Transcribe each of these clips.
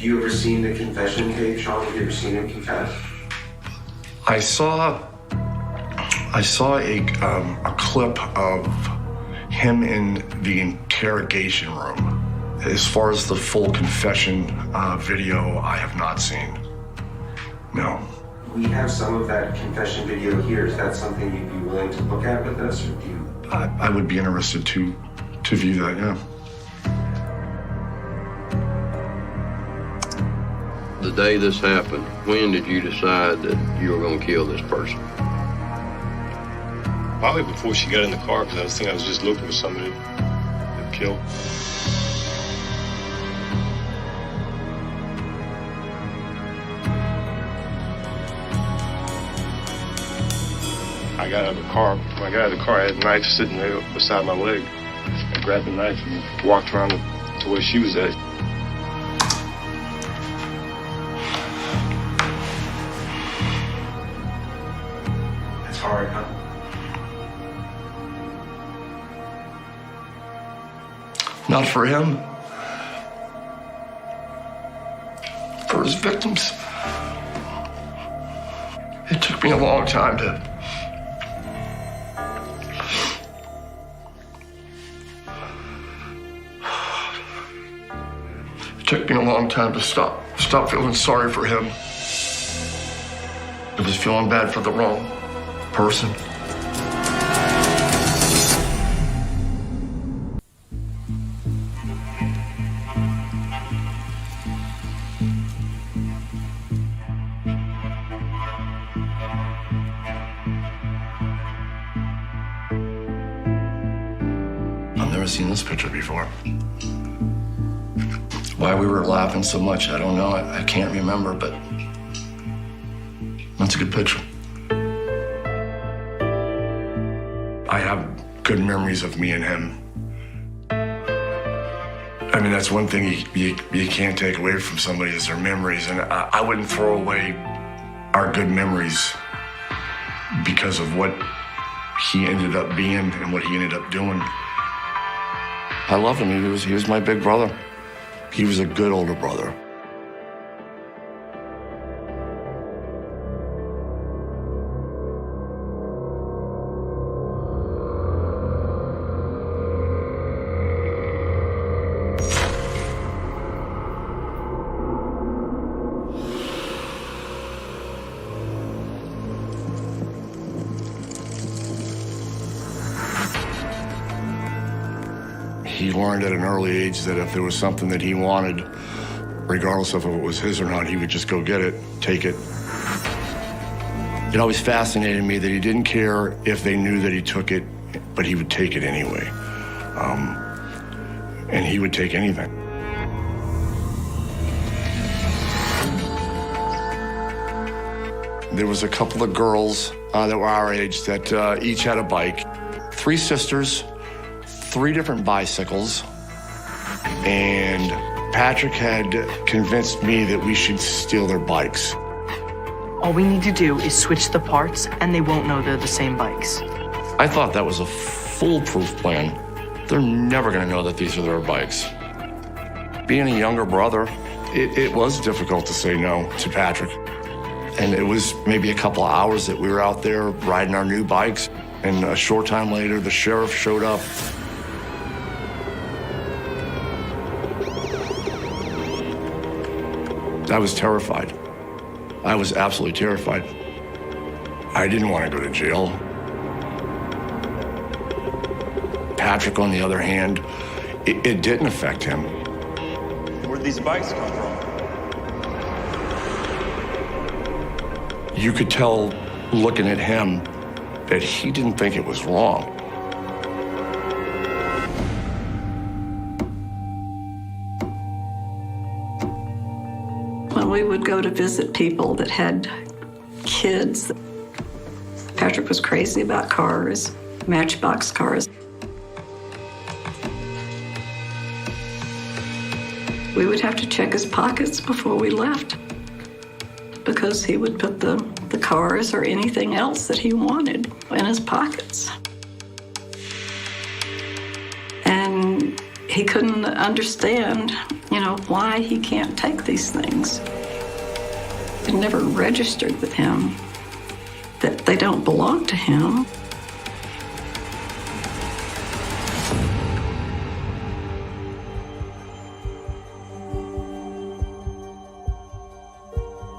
Have you ever seen the confession tape, Sean? Have you ever seen him confess? I saw a clip of him in the interrogation room. As far as the full confession video, I have not seen. No. We have some of that confession video here. Is that something you'd be willing to look at with us, or do you? I would be interested to view that, yeah. The day this happened, when did you decide that you were going to kill this person? Probably before she got in the car, because I was just looking for somebody to kill. I got out of the car. When I got out of the car, I had a knife sitting there beside my leg. I grabbed the knife and walked around to where she was at. It's hard, huh? Not for him. For his victims. It took me a long time to... It took me a long time to stop feeling sorry for him. I was feeling bad for the wrong person. I've never seen this picture before. Why we were laughing so much, I don't know. I can't remember, but that's a good picture. I have good memories of me and him. I mean, that's one thing you can't take away from somebody is their memories, and I wouldn't throw away our good memories because of what he ended up being and what he ended up doing. I loved him. He was my big brother. He was a good older brother. He learned at an early age that if there was something that he wanted, regardless of if it was his or not, he would just go get it, take it. It always fascinated me that he didn't care if they knew that he took it, but he would take it anyway. And he would take anything. There was a couple of girls that were our age that each had a bike. 3 sisters, 3 different bicycles, and Patrick had convinced me that we should steal their bikes. All we need to do is switch the parts and they won't know they're the same bikes. I thought that was a foolproof plan. They're never gonna know that these are their bikes. Being a younger brother, it was difficult to say no to Patrick. And it was maybe a couple of hours that we were out there riding our new bikes, and a short time later, the sheriff showed up. I was terrified. I was absolutely terrified. I didn't want to go to jail. Patrick, on the other hand, it didn't affect him. Where did these bikes come from? You could tell, looking at him, that he didn't think it was wrong. When we would go to visit people that had kids, Patrick was crazy about cars, Matchbox cars. We would have to check his pockets before we left because he would put the cars or anything else that he wanted in his pockets. And He couldn't understand, why he can't take these things. It never registered with him that they don't belong to him.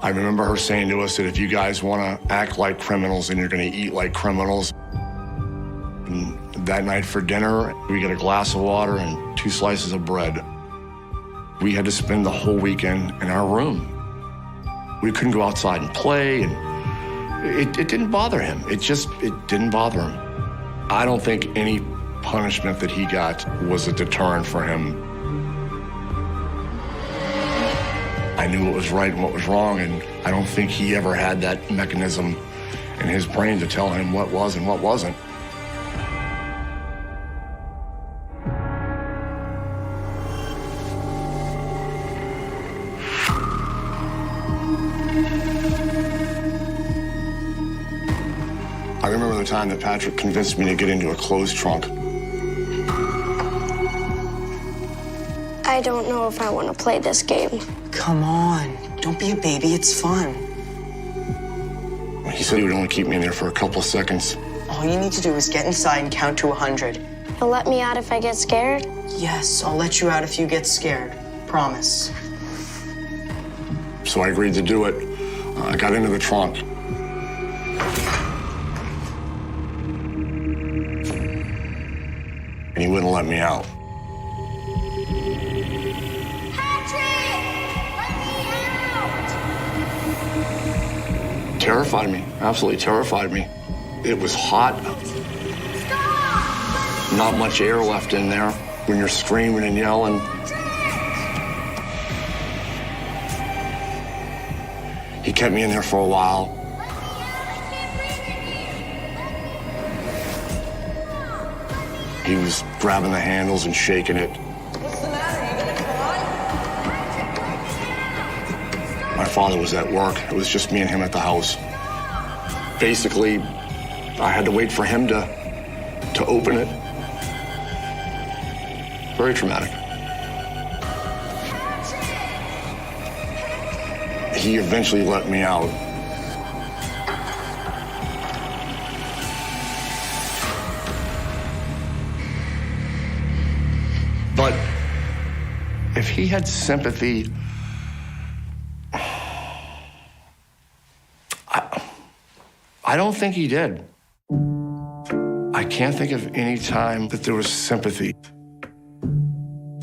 I remember her saying to us that if you guys want to act like criminals, then you're going to eat like criminals. And that night for dinner, we get a glass of water and 2 slices of bread. We had to spend the whole weekend in our room. We couldn't go outside and play, and it didn't bother him. It didn't bother him. I don't think any punishment that he got was a deterrent for him. I knew what was right and what was wrong, and I don't think he ever had that mechanism in his brain to tell him what was and what wasn't. I remember the time that Patrick convinced me to get into a clothes trunk. I don't know if I want to play this game. Come on. Don't be a baby. It's fun. He said he would only keep me in there for a couple of seconds. All you need to do is get inside and count to 100. You'll let me out if I get scared? Yes, I'll let you out if you get scared. Promise. So I agreed to do it. I got into the trunk. And he wouldn't let me out. Terrified me, absolutely terrified me. It was hot. Not much air left in there when you're screaming and yelling. He kept me in there for a while. He was grabbing the handles and shaking it. What's the matter? You gonna cry? My father was at work. It was just me and him at the house. Basically, I had to wait for him to open it. Very traumatic. He eventually let me out. But if he had sympathy, I don't think he did. I can't think of any time that there was sympathy.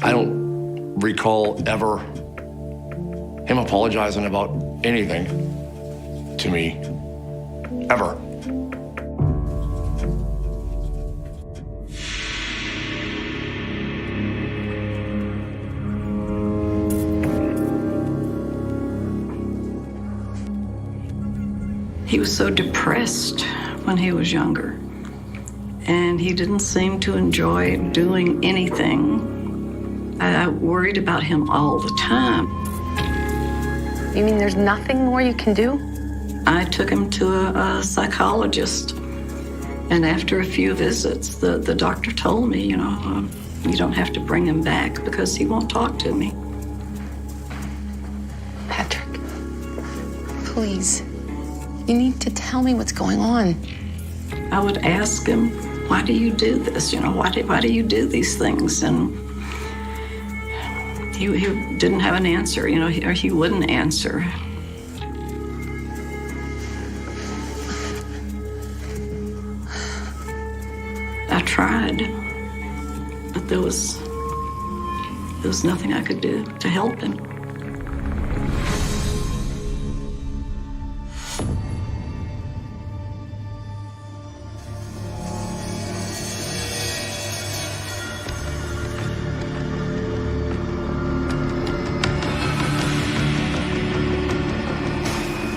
I don't recall ever him apologizing about anything to me, ever. He was so depressed when he was younger, and he didn't seem to enjoy doing anything. I worried about him all the time. You mean there's nothing more you can do? I took him to a psychologist, and after a few visits, the doctor told me, you don't have to bring him back because he won't talk to me. Patrick, please. You need to tell me what's going on. I would ask him, why do you do this? Why do you do these things? And he didn't have an answer, or he wouldn't answer. I tried, but there was nothing I could do to help him.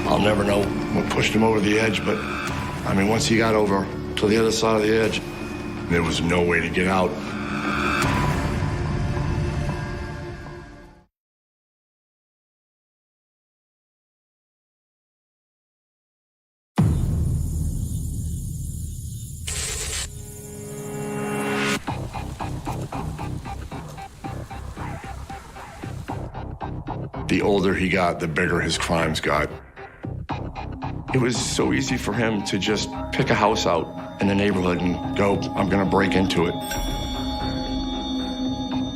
I'll never know what pushed him over the edge, but once he got over to the other side of the edge, there was no way to get out. the older he got, the bigger his crimes got. It was so easy for him to just pick a house out in the neighborhood and go, I'm gonna break into it.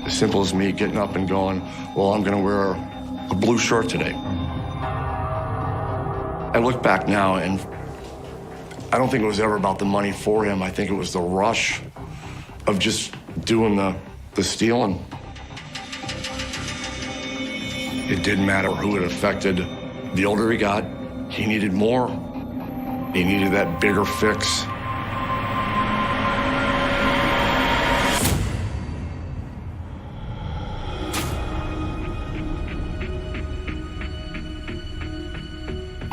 As simple as me getting up and going, well, I'm gonna wear a blue shirt today. I look back now and I don't think it was ever about the money for him. I think it was the rush of just doing the stealing. It didn't matter who it affected. The older he got, he needed more. He needed that bigger fix.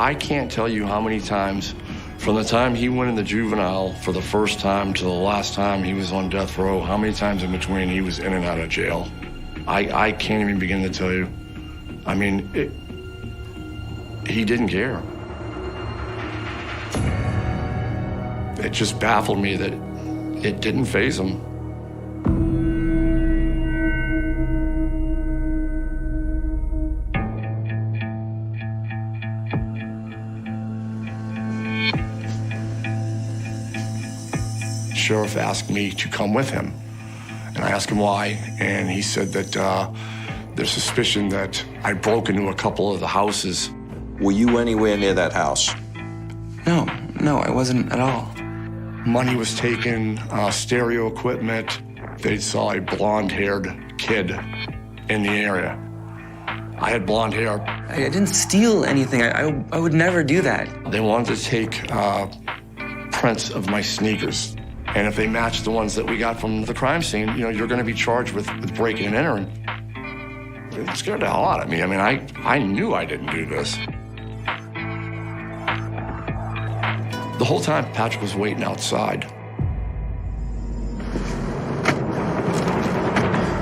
I can't tell you how many times, from the time he went in the juvenile for the first time to the last time he was on death row, how many times in between he was in and out of jail. I can't even begin to tell you. I mean, he didn't care. It just baffled me that it didn't faze him. Sheriff asked me to come with him. And I asked him why, and he said that there's suspicion that I broke into a couple of the houses. Were you anywhere near that house? No, I wasn't at all. Money was taken, stereo equipment. They saw a blonde-haired kid in the area. I had blonde hair. I didn't steal anything. I would never do that. They wanted to take prints of my sneakers. And if they matched the ones that we got from the crime scene, you know, you're going to be charged with breaking and entering. It scared the hell out of me. I mean, I knew I didn't do this. The whole time, Patrick was waiting outside.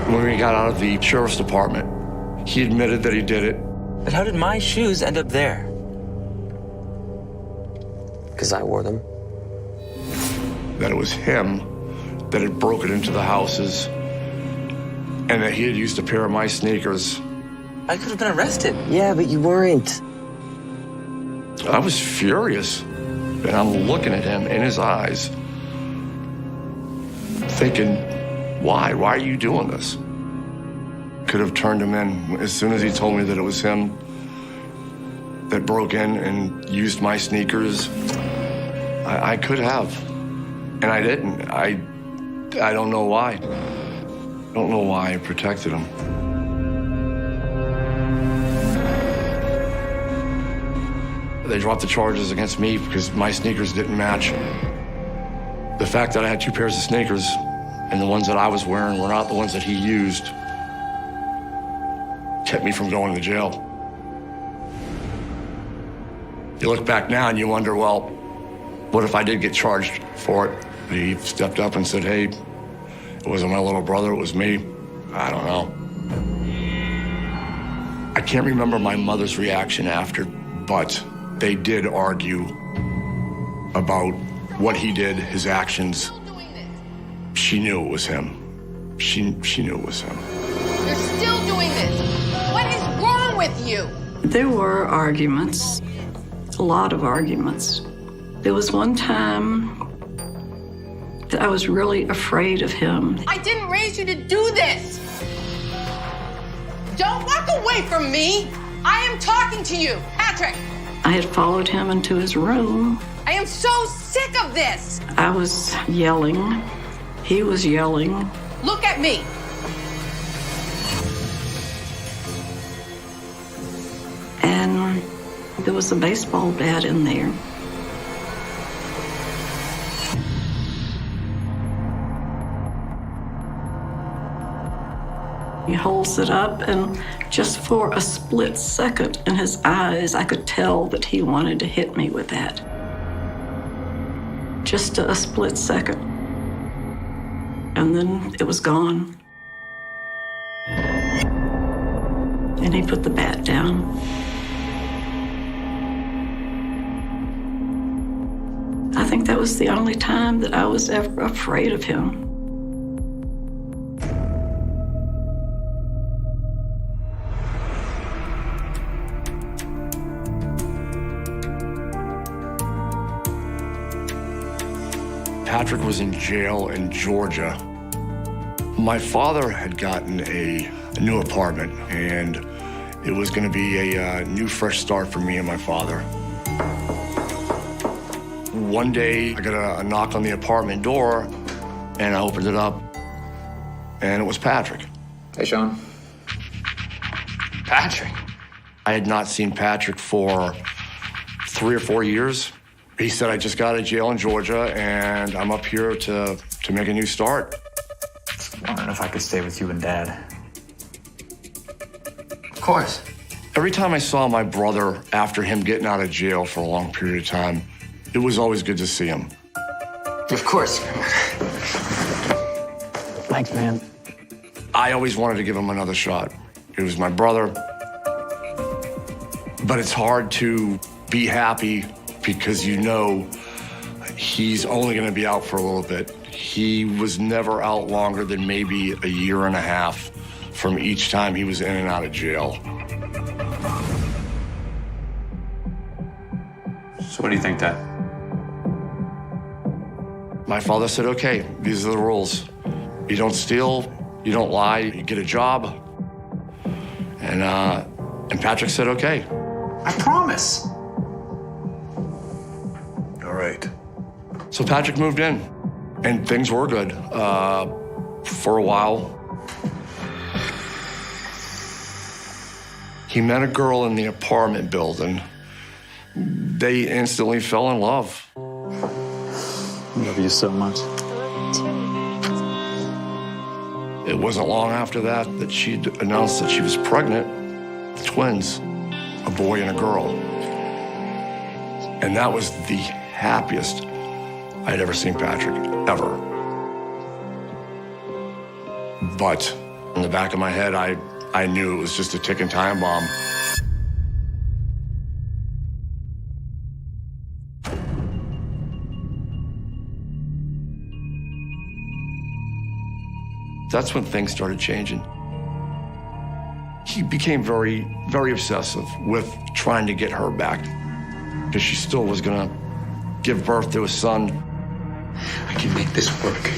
When we got out of the sheriff's department, he admitted that he did it. But how did my shoes end up there? Because I wore them. That it was him that had broken into the houses and that he had used a pair of my sneakers. I could have been arrested. Yeah, but you weren't. I was furious. And I'm looking at him in his eyes, thinking, why? Why are you doing this? Could have turned him in as soon as he told me that it was him that broke in and used my sneakers. I could have. And I didn't. I don't know why. I don't know why I protected him. They dropped the charges against me because my sneakers didn't match. The fact that I had two pairs of sneakers and the ones that I was wearing were not the ones that he used kept me from going to jail. You look back now and you wonder, well, what if I did get charged for it? He stepped up and said, hey, it wasn't my little brother, it was me. I don't know. I can't remember my mother's reaction after, but they did argue about what he did, his actions. She knew it was him. She knew it was him. You're still doing this. What is wrong with you? There were arguments, a lot of arguments. There was one time that I was really afraid of him. I didn't raise you to do this. Don't walk away from me. I am talking to you, Patrick. I had followed him into his room. I am so sick of this. I was yelling. He was yelling. Look at me. And there was a baseball bat in there. He holds it up, and just for a split second in his eyes, I could tell that he wanted to hit me with that. Just a split second. And then it was gone. And he put the bat down. I think that was the only time that I was ever afraid of him. Patrick was in jail in Georgia, my father had gotten a new apartment, and it was going to be a new fresh start for me and my father. One day, I got a knock on the apartment door, and I opened it up, and it was Patrick. Hey, Sean. Patrick? I had not seen Patrick for 3 or 4 years. He said, I just got out of jail in Georgia, and I'm up here to make a new start. I wondering if I could stay with you and Dad. Of course. Every time I saw my brother after him getting out of jail for a long period of time, it was always good to see him. Of course. Thanks, man. I always wanted to give him another shot. He was my brother. But it's hard to be happy because you know he's only going to be out for a little bit. He was never out longer than maybe a year and a half from each time he was in and out of jail. So what do you think, Dad? My father said, okay, these are the rules. You don't steal, you don't lie, you get a job. And Patrick said, okay. I promise. All right. So Patrick moved in, and things were good for a while. He met a girl in the apartment building. They instantly fell in love. I love you so much. It wasn't long after that she announced that she was pregnant with twins, a boy and a girl. And that was the happiest I'd ever seen Patrick, ever. But in the back of my head, I knew it was just a ticking time bomb. That's when things started changing. He became very, very obsessive with trying to get her back because she still was gonna give birth to a son. I can make this work.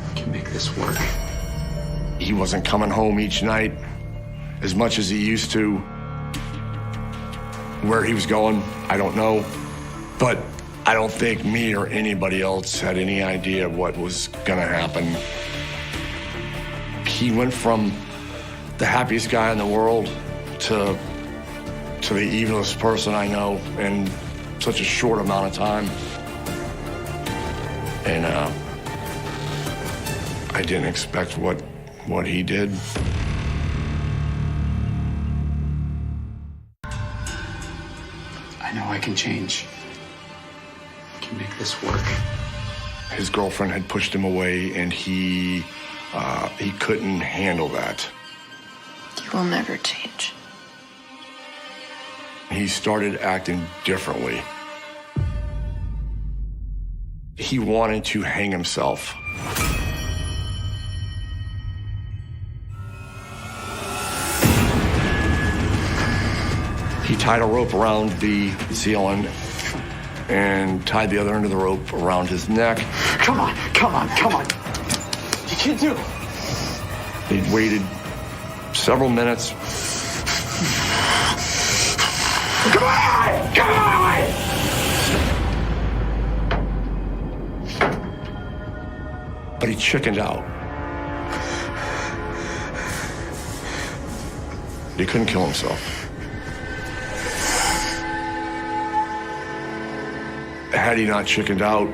I can make this work. He wasn't coming home each night as much as he used to. Where he was going, I don't know. But I don't think me or anybody else had any idea what was gonna happen. He went from the happiest guy in the world to the evilest person I know in such a short amount of time. And I didn't expect what he did. I know I can change. I can make this work. His girlfriend had pushed him away, and he couldn't handle that. You will never change. He started acting differently. He wanted to hang himself. He tied a rope around the ceiling and tied the other end of the rope around his neck. Come on, come on, come on. You can do it. He waited several minutes. Come on! Come on! But he chickened out. He couldn't kill himself. Had he not chickened out,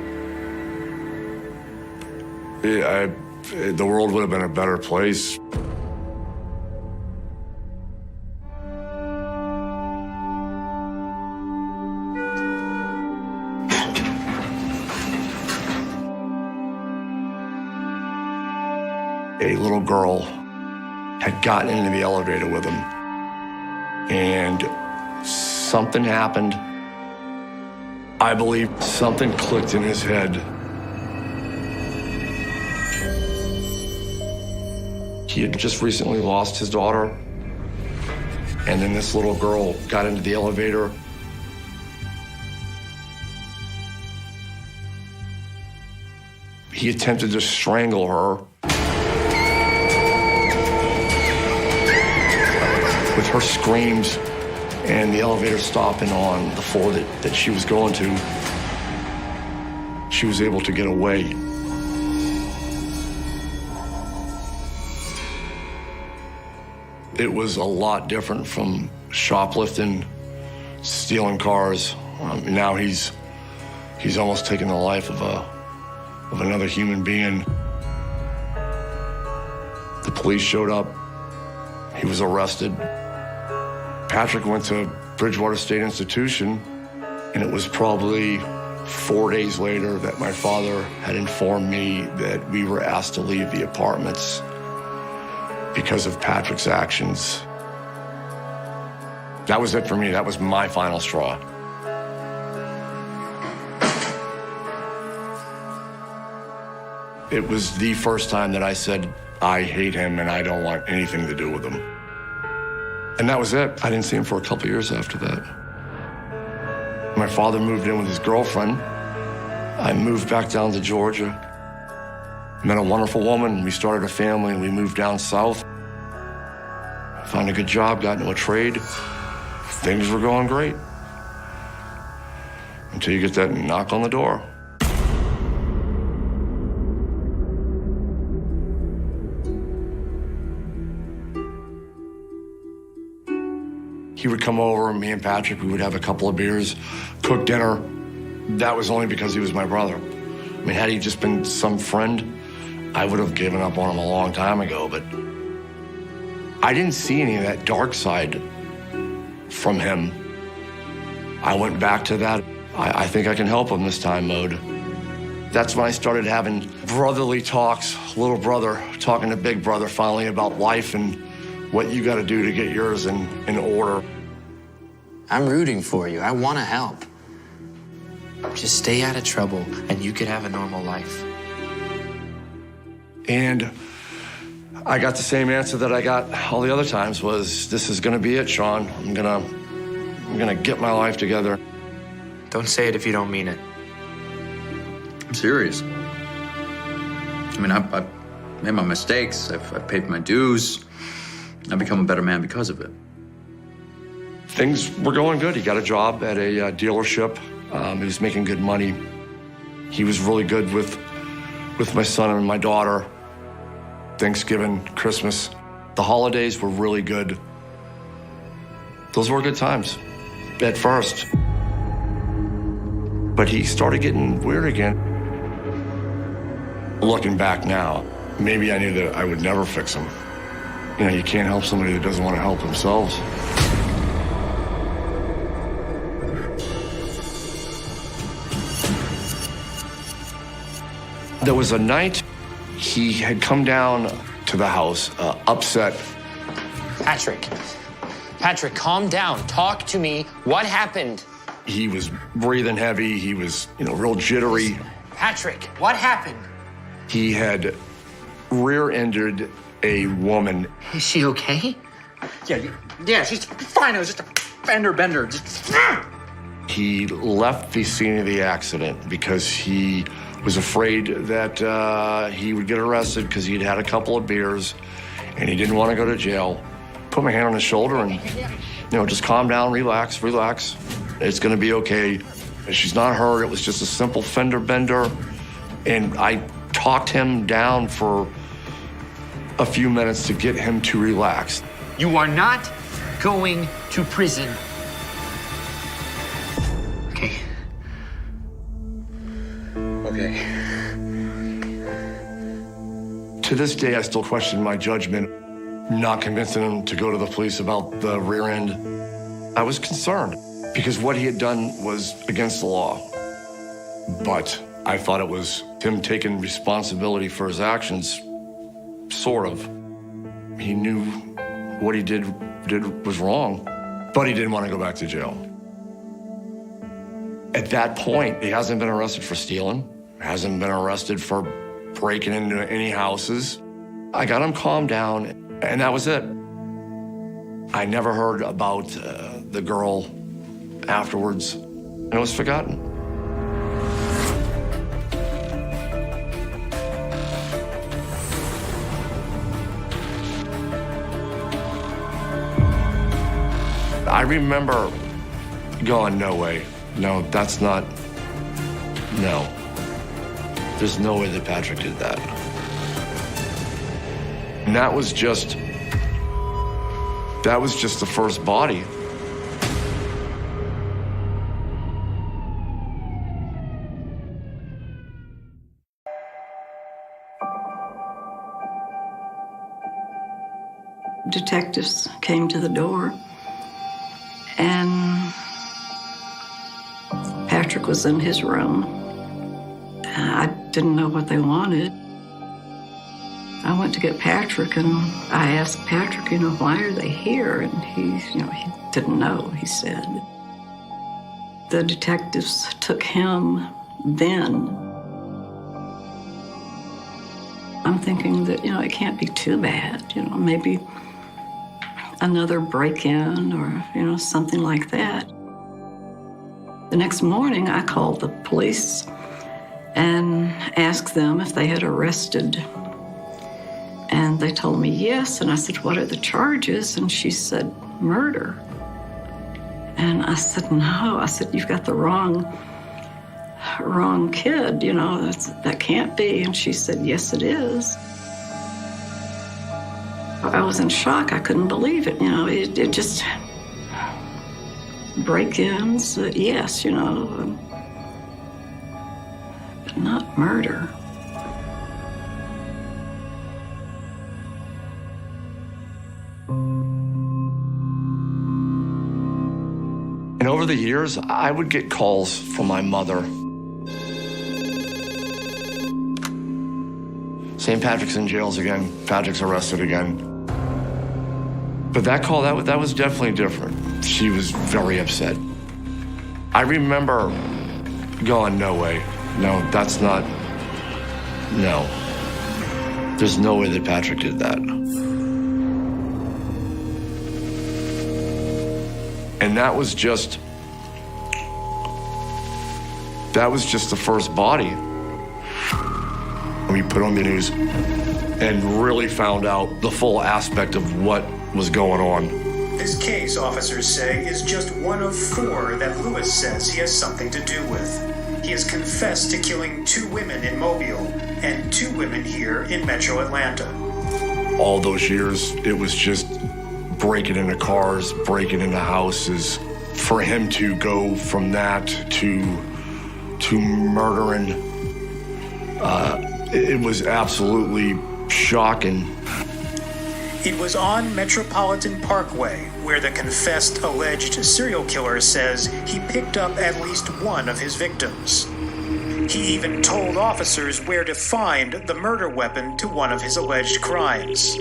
the world would have been a better place. A little girl had gotten into the elevator with him, and something happened. I believe something clicked in his head. He had just recently lost his daughter, and then this little girl got into the elevator. He attempted to strangle her with her screams and the elevator stopping on the floor that she was going to. She was able to get away. It was a lot different from shoplifting, stealing cars. Now he's almost taken the life of another human being. The police showed up. He was arrested. Patrick went to Bridgewater State Institution, and it was probably 4 days later that my father had informed me that we were asked to leave the apartments because of Patrick's actions. That was it for me. That was my final straw. It was the first time that I said, I hate him and I don't want anything to do with him. And that was it. I didn't see him for a couple years after that. My father moved in with his girlfriend. I moved back down to Georgia. Met a wonderful woman. We started a family and we moved down south. Found a good job, got into a trade. Things were going great. Until you get that knock on the door. He would come over, me and Patrick, we would have a couple of beers, cook dinner. That was only because he was my brother. I mean, had he just been some friend, I would have given up on him a long time ago, but I didn't see any of that dark side from him. I went back to that, I think I can help him this time mode. That's when I started having brotherly talks, little brother talking to big brother finally about life and what you got to do to get yours in order. I'm rooting for you. I want to help. Just stay out of trouble and you could have a normal life. And I got the same answer that I got all the other times was, this is going to be it, Sean. I'm gonna get my life together. Don't say it if you don't mean it. I'm serious. I mean, I've made my mistakes. I've paid my dues. I've become a better man because of it. Things were going good. He got a job at a dealership. He was making good money. He was really good with my son and my daughter. Thanksgiving, Christmas. The holidays were really good. Those were good times at first. But he started getting weird again. Looking back now, maybe I knew that I would never fix him. You know, you can't help somebody that doesn't want to help themselves. There was a night he had come down to the house, upset. Patrick, calm down. Talk to me. What happened? He was breathing heavy. He was, real jittery. Patrick, what happened? He had rear-ended a woman. Is she okay? Yeah, she's fine. It was just a fender bender. He left the scene of the accident because he was afraid that he would get arrested because he'd had a couple of beers and he didn't want to go to jail. Put my hand on his shoulder and, just calm down, relax. It's going to be okay. She's not hurt. It was just a simple fender bender. And I talked him down for a few minutes to get him to relax. You are not going to prison. Okay. To this day, I still question my judgment, not convincing him to go to the police about the rear end. I was concerned because what he had done was against the law. But I thought it was him taking responsibility for his actions, sort of. He knew what he did was wrong, but he didn't want to go back to jail. At that point, he hasn't been arrested for stealing, hasn't been arrested for breaking into any houses. I got him calmed down, and that was it. I never heard about the girl afterwards, and it was forgotten. I remember going, no way. No, that's not, no. There's no way that Patrick did that. And that was just the first body. Detectives came to the door, and Patrick was in his room. I didn't know what they wanted. I went to get Patrick, and I asked Patrick, why are they here? And he didn't know, he said. The detectives took him then. I'm thinking that, it can't be too bad, maybe another break-in or, something like that. The next morning, I called the police and asked them if they had arrested. And they told me yes, and I said, what are the charges? And she said, murder. And I said, no. I said, you've got the wrong kid, that can't be. And she said, yes, it is. I was in shock. I couldn't believe it. It just, break-ins, yes, but not murder. And over the years, I would get calls from my mother. St. Patrick's in jails again. Patrick's arrested again. But that call, that was definitely different. She was very upset. I remember going, no way. No, that's not, no. There's no way that Patrick did that. And that was just the first body. We put on the news and really found out the full aspect of what was going on. This case, officers say, is just one of 4 that Lewis says he has something to do with. He has confessed to killing 2 women in Mobile and 2 women here in Metro Atlanta. All those years, it was just breaking into cars, breaking into houses. For him to go from that to murdering, it was absolutely shocking. It was on Metropolitan Parkway where the confessed alleged serial killer says he picked up at least one of his victims. He even told officers where to find the murder weapon to one of his alleged crimes.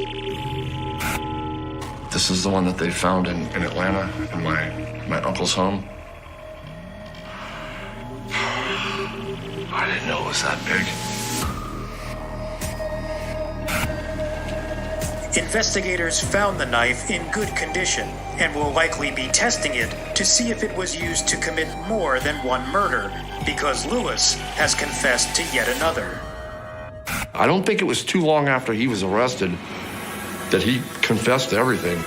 This is the one that they found in Atlanta, in my uncle's home. I didn't know it was that big. Investigators found the knife in good condition and will likely be testing it to see if it was used to commit more than one murder, because Lewis has confessed to yet another. I don't think it was too long after he was arrested that he confessed to everything.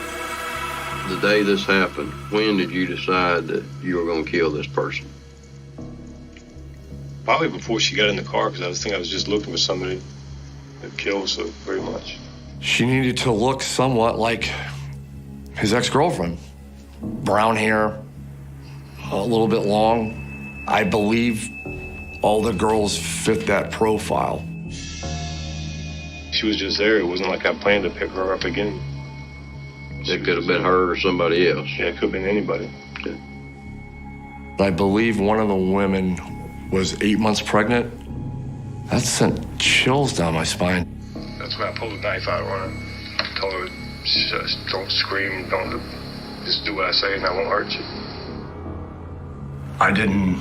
The day this happened, when did you decide that you were going to kill this person? Probably before she got in the car, because I was just looking for somebody that killed so very much. She needed to look somewhat like his ex-girlfriend. Brown hair, a little bit long. I believe all the girls fit that profile. She was just there. It wasn't like I planned to pick her up again. It could have been her or somebody else. Yeah, it could have been anybody. Okay. I believe one of the women was 8 months pregnant. That sent chills down my spine. That's when I pulled the knife out on her. I told her, don't scream, don't just do what I say and I won't hurt you. I didn't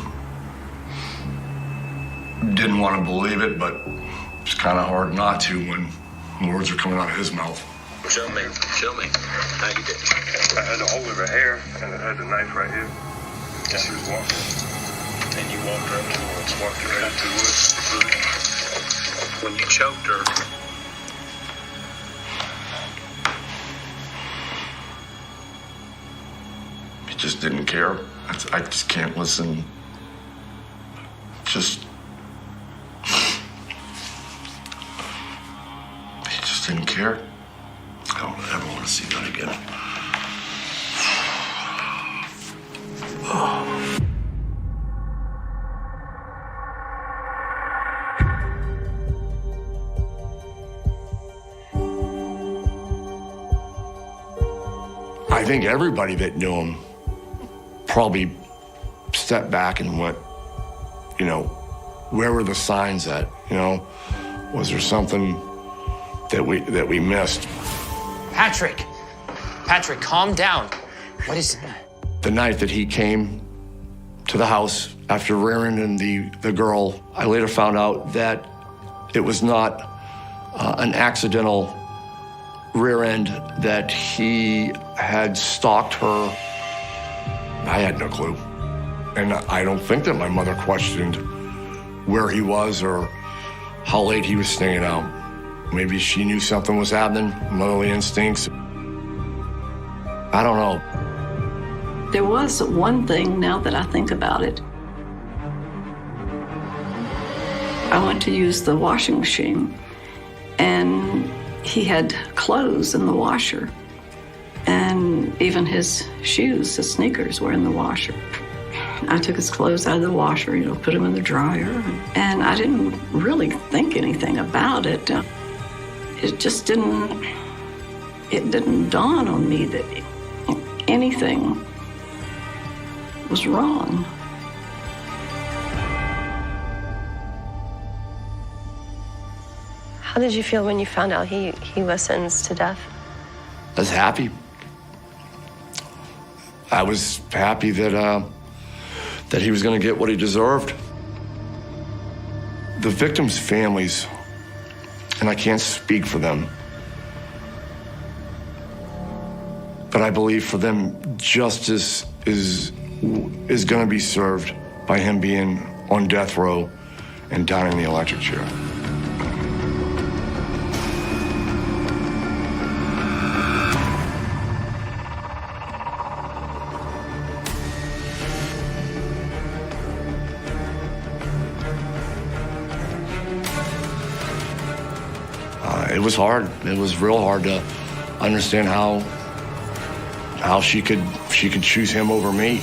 want to believe it, but it's kind of hard not to when words are coming out of his mouth. Show me. How you did? I had a hold of her hair and I had the knife right here. And she was walking. And you walked her up to the woods, walked her right up to the woods. When you choked her, just didn't care. I just can't listen. He just didn't care. I don't ever want to see that again. I think everybody that knew him probably stepped back and went, you know, where were the signs at? You know, was there something that we missed? Patrick, calm down. What is it? The night that he came to the house after rear-ending the girl, I later found out that it was not an accidental rear end, that he had stalked her. I had no clue. And I don't think that my mother questioned where he was or how late he was staying out. Maybe she knew something was happening, motherly instincts. I don't know. There was one thing, now that I think about it. I went to use the washing machine, and he had clothes in the washer. And even his shoes, his sneakers, were in the washer. I took his clothes out of the washer, you know, put them in the dryer. And I didn't really think anything about it. It just didn't dawn on me that anything was wrong. How did you feel when you found out he was sentenced to death? I was happy. I was happy that he was going to get what he deserved. The victims' families, and I can't speak for them, but I believe for them, justice is going to be served by him being on death row and down in the electric chair. It was hard. It was real hard to understand how she could choose him over me.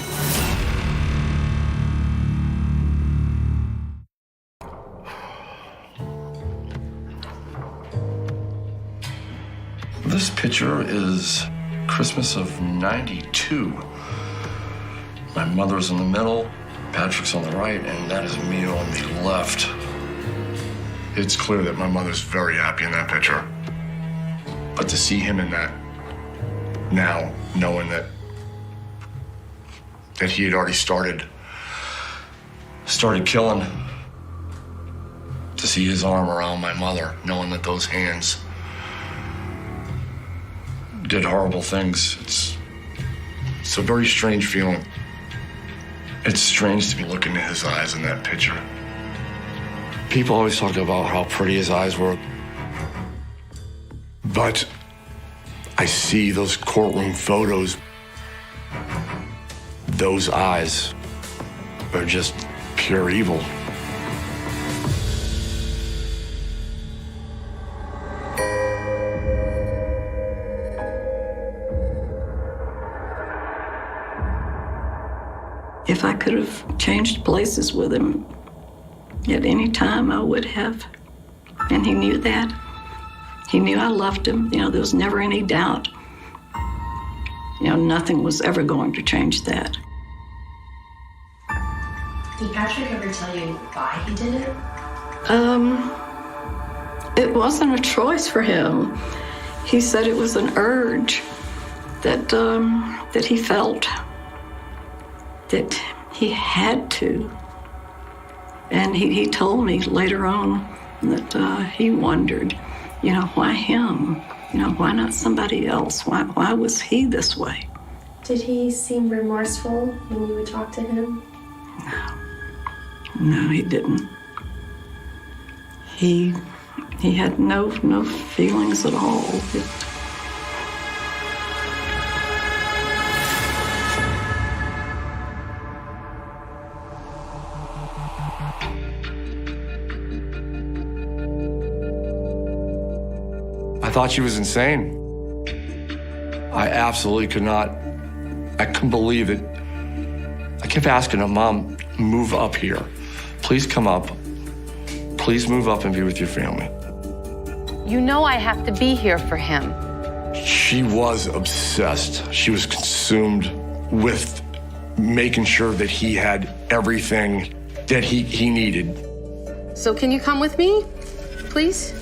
This picture is Christmas of '92. My mother's in the middle, Patrick's on the right, and that is me on the left. It's clear that my mother's very happy in that picture. But to see him in that now, knowing that he had already started killing, to see his arm around my mother, knowing that those hands did horrible things, it's a very strange feeling. It's strange to be looking at his eyes in that picture. People always talk about how pretty his eyes were. But I see those courtroom photos. Those eyes are just pure evil. If I could have changed places with him at any time, I would have. And he knew that. He knew I loved him. You know, there was never any doubt. You know, nothing was ever going to change that. Did Patrick ever tell you why he did it? It wasn't a choice for him. He said it was an urge that he felt, that he had to. And he told me later on that he wondered, you know, why him? You know, why not somebody else? Why was he this way? Did he seem remorseful when you would talk to him? No, he didn't. He had no feelings at all. thought she was insane. I absolutely could not. I couldn't believe it. I kept asking her, Mom, move up here. Please come up. Please move up and be with your family. You know I have to be here for him. She was obsessed. She was consumed with making sure that he had everything that he needed. So can you come with me, please?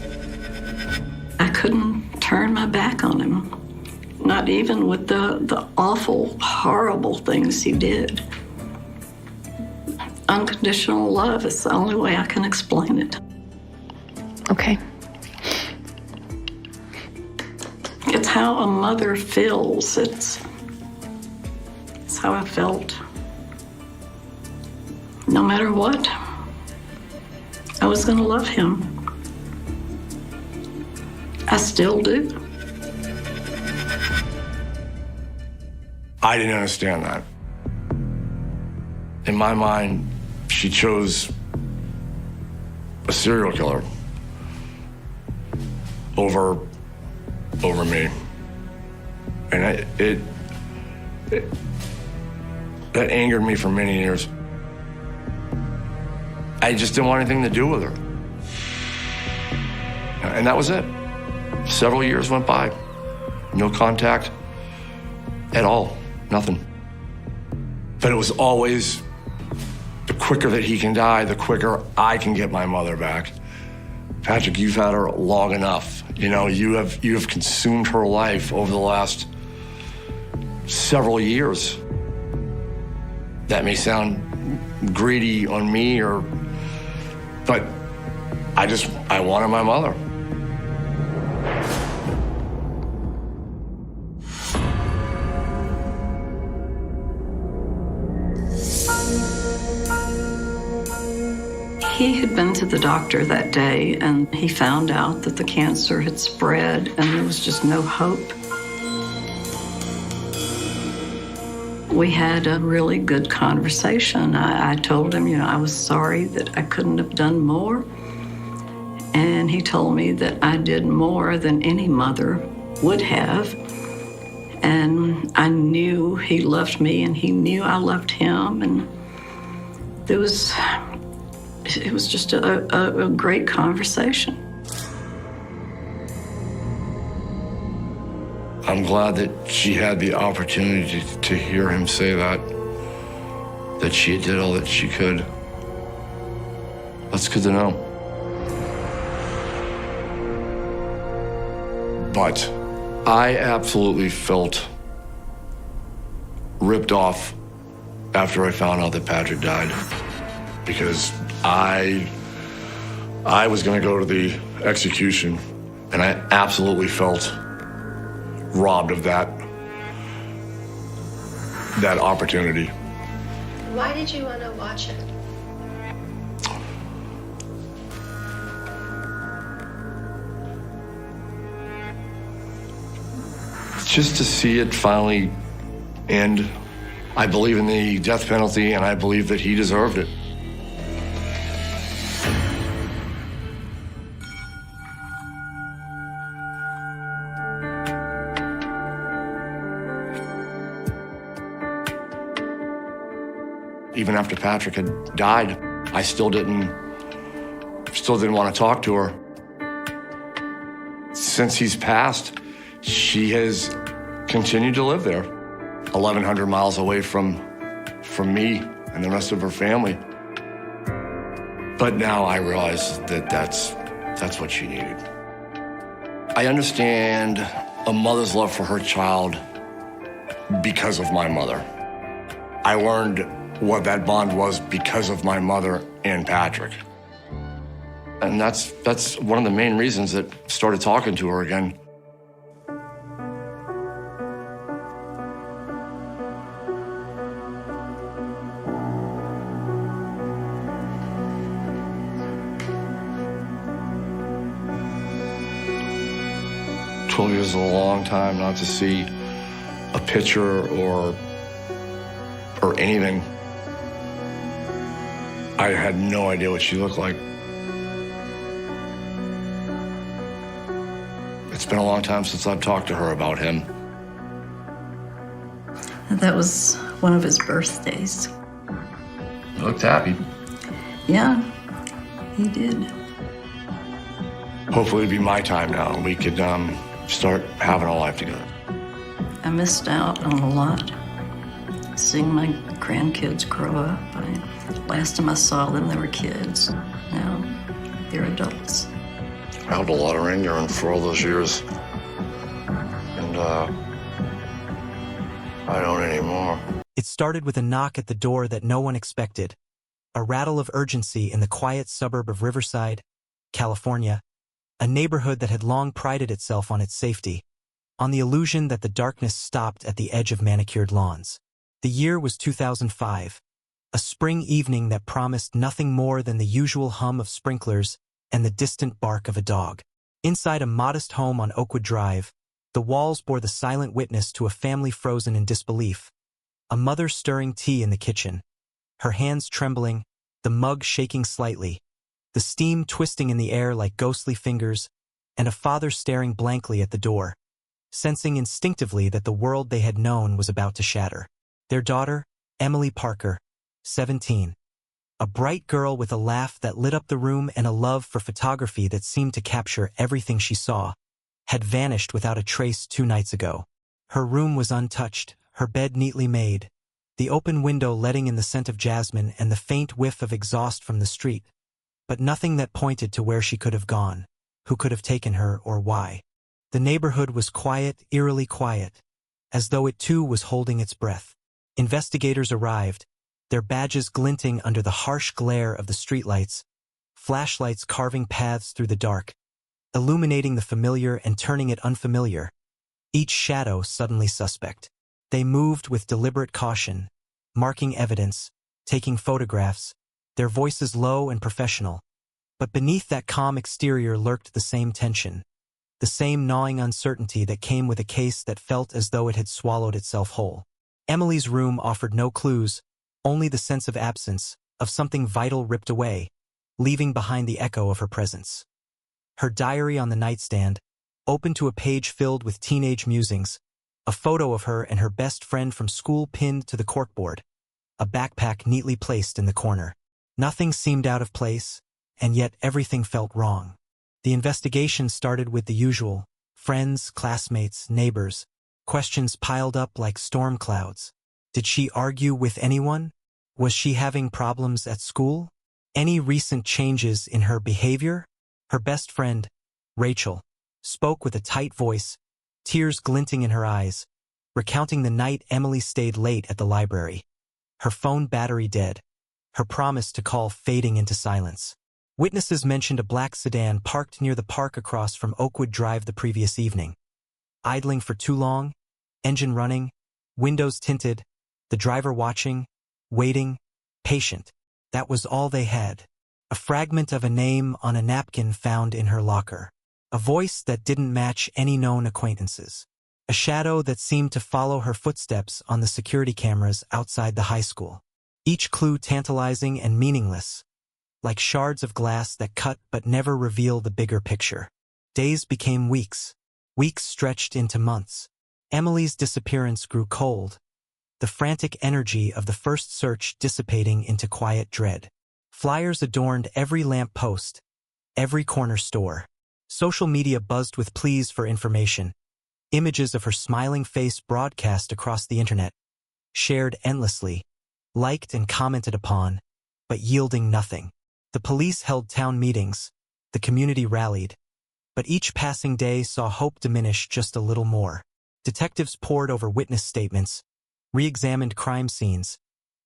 I couldn't turn my back on him, not even with the awful, horrible things he did. Unconditional love is the only way I can explain it. Okay. It's how a mother feels. It's how I felt. No matter what, I was going to love him. I still do. I didn't understand that. In my mind, she chose a serial killer over me. And that angered me for many years. I just didn't want anything to do with her. And that was it. Several years went by. No contact at all. Nothing. But it was always the quicker that he can die, the quicker I can get my mother back. Patrick, you've had her long enough. You know, you have consumed her life over the last several years. That may sound greedy on me, but I wanted my mother. He had been to the doctor that day, and he found out that the cancer had spread and there was just no hope. We had a really good conversation. I told him, I was sorry that I couldn't have done more. And he told me that I did more than any mother would have. And I knew he loved me and he knew I loved him. And it was just a great conversation. I'm glad that she had the opportunity to hear him say that she did all that she could. That's good to know. But I absolutely felt ripped off after I found out that Patrick died, because I was going to go to the execution, and I absolutely felt robbed of that opportunity. Why did you want to watch it? Just to see it finally end. I believe in the death penalty, and I believe that he deserved it. Even after Patrick had died, I still didn't want to talk to her. Since he's passed, she has continued to live there, 1,100 miles away from me and the rest of her family. But now I realize that that's what she needed. I understand a mother's love for her child because of my mother. I learned what that bond was because of my mother and Patrick. And that's one of the main reasons that I started talking to her again. "12 years is a long time not to see a picture or anything. I had no idea what she looked like. It's been a long time since I've talked to her about him. That was one of his birthdays. He looked happy. Yeah, he did. Hopefully it'd be my time now and we could start having a life together. I missed out on a lot. Seeing my grandkids grow up. Last time I saw them, they were kids. Now they're adults. I held a lot of anger for all those years. And I don't anymore. It started with a knock at the door that no one expected. A rattle of urgency in the quiet suburb of Riverside, California, a neighborhood that had long prided itself on its safety, on the illusion that the darkness stopped at the edge of manicured lawns. The year was 2005, a spring evening that promised nothing more than the usual hum of sprinklers and the distant bark of a dog. Inside a modest home on Oakwood Drive, the walls bore the silent witness to a family frozen in disbelief. A mother stirring tea in the kitchen, her hands trembling, the mug shaking slightly, the steam twisting in the air like ghostly fingers, and a father staring blankly at the door, sensing instinctively that the world they had known was about to shatter. Their daughter, Emily Parker, 17, a bright girl with a laugh that lit up the room and a love for photography that seemed to capture everything she saw, had vanished without a trace 2 nights ago. Her room was untouched, her bed neatly made, the open window letting in the scent of jasmine and the faint whiff of exhaust from the street, but nothing that pointed to where she could have gone, who could have taken her, or why. The neighborhood was quiet, eerily quiet, as though it too was holding its breath. Investigators arrived, their badges glinting under the harsh glare of the streetlights, flashlights carving paths through the dark, illuminating the familiar and turning it unfamiliar, each shadow suddenly suspect. They moved with deliberate caution, marking evidence, taking photographs, their voices low and professional. But beneath that calm exterior lurked the same tension, the same gnawing uncertainty that came with a case that felt as though it had swallowed itself whole. Emily's room offered no clues, only the sense of absence, of something vital ripped away, leaving behind the echo of her presence. Her diary on the nightstand, open to a page filled with teenage musings, a photo of her and her best friend from school pinned to the corkboard, a backpack neatly placed in the corner. Nothing seemed out of place, and yet everything felt wrong. The investigation started with the usual: friends, classmates, neighbors, questions piled up like storm clouds. Did she argue with anyone? Was she having problems at school? Any recent changes in her behavior? Her best friend, Rachel, spoke with a tight voice, tears glinting in her eyes, recounting the night Emily stayed late at the library. Her phone battery dead, her promise to call fading into silence. Witnesses mentioned a black sedan parked near the park across from Oakwood Drive the previous evening. Idling for too long, engine running, windows tinted, the driver watching, waiting, patient. That was all they had. A fragment of a name on a napkin found in her locker. A voice that didn't match any known acquaintances. A shadow that seemed to follow her footsteps on the security cameras outside the high school. Each clue tantalizing and meaningless, like shards of glass that cut but never reveal the bigger picture. Days became weeks. Weeks stretched into months. Emily's disappearance grew cold, the frantic energy of the first search dissipating into quiet dread. Flyers adorned every lamp post, every corner store. Social media buzzed with pleas for information. Images of her smiling face broadcast across the internet, shared endlessly, liked and commented upon, but yielding nothing. The police held town meetings, the community rallied, but each passing day saw hope diminish just a little more. Detectives pored over witness statements, re-examined crime scenes,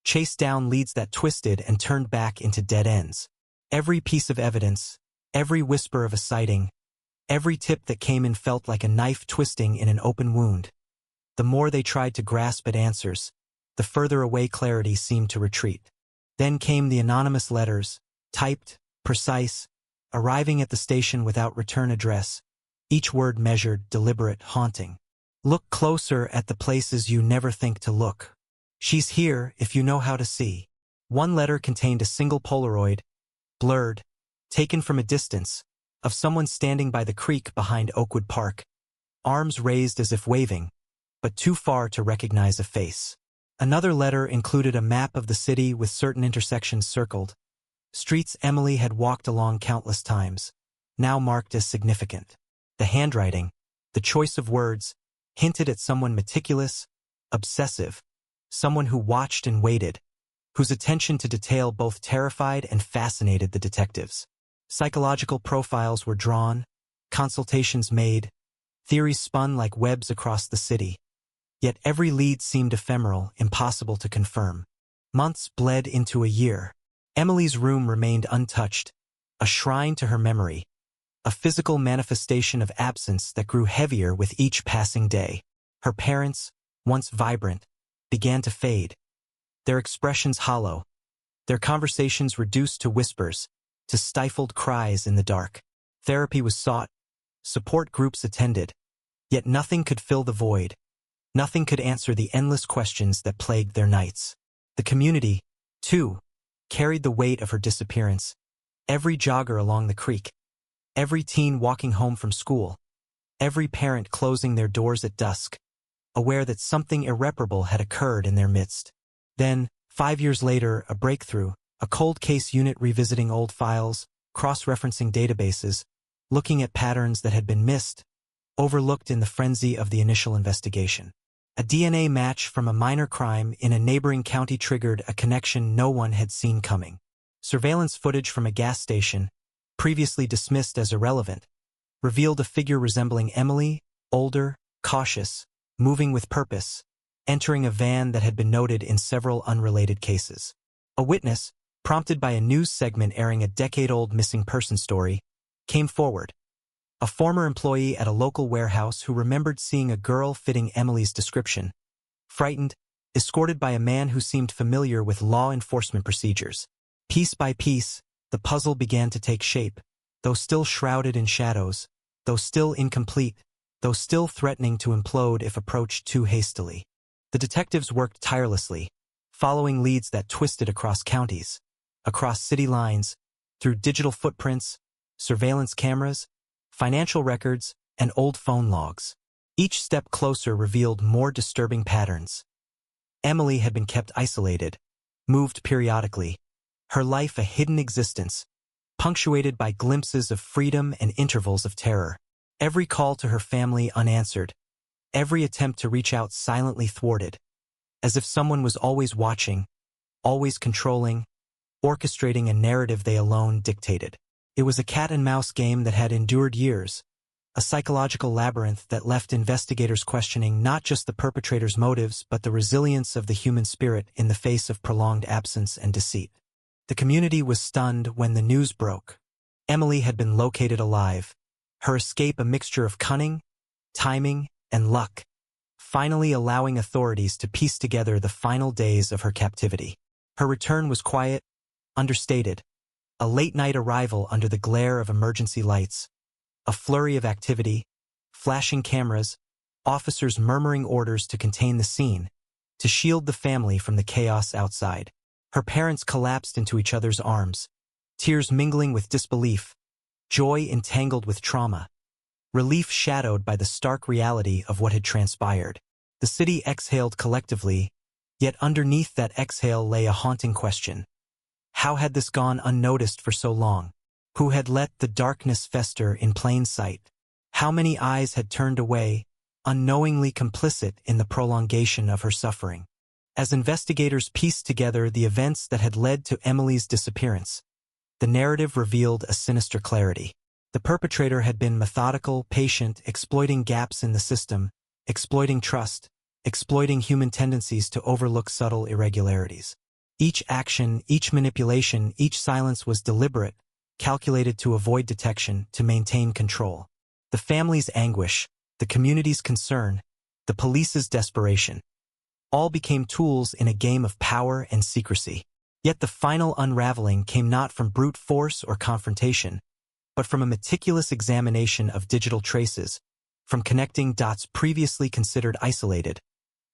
chased down leads that twisted and turned back into dead ends. Every piece of evidence, every whisper of a sighting, every tip that came in felt like a knife twisting in an open wound. The more they tried to grasp at answers, the further away clarity seemed to retreat. Then came the anonymous letters, typed, precise, arriving at the station without return address, each word measured, deliberate, haunting. Look closer at the places you never think to look. She's here if you know how to see. One letter contained a single Polaroid, blurred, taken from a distance, of someone standing by the creek behind Oakwood Park, arms raised as if waving, but too far to recognize a face. Another letter included a map of the city with certain intersections circled, streets Emily had walked along countless times, now marked as significant. The handwriting, the choice of words, hinted at someone meticulous, obsessive, someone who watched and waited, whose attention to detail both terrified and fascinated the detectives. Psychological profiles were drawn, consultations made, theories spun like webs across the city. Yet every lead seemed ephemeral, impossible to confirm. Months bled into a year. Emily's room remained untouched, a shrine to her memory, a physical manifestation of absence that grew heavier with each passing day. Her parents, once vibrant, began to fade, their expressions hollow, their conversations reduced to whispers, to stifled cries in the dark. Therapy was sought, support groups attended, yet nothing could fill the void. Nothing could answer the endless questions that plagued their nights. The community, too, carried the weight of her disappearance. Every jogger along the creek, every teen walking home from school, every parent closing their doors at dusk, aware that something irreparable had occurred in their midst. Then, 5 years later, a breakthrough, a cold case unit revisiting old files, cross-referencing databases, looking at patterns that had been missed, overlooked in the frenzy of the initial investigation. A DNA match from a minor crime in a neighboring county triggered a connection no one had seen coming. Surveillance footage from a gas station, previously dismissed as irrelevant, revealed a figure resembling Emily, older, cautious, moving with purpose, entering a van that had been noted in several unrelated cases. A witness, prompted by a news segment airing a decade-old missing person story, came forward. A former employee at a local warehouse who remembered seeing a girl fitting Emily's description, frightened, escorted by a man who seemed familiar with law enforcement procedures. Piece by piece, the puzzle began to take shape, though still shrouded in shadows, though still incomplete, though still threatening to implode if approached too hastily. The detectives worked tirelessly, following leads that twisted across counties, across city lines, through digital footprints, surveillance cameras, financial records, and old phone logs. Each step closer revealed more disturbing patterns. Emily had been kept isolated, moved periodically, her life a hidden existence, punctuated by glimpses of freedom and intervals of terror. Every call to her family unanswered, every attempt to reach out silently thwarted, as if someone was always watching, always controlling, orchestrating a narrative they alone dictated. It was a cat-and-mouse game that had endured years, a psychological labyrinth that left investigators questioning not just the perpetrator's motives but the resilience of the human spirit in the face of prolonged absence and deceit. The community was stunned when the news broke. Emily had been located alive, her escape a mixture of cunning, timing, and luck, finally allowing authorities to piece together the final days of her captivity. Her return was quiet, understated, a late-night arrival under the glare of emergency lights, a flurry of activity, flashing cameras, officers murmuring orders to contain the scene, to shield the family from the chaos outside. Her parents collapsed into each other's arms, tears mingling with disbelief, joy entangled with trauma, relief shadowed by the stark reality of what had transpired. The city exhaled collectively, yet underneath that exhale lay a haunting question. How had this gone unnoticed for so long? Who had let the darkness fester in plain sight? How many eyes had turned away, unknowingly complicit in the prolongation of her suffering? As investigators pieced together the events that had led to Emily's disappearance, the narrative revealed a sinister clarity. The perpetrator had been methodical, patient, exploiting gaps in the system, exploiting trust, exploiting human tendencies to overlook subtle irregularities. Each action, each manipulation, each silence was deliberate, calculated to avoid detection, to maintain control. The family's anguish, the community's concern, the police's desperation, all became tools in a game of power and secrecy. Yet the final unraveling came not from brute force or confrontation, but from a meticulous examination of digital traces, from connecting dots previously considered isolated,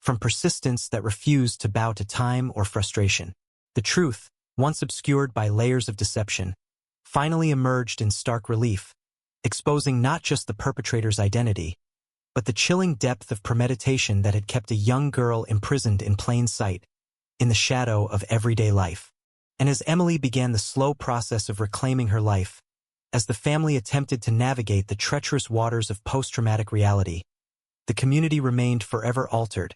from persistence that refused to bow to time or frustration. The truth, once obscured by layers of deception, finally emerged in stark relief, exposing not just the perpetrator's identity, but the chilling depth of premeditation that had kept a young girl imprisoned in plain sight, in the shadow of everyday life. And as Emily began the slow process of reclaiming her life, as the family attempted to navigate the treacherous waters of post-traumatic reality, the community remained forever altered,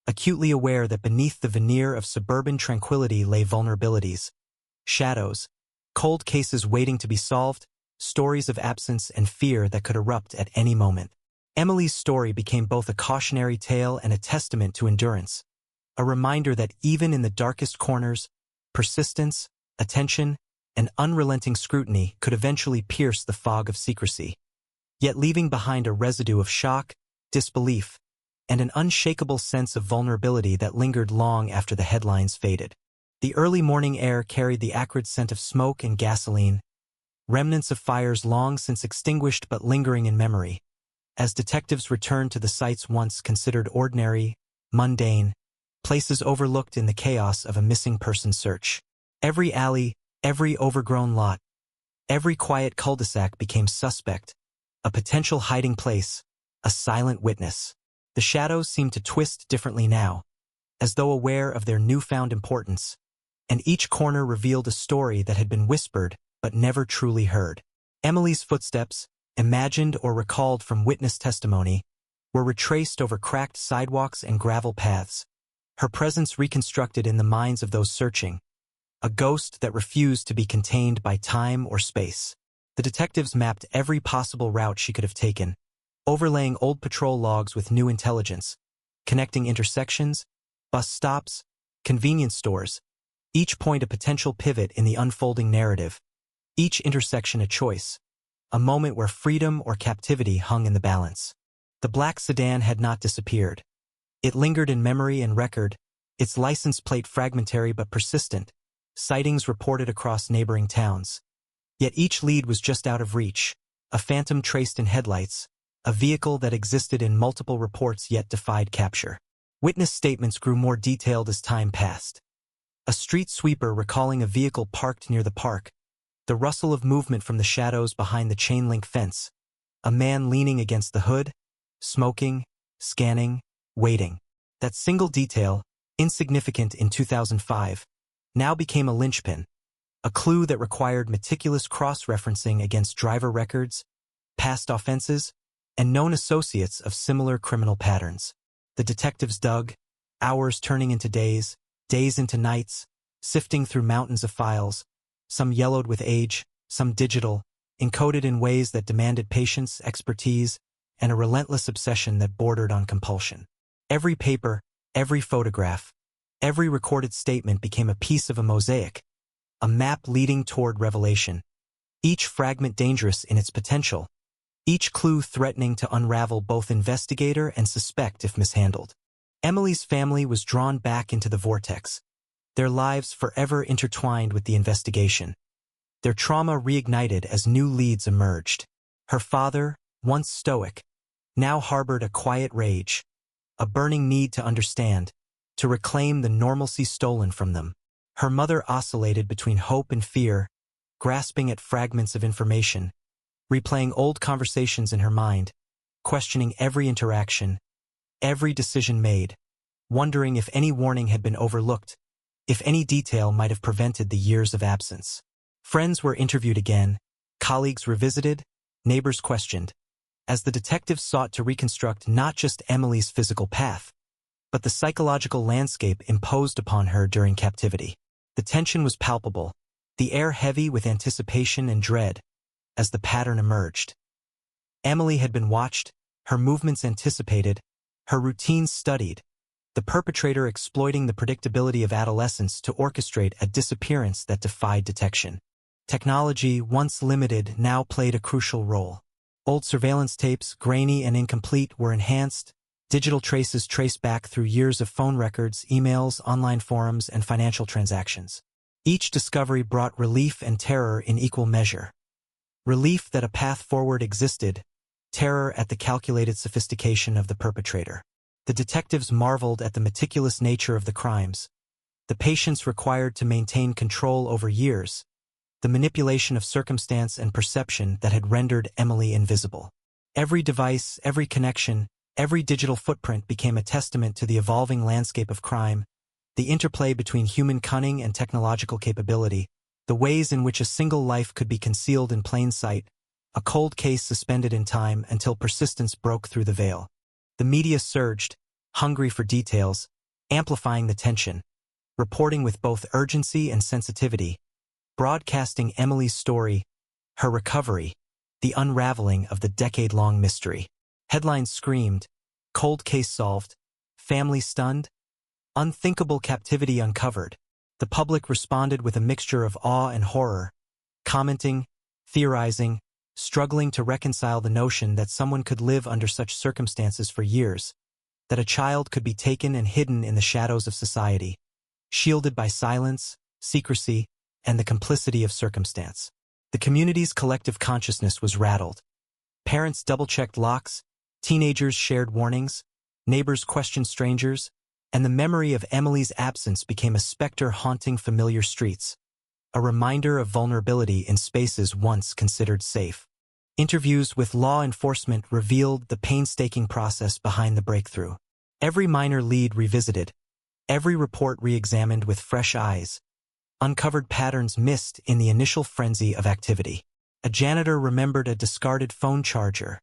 acutely aware that beneath the veneer of suburban tranquility lay vulnerabilities, shadows, cold cases waiting to be solved, stories of absence and fear that could erupt at any moment. Emily's story became both a cautionary tale and a testament to endurance, a reminder that even in the darkest corners, persistence, attention, and unrelenting scrutiny could eventually pierce the fog of secrecy, yet leaving behind a residue of shock, disbelief, and an unshakable sense of vulnerability that lingered long after the headlines faded. The early morning air carried the acrid scent of smoke and gasoline, remnants of fires long since extinguished but lingering in memory, as detectives returned to the sites once considered ordinary, mundane, places overlooked in the chaos of a missing person search. Every alley, every overgrown lot, every quiet cul-de-sac became suspect, a potential hiding place, a silent witness. The shadows seemed to twist differently now, as though aware of their newfound importance, and each corner revealed a story that had been whispered but never truly heard. Emily's footsteps, imagined or recalled from witness testimony, were retraced over cracked sidewalks and gravel paths, her presence reconstructed in the minds of those searching, a ghost that refused to be contained by time or space. The detectives mapped every possible route she could have taken, overlaying old patrol logs with new intelligence, connecting intersections, bus stops, convenience stores, each point a potential pivot in the unfolding narrative, each intersection a choice, a moment where freedom or captivity hung in the balance. The black sedan had not disappeared. It lingered in memory and record, its license plate fragmentary but persistent, sightings reported across neighboring towns. Yet each lead was just out of reach, a phantom traced in headlights, a vehicle that existed in multiple reports yet defied capture. Witness statements grew more detailed as time passed. A street sweeper recalling a vehicle parked near the park, the rustle of movement from the shadows behind the chain-link fence, a man leaning against the hood, smoking, scanning, waiting. That single detail, insignificant in 2005, now became a linchpin, a clue that required meticulous cross-referencing against driver records, past offenses, and known associates of similar criminal patterns. The detectives dug, hours turning into days, days into nights, sifting through mountains of files, some yellowed with age, some digital, encoded in ways that demanded patience, expertise, and a relentless obsession that bordered on compulsion. Every paper, every photograph, every recorded statement became a piece of a mosaic, a map leading toward revelation, each fragment dangerous in its potential, each clue threatening to unravel both investigator and suspect if mishandled. Emily's family was drawn back into the vortex, their lives forever intertwined with the investigation. Their trauma reignited as new leads emerged. Her father, once stoic, now harbored a quiet rage, a burning need to understand, to reclaim the normalcy stolen from them. Her mother oscillated between hope and fear, grasping at fragments of information, replaying old conversations in her mind, questioning every interaction, every decision made, wondering if any warning had been overlooked, if any detail might have prevented the years of absence. Friends were interviewed again, colleagues revisited, neighbors questioned, as the detectives sought to reconstruct not just Emily's physical path, but the psychological landscape imposed upon her during captivity. The tension was palpable, the air heavy with anticipation and dread, as the pattern emerged. Emily had been watched, her movements anticipated, her routines studied, the perpetrator exploiting the predictability of adolescence to orchestrate a disappearance that defied detection. Technology, once limited, now played a crucial role. Old surveillance tapes, grainy and incomplete, were enhanced, digital traces traced back through years of phone records, emails, online forums, and financial transactions. Each discovery brought relief and terror in equal measure. Relief that a path forward existed, terror at the calculated sophistication of the perpetrator. The detectives marveled at the meticulous nature of the crimes, the patience required to maintain control over years, the manipulation of circumstance and perception that had rendered Emily invisible. Every device, every connection, every digital footprint became a testament to the evolving landscape of crime, the interplay between human cunning and technological capability, the ways in which a single life could be concealed in plain sight, a cold case suspended in time until persistence broke through the veil. The media surged, hungry for details, amplifying the tension, reporting with both urgency and sensitivity, broadcasting Emily's story, her recovery, the unraveling of the decade-long mystery. Headlines screamed, "Cold case solved," "Family stunned," "Unthinkable captivity uncovered." The public responded with a mixture of awe and horror, commenting, theorizing, struggling to reconcile the notion that someone could live under such circumstances for years, that a child could be taken and hidden in the shadows of society, shielded by silence, secrecy, and the complicity of circumstance. The community's collective consciousness was rattled. Parents double-checked locks, teenagers shared warnings, neighbors questioned strangers, and the memory of Emily's absence became a specter haunting familiar streets, a reminder of vulnerability in spaces once considered safe. Interviews with law enforcement revealed the painstaking process behind the breakthrough. Every minor lead revisited, every report re-examined with fresh eyes, uncovered patterns missed in the initial frenzy of activity. A janitor remembered a discarded phone charger,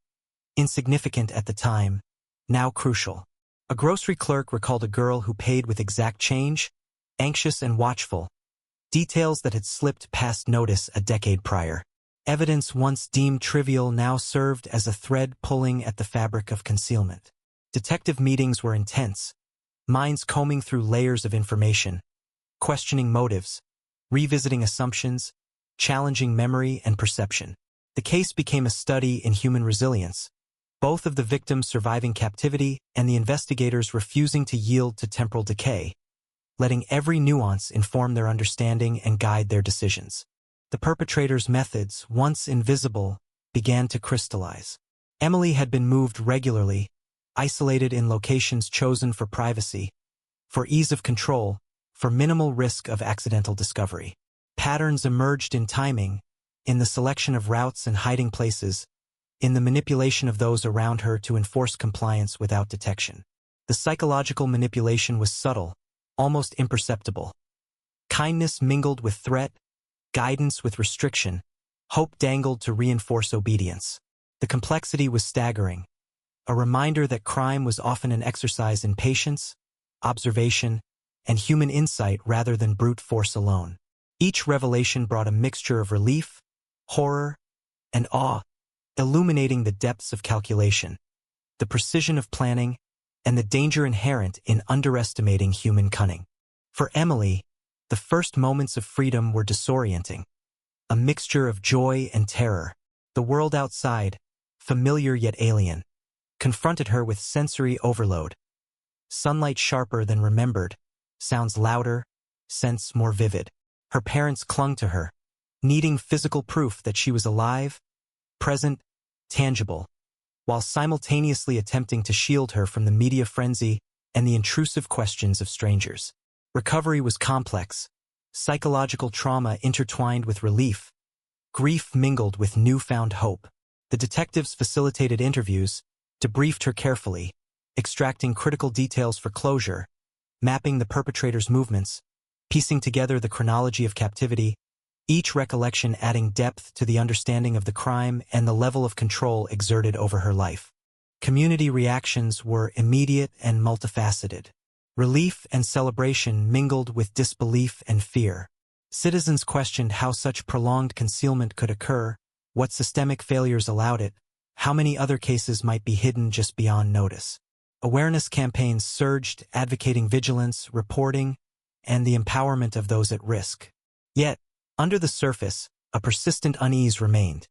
insignificant at the time, now crucial. A grocery clerk recalled a girl who paid with exact change, anxious and watchful, details that had slipped past notice a decade prior. Evidence once deemed trivial now served as a thread pulling at the fabric of concealment. Detective meetings were intense, minds combing through layers of information, questioning motives, revisiting assumptions, challenging memory and perception. The case became a study in human resilience, both of the victims surviving captivity and the investigators refusing to yield to temporal decay, letting every nuance inform their understanding and guide their decisions. The perpetrator's methods, once invisible, began to crystallize. Emily had been moved regularly, isolated in locations chosen for privacy, for ease of control, for minimal risk of accidental discovery. Patterns emerged in timing, in the selection of routes and hiding places, in the manipulation of those around her to enforce compliance without detection. The psychological manipulation was subtle, almost imperceptible. Kindness mingled with threat, guidance with restriction, hope dangled to reinforce obedience. The complexity was staggering, a reminder that crime was often an exercise in patience, observation, and human insight rather than brute force alone. Each revelation brought a mixture of relief, horror, and awe, illuminating the depths of calculation, the precision of planning, and the danger inherent in underestimating human cunning. For Emily, the first moments of freedom were disorienting, a mixture of joy and terror. The world outside, familiar yet alien, confronted her with sensory overload. Sunlight sharper than remembered, sounds louder, scents more vivid. Her parents clung to her, needing physical proof that she was alive, present, tangible, while simultaneously attempting to shield her from the media frenzy and the intrusive questions of strangers. Recovery was complex, psychological trauma intertwined with relief, grief mingled with newfound hope. The detectives facilitated interviews, debriefed her carefully, extracting critical details for closure, mapping the perpetrator's movements, piecing together the chronology of captivity, each recollection adding depth to the understanding of the crime and the level of control exerted over her life. Community reactions were immediate and multifaceted. Relief and celebration mingled with disbelief and fear. Citizens questioned how such prolonged concealment could occur, what systemic failures allowed it, how many other cases might be hidden just beyond notice. Awareness campaigns surged, advocating vigilance, reporting, and the empowerment of those at risk. Yet, under the surface, a persistent unease remained.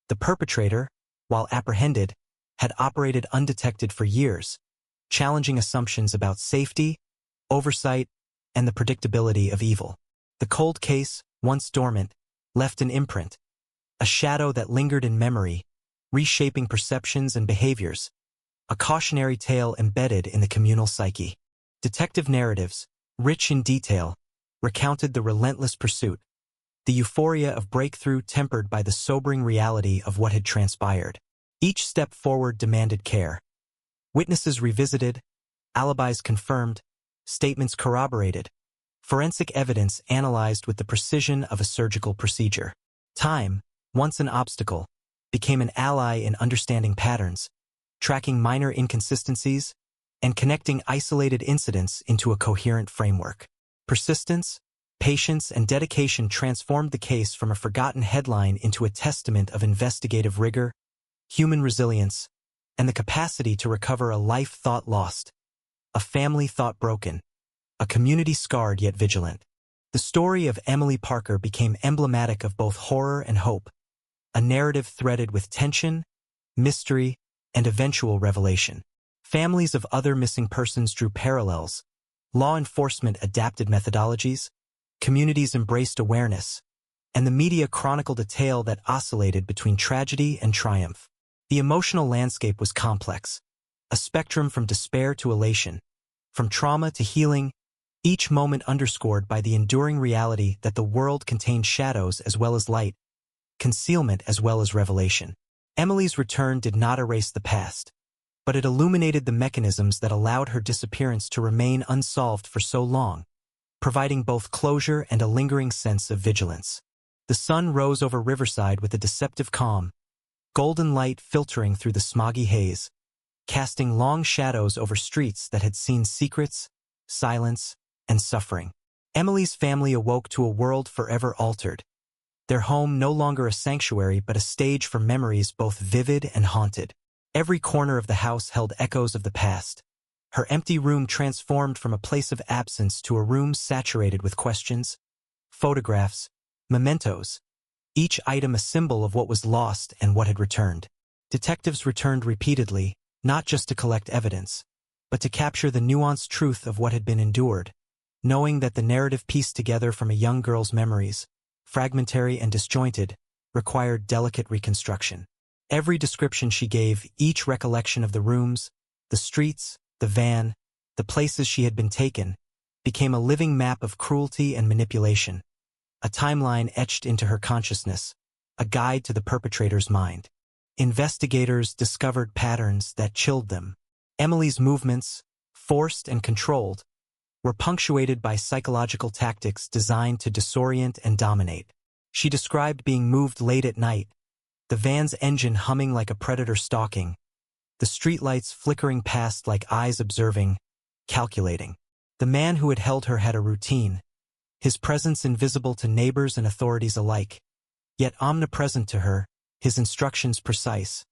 The perpetrator, while apprehended, had operated undetected for years, challenging assumptions about safety, oversight, and the predictability of evil. The cold case, once dormant, left an imprint, a shadow that lingered in memory, reshaping perceptions and behaviors, a cautionary tale embedded in the communal psyche. Detective narratives, rich in detail, recounted the relentless pursuit, the euphoria of breakthrough tempered by the sobering reality of what had transpired. Each step forward demanded care. Witnesses revisited, alibis confirmed, statements corroborated, forensic evidence analyzed with the precision of a surgical procedure. Time, once an obstacle, became an ally in understanding patterns, tracking minor inconsistencies, and connecting isolated incidents into a coherent framework. Persistence, patience, and dedication transformed the case from a forgotten headline into a testament of investigative rigor, human resilience, and the capacity to recover a life thought lost, a family thought broken, a community scarred yet vigilant. The story of Emily Parker became emblematic of both horror and hope, a narrative threaded with tension, mystery, and eventual revelation. Families of other missing persons drew parallels. Law enforcement adapted methodologies, communities embraced awareness, and the media chronicled a tale that oscillated between tragedy and triumph. The emotional landscape was complex, a spectrum from despair to elation, from trauma to healing, each moment underscored by the enduring reality that the world contained shadows as well as light, concealment as well as revelation. Emily's return did not erase the past, but it illuminated the mechanisms that allowed her disappearance to remain unsolved for so long, providing both closure and a lingering sense of vigilance. The sun rose over Riverside with a deceptive calm, golden light filtering through the smoggy haze, casting long shadows over streets that had seen secrets, silence, and suffering. Emily's family awoke to a world forever altered, their home no longer a sanctuary but a stage for memories both vivid and haunted. Every corner of the house held echoes of the past, her empty room transformed from a place of absence to a room saturated with questions, photographs, mementos, each item a symbol of what was lost and what had returned. Detectives returned repeatedly, not just to collect evidence, but to capture the nuanced truth of what had been endured, knowing that the narrative pieced together from a young girl's memories, fragmentary and disjointed, required delicate reconstruction. Every description she gave, each recollection of the rooms, the streets, the van, the places she had been taken, became a living map of cruelty and manipulation, a timeline etched into her consciousness, a guide to the perpetrator's mind. Investigators discovered patterns that chilled them. Emily's movements, forced and controlled, were punctuated by psychological tactics designed to disorient and dominate. She described being moved late at night, the van's engine humming like a predator stalking, the streetlights flickering past like eyes observing, calculating. The man who had held her had a routine, his presence invisible to neighbors and authorities alike, yet omnipresent to her, his instructions precise,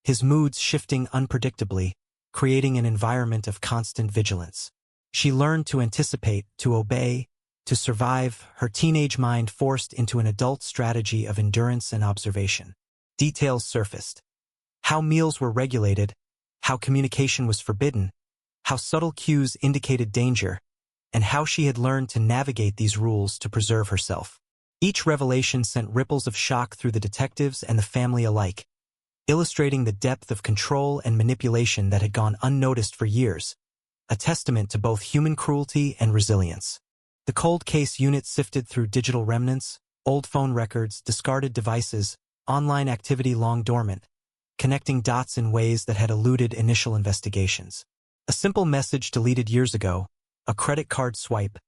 his moods shifting unpredictably, creating an environment of constant vigilance. She learned to anticipate, to obey, to survive, her teenage mind forced into an adult strategy of endurance and observation. Details surfaced. How meals were regulated, how communication was forbidden, how subtle cues indicated danger, and how she had learned to navigate these rules to preserve herself. Each revelation sent ripples of shock through the detectives and the family alike, illustrating the depth of control and manipulation that had gone unnoticed for years, a testament to both human cruelty and resilience. The cold case unit sifted through digital remnants, old phone records, discarded devices, online activity long dormant, connecting dots in ways that had eluded initial investigations. A simple message deleted years ago, a credit card swipe,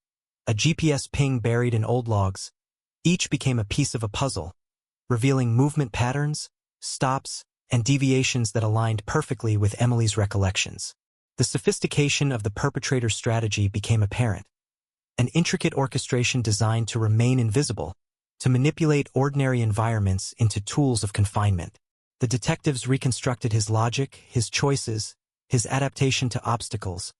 a GPS ping buried in old logs, each became a piece of a puzzle, revealing movement patterns, stops, and deviations that aligned perfectly with Emily's recollections. The sophistication of the perpetrator's strategy became apparent. An intricate orchestration designed to remain invisible, to manipulate ordinary environments into tools of confinement. The detectives reconstructed his logic, his choices, his adaptation to obstacles,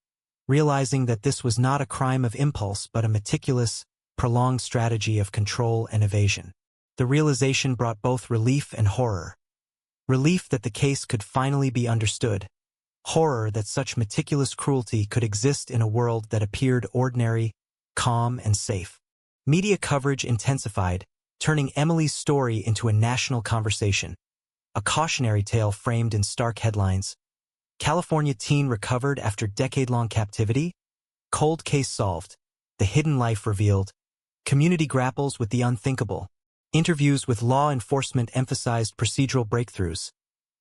realizing that this was not a crime of impulse but a meticulous, prolonged strategy of control and evasion. The realization brought both relief and horror. Relief that the case could finally be understood. Horror that such meticulous cruelty could exist in a world that appeared ordinary, calm, and safe. Media coverage intensified, turning Emily's story into a national conversation. A cautionary tale framed in stark headlines. California teen recovered after decade-long captivity? Cold case solved. The hidden life revealed. Community grapples with the unthinkable. Interviews with law enforcement emphasized procedural breakthroughs,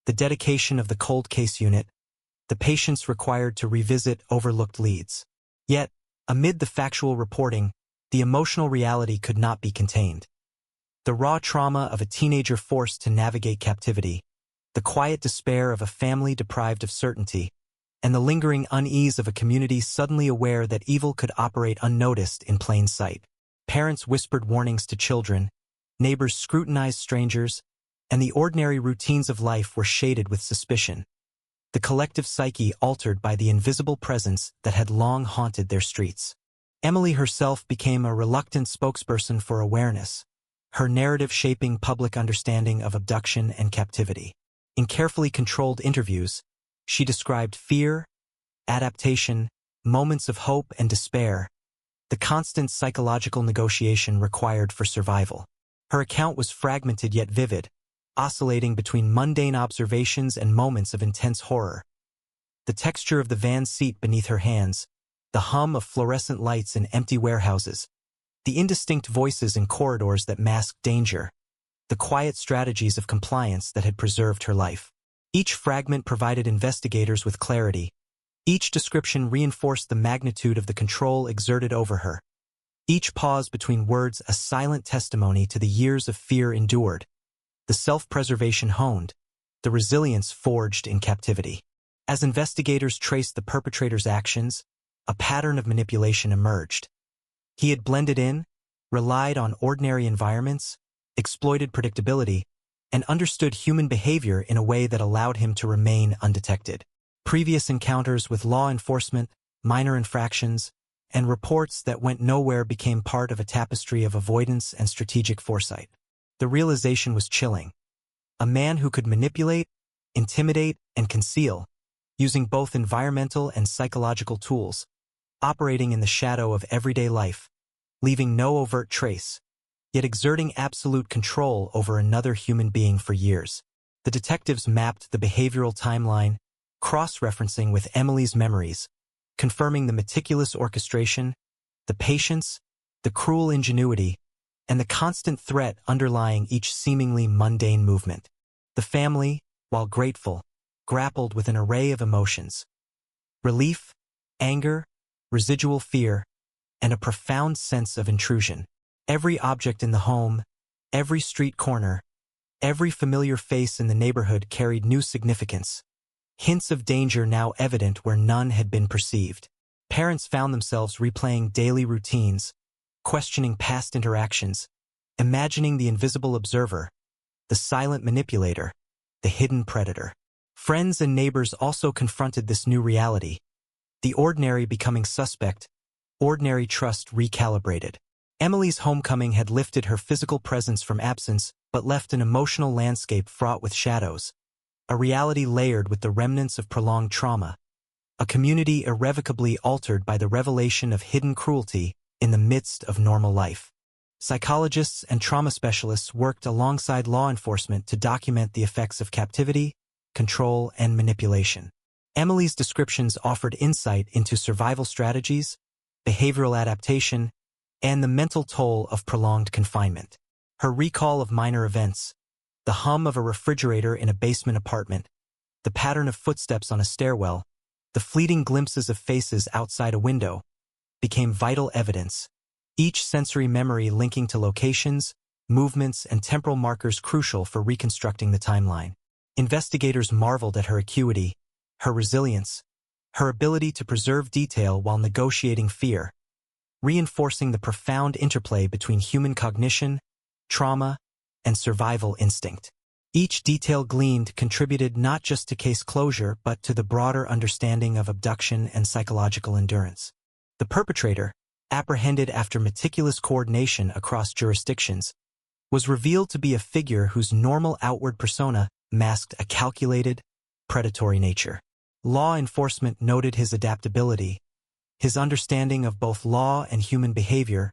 the dedication of the cold case unit, the patience required to revisit overlooked leads. Yet, amid the factual reporting, the emotional reality could not be contained. The raw trauma of a teenager forced to navigate captivity, the quiet despair of a family deprived of certainty, and the lingering unease of a community suddenly aware that evil could operate unnoticed in plain sight. Parents whispered warnings to children, neighbors scrutinized strangers, and the ordinary routines of life were shaded with suspicion. The collective psyche altered by the invisible presence that had long haunted their streets. Emily herself became a reluctant spokesperson for awareness, her narrative shaping public understanding of abduction and captivity. In carefully controlled interviews, she described fear, adaptation, moments of hope and despair, the constant psychological negotiation required for survival. Her account was fragmented yet vivid, oscillating between mundane observations and moments of intense horror. The texture of the van seat beneath her hands, the hum of fluorescent lights in empty warehouses, the indistinct voices in corridors that masked danger, the quiet strategies of compliance that had preserved her life. Each fragment provided investigators with clarity. Each description reinforced the magnitude of the control exerted over her. Each pause between words a silent testimony to the years of fear endured, the self-preservation honed, the resilience forged in captivity. As investigators traced the perpetrator's actions, a pattern of manipulation emerged. He had blended in, relied on ordinary environments, exploited predictability, and understood human behavior in a way that allowed him to remain undetected. Previous encounters with law enforcement, minor infractions, and reports that went nowhere became part of a tapestry of avoidance and strategic foresight. The realization was chilling. A man who could manipulate, intimidate, and conceal, using both environmental and psychological tools, operating in the shadow of everyday life, leaving no overt trace, yet exerting absolute control over another human being for years. The detectives mapped the behavioral timeline, cross-referencing with Emily's memories, confirming the meticulous orchestration, the patience, the cruel ingenuity, and the constant threat underlying each seemingly mundane movement. The family, while grateful, grappled with an array of emotions: relief, anger, residual fear, and a profound sense of intrusion. Every object in the home, every street corner, every familiar face in the neighborhood carried new significance, hints of danger now evident where none had been perceived. Parents found themselves replaying daily routines, questioning past interactions, imagining the invisible observer, the silent manipulator, the hidden predator. Friends and neighbors also confronted this new reality, the ordinary becoming suspect, ordinary trust recalibrated. Emily's homecoming had lifted her physical presence from absence but left an emotional landscape fraught with shadows, a reality layered with the remnants of prolonged trauma, a community irrevocably altered by the revelation of hidden cruelty in the midst of normal life. Psychologists and trauma specialists worked alongside law enforcement to document the effects of captivity, control, and manipulation. Emily's descriptions offered insight into survival strategies, behavioral adaptation, and the mental toll of prolonged confinement. Her recall of minor events, the hum of a refrigerator in a basement apartment, the pattern of footsteps on a stairwell, the fleeting glimpses of faces outside a window, became vital evidence, each sensory memory linking to locations, movements, and temporal markers crucial for reconstructing the timeline. Investigators marveled at her acuity, her resilience, her ability to preserve detail while negotiating fear, reinforcing the profound interplay between human cognition, trauma, and survival instinct. Each detail gleaned contributed not just to case closure but to the broader understanding of abduction and psychological endurance. The perpetrator, apprehended after meticulous coordination across jurisdictions, was revealed to be a figure whose normal outward persona masked a calculated, predatory nature. Law enforcement noted his adaptability, his understanding of both law and human behavior,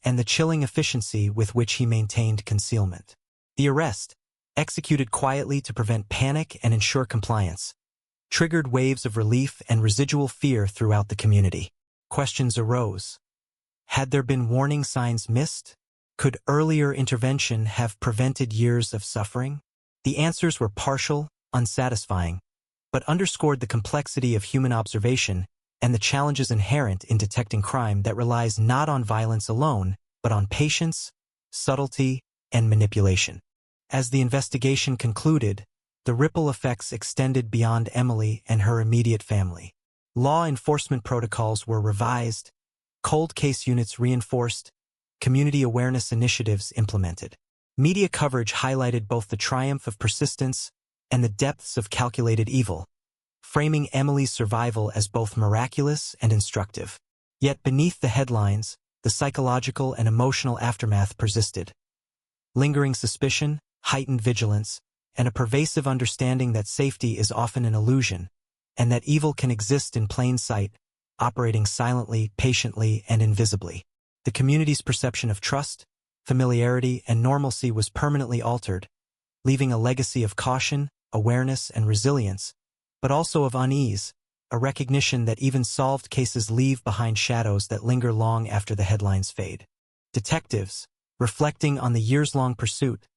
and the chilling efficiency with which he maintained concealment. The arrest, executed quietly to prevent panic and ensure compliance, triggered waves of relief and residual fear throughout the community. Questions arose. Had there been warning signs missed? Could earlier intervention have prevented years of suffering? The answers were partial, unsatisfying, but underscored the complexity of human observation and the challenges inherent in detecting crime that relies not on violence alone, but on patience, subtlety, and manipulation. As the investigation concluded, the ripple effects extended beyond Emily and her immediate family. Law enforcement protocols were revised, cold case units reinforced, community awareness initiatives implemented. Media coverage highlighted both the triumph of persistence and the depths of calculated evil, framing Emily's survival as both miraculous and instructive. Yet beneath the headlines, the psychological and emotional aftermath persisted. Lingering suspicion, heightened vigilance, and a pervasive understanding that safety is often an illusion, and that evil can exist in plain sight, operating silently, patiently, and invisibly. The community's perception of trust, familiarity, and normalcy was permanently altered, leaving a legacy of caution, awareness, and resilience, but also of unease, a recognition that even solved cases leave behind shadows that linger long after the headlines fade. Detectives, reflecting on the years-long pursuit,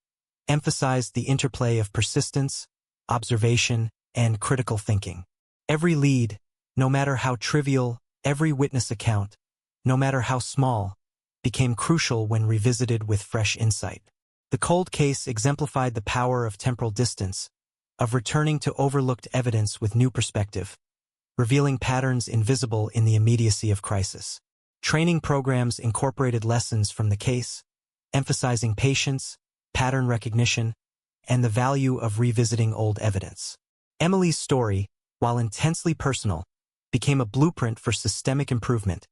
emphasized the interplay of persistence, observation, and critical thinking. Every lead, no matter how trivial, every witness account, no matter how small, became crucial when revisited with fresh insight. The cold case exemplified the power of temporal distance, of returning to overlooked evidence with new perspective, revealing patterns invisible in the immediacy of crisis. Training programs incorporated lessons from the case, emphasizing patience, pattern recognition, and the value of revisiting old evidence. Emily's story, while intensely personal, became a blueprint for systemic improvement,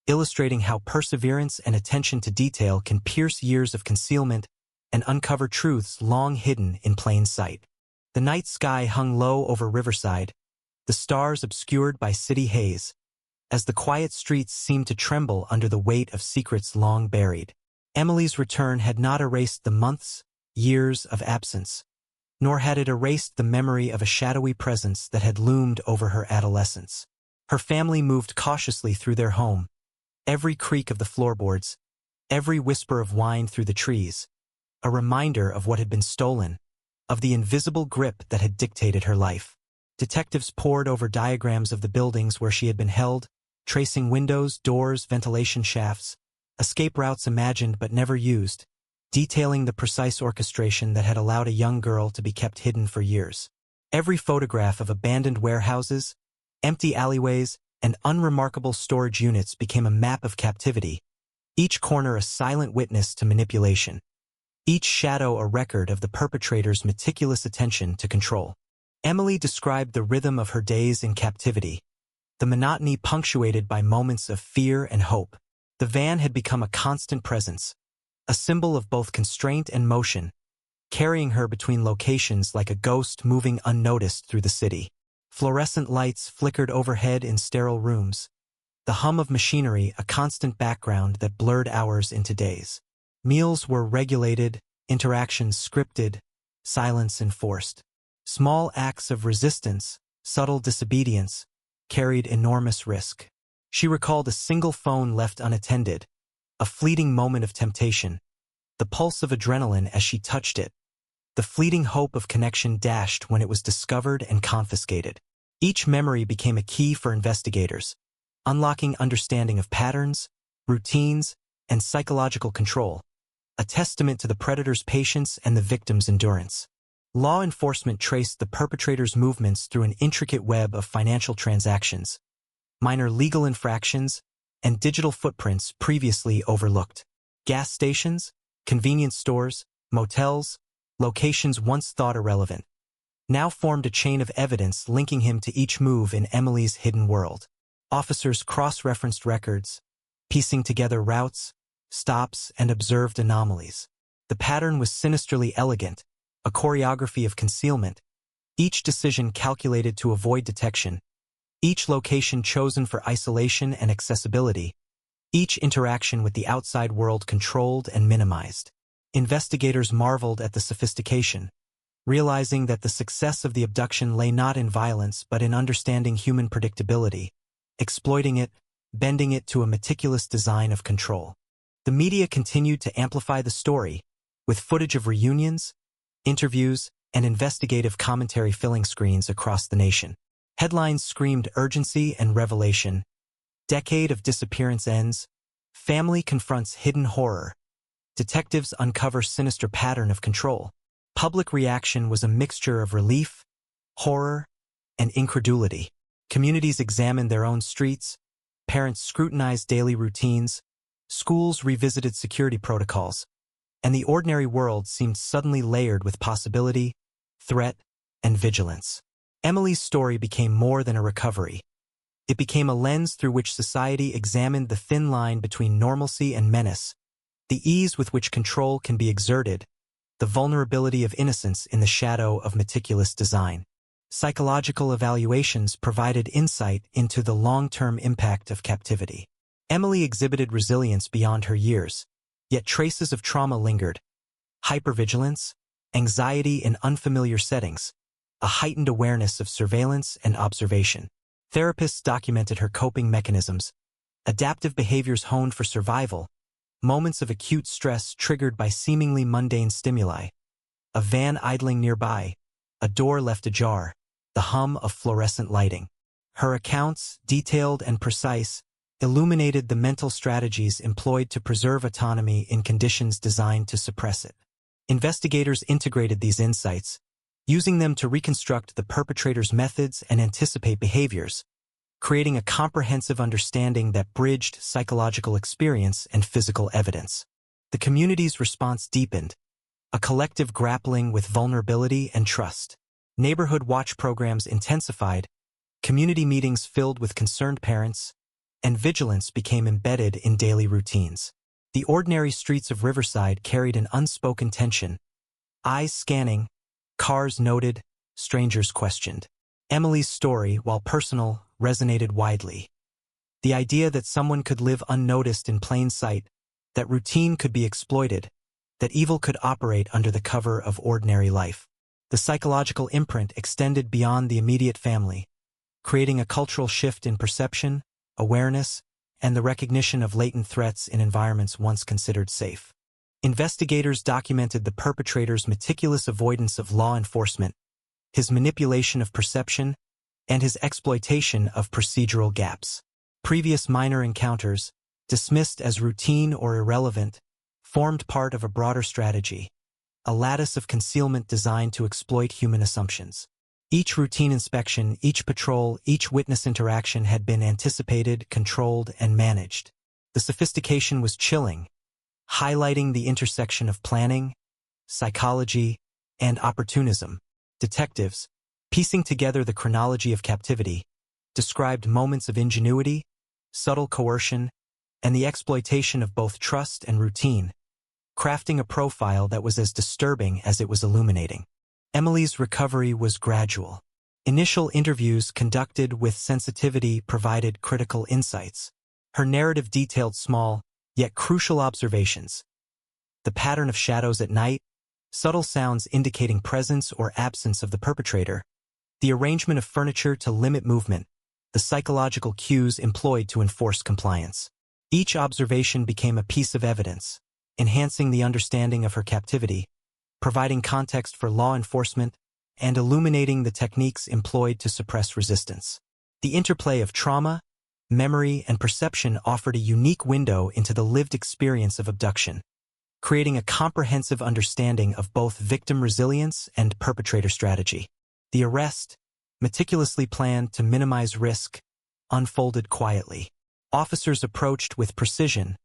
illustrating how perseverance and attention to detail can pierce years of concealment and uncover truths long hidden in plain sight. The night sky hung low over Riverside, the stars obscured by city haze, as the quiet streets seemed to tremble under the weight of secrets long buried. Emily's return had not erased the months, years of absence, nor had it erased the memory of a shadowy presence that had loomed over her adolescence. Her family moved cautiously through their home, every creak of the floorboards, every whisper of wind through the trees, a reminder of what had been stolen, of the invisible grip that had dictated her life. Detectives pored over diagrams of the buildings where she had been held, tracing windows, doors, ventilation shafts, escape routes imagined but never used, detailing the precise orchestration that had allowed a young girl to be kept hidden for years. Every photograph of abandoned warehouses, empty alleyways, and unremarkable storage units became a map of captivity, each corner a silent witness to manipulation, each shadow a record of the perpetrator's meticulous attention to control. Emily described the rhythm of her days in captivity, the monotony punctuated by moments of fear and hope. The van had become a constant presence, a symbol of both constraint and motion, carrying her between locations like a ghost moving unnoticed through the city. Fluorescent lights flickered overhead in sterile rooms, the hum of machinery a constant background that blurred hours into days. Meals were regulated, interactions scripted, silence enforced. Small acts of resistance, subtle disobedience, carried enormous risk. She recalled a single phone left unattended, a fleeting moment of temptation, the pulse of adrenaline as she touched it, the fleeting hope of connection dashed when it was discovered and confiscated. Each memory became a key for investigators, unlocking understanding of patterns, routines, and psychological control, a testament to the predator's patience and the victim's endurance. Law enforcement traced the perpetrator's movements through an intricate web of financial transactions, minor legal infractions, and digital footprints previously overlooked. Gas stations, convenience stores, motels, locations once thought irrelevant, now formed a chain of evidence linking him to each move in Emily's hidden world. Officers cross-referenced records, piecing together routes, stops, and observed anomalies. The pattern was sinisterly elegant, a choreography of concealment, each decision calculated to avoid detection, each location chosen for isolation and accessibility, each interaction with the outside world controlled and minimized. Investigators marveled at the sophistication, realizing that the success of the abduction lay not in violence but in understanding human predictability, exploiting it, bending it to a meticulous design of control. The media continued to amplify the story, with footage of reunions, interviews, and investigative commentary filling screens across the nation. Headlines screamed urgency and revelation. Decade of disappearance ends. Family confronts hidden horror. Detectives uncover sinister pattern of control. Public reaction was a mixture of relief, horror, and incredulity. Communities examined their own streets. Parents scrutinized daily routines. Schools revisited security protocols. And the ordinary world seemed suddenly layered with possibility, threat, and vigilance. Emily's story became more than a recovery. It became a lens through which society examined the thin line between normalcy and menace, the ease with which control can be exerted, the vulnerability of innocence in the shadow of meticulous design. Psychological evaluations provided insight into the long-term impact of captivity. Emily exhibited resilience beyond her years, yet traces of trauma lingered. Hypervigilance, anxiety in unfamiliar settings, a heightened awareness of surveillance and observation. Therapists documented her coping mechanisms, adaptive behaviors honed for survival, moments of acute stress triggered by seemingly mundane stimuli, a van idling nearby, a door left ajar, the hum of fluorescent lighting. Her accounts, detailed and precise, illuminated the mental strategies employed to preserve autonomy in conditions designed to suppress it. Investigators integrated these insights, using them to reconstruct the perpetrator's methods and anticipate behaviors, creating a comprehensive understanding that bridged psychological experience and physical evidence. The community's response deepened, a collective grappling with vulnerability and trust. Neighborhood watch programs intensified, community meetings filled with concerned parents, and vigilance became embedded in daily routines. The ordinary streets of Riverside carried an unspoken tension, eyes scanning, cars noted, strangers questioned. Emily's story, while personal, resonated widely. The idea that someone could live unnoticed in plain sight, that routine could be exploited, that evil could operate under the cover of ordinary life. The psychological imprint extended beyond the immediate family, creating a cultural shift in perception, awareness, and the recognition of latent threats in environments once considered safe. Investigators documented the perpetrator's meticulous avoidance of law enforcement, his manipulation of perception, and his exploitation of procedural gaps. Previous minor encounters, dismissed as routine or irrelevant, formed part of a broader strategy, a lattice of concealment designed to exploit human assumptions. Each routine inspection, each patrol, each witness interaction had been anticipated, controlled, and managed. The sophistication was chilling, highlighting the intersection of planning, psychology, and opportunism. Detectives, piecing together the chronology of captivity, described moments of ingenuity, subtle coercion, and the exploitation of both trust and routine, crafting a profile that was as disturbing as it was illuminating. Emily's recovery was gradual. Initial interviews conducted with sensitivity provided critical insights. Her narrative detailed small, yet crucial observations. The pattern of shadows at night, subtle sounds indicating presence or absence of the perpetrator, the arrangement of furniture to limit movement, the psychological cues employed to enforce compliance. Each observation became a piece of evidence, enhancing the understanding of her captivity, providing context for law enforcement, and illuminating the techniques employed to suppress resistance. The interplay of trauma, memory, and perception offered a unique window into the lived experience of abduction, creating a comprehensive understanding of both victim resilience and perpetrator strategy. The arrest, meticulously planned to minimize risk, unfolded quietly. Officers approached with precision,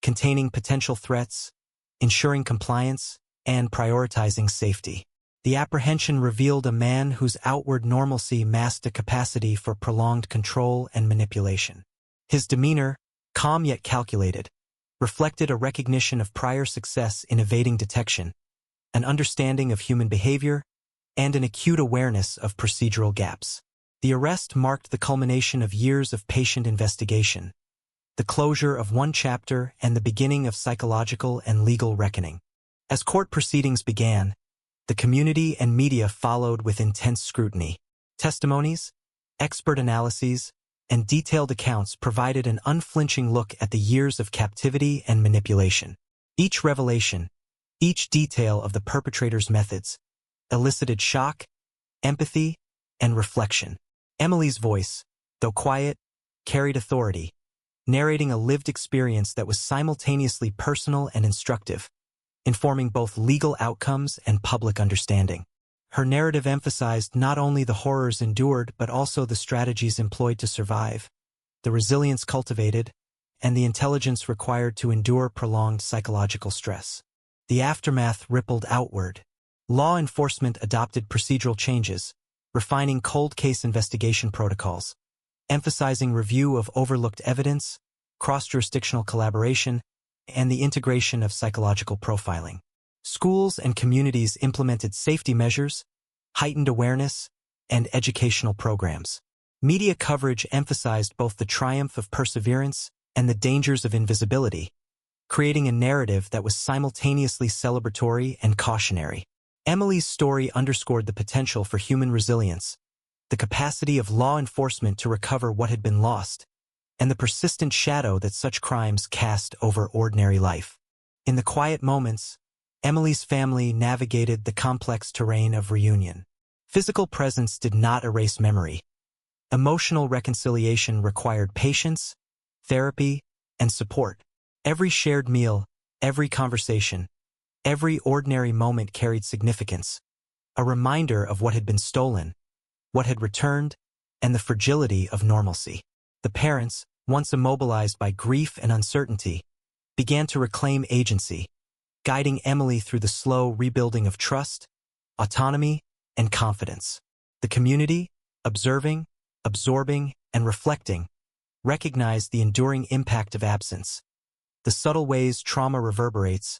containing potential threats, ensuring compliance, and prioritizing safety. The apprehension revealed a man whose outward normalcy masked a capacity for prolonged control and manipulation. His demeanor, calm yet calculated, reflected a recognition of prior success in evading detection, an understanding of human behavior, and an acute awareness of procedural gaps. The arrest marked the culmination of years of patient investigation, the closure of one chapter and the beginning of psychological and legal reckoning. As court proceedings began, the community and media followed with intense scrutiny. Testimonies, expert analyses, and detailed accounts provided an unflinching look at the years of captivity and manipulation. Each revelation, each detail of the perpetrator's methods, elicited shock, empathy, and reflection. Emily's voice, though quiet, carried authority, narrating a lived experience that was simultaneously personal and instructive, informing both legal outcomes and public understanding. Her narrative emphasized not only the horrors endured but also the strategies employed to survive, the resilience cultivated, and the intelligence required to endure prolonged psychological stress. The aftermath rippled outward. Law enforcement adopted procedural changes, refining cold case investigation protocols, emphasizing review of overlooked evidence, cross-jurisdictional collaboration, and the integration of psychological profiling. Schools and communities implemented safety measures, heightened awareness, and educational programs. Media coverage emphasized both the triumph of perseverance and the dangers of invisibility, creating a narrative that was simultaneously celebratory and cautionary. Emily's story underscored the potential for human resilience, the capacity of law enforcement to recover what had been lost, and the persistent shadow that such crimes cast over ordinary life. In the quiet moments, Emily's family navigated the complex terrain of reunion. Physical presence did not erase memory. Emotional reconciliation required patience, therapy, and support. Every shared meal, every conversation, every ordinary moment carried significance, a reminder of what had been stolen, what had returned, and the fragility of normalcy. The parents, once immobilized by grief and uncertainty, began to reclaim agency, guiding Emily through the slow rebuilding of trust, autonomy, and confidence. The community, observing, absorbing, and reflecting, recognized the enduring impact of absence, the subtle ways trauma reverberates,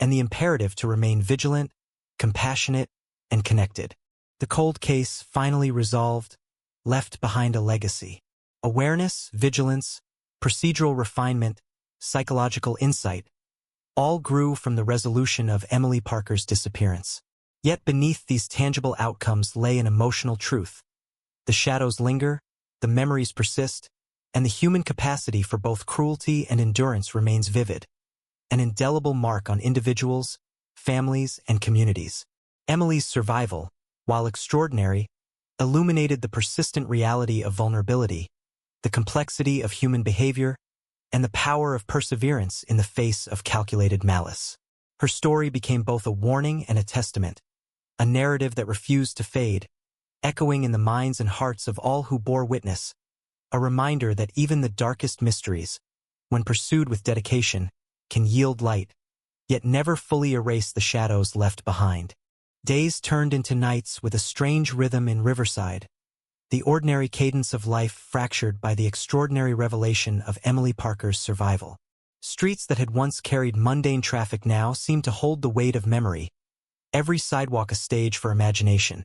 and the imperative to remain vigilant, compassionate, and connected. The cold case, finally resolved, left behind a legacy. Awareness, vigilance, procedural refinement, psychological insight, all grew from the resolution of Emily Parker's disappearance. Yet beneath these tangible outcomes lay an emotional truth. The shadows linger, the memories persist, and the human capacity for both cruelty and endurance remains vivid, an indelible mark on individuals, families, and communities. Emily's survival, while extraordinary, illuminated the persistent reality of vulnerability, the complexity of human behavior, and the power of perseverance in the face of calculated malice. Her story became both a warning and a testament, a narrative that refused to fade, echoing in the minds and hearts of all who bore witness, a reminder that even the darkest mysteries, when pursued with dedication, can yield light, yet never fully erase the shadows left behind. Days turned into nights with a strange rhythm in Riverside, the ordinary cadence of life fractured by the extraordinary revelation of Emily Parker's survival. Streets that had once carried mundane traffic now seemed to hold the weight of memory, every sidewalk a stage for imagination,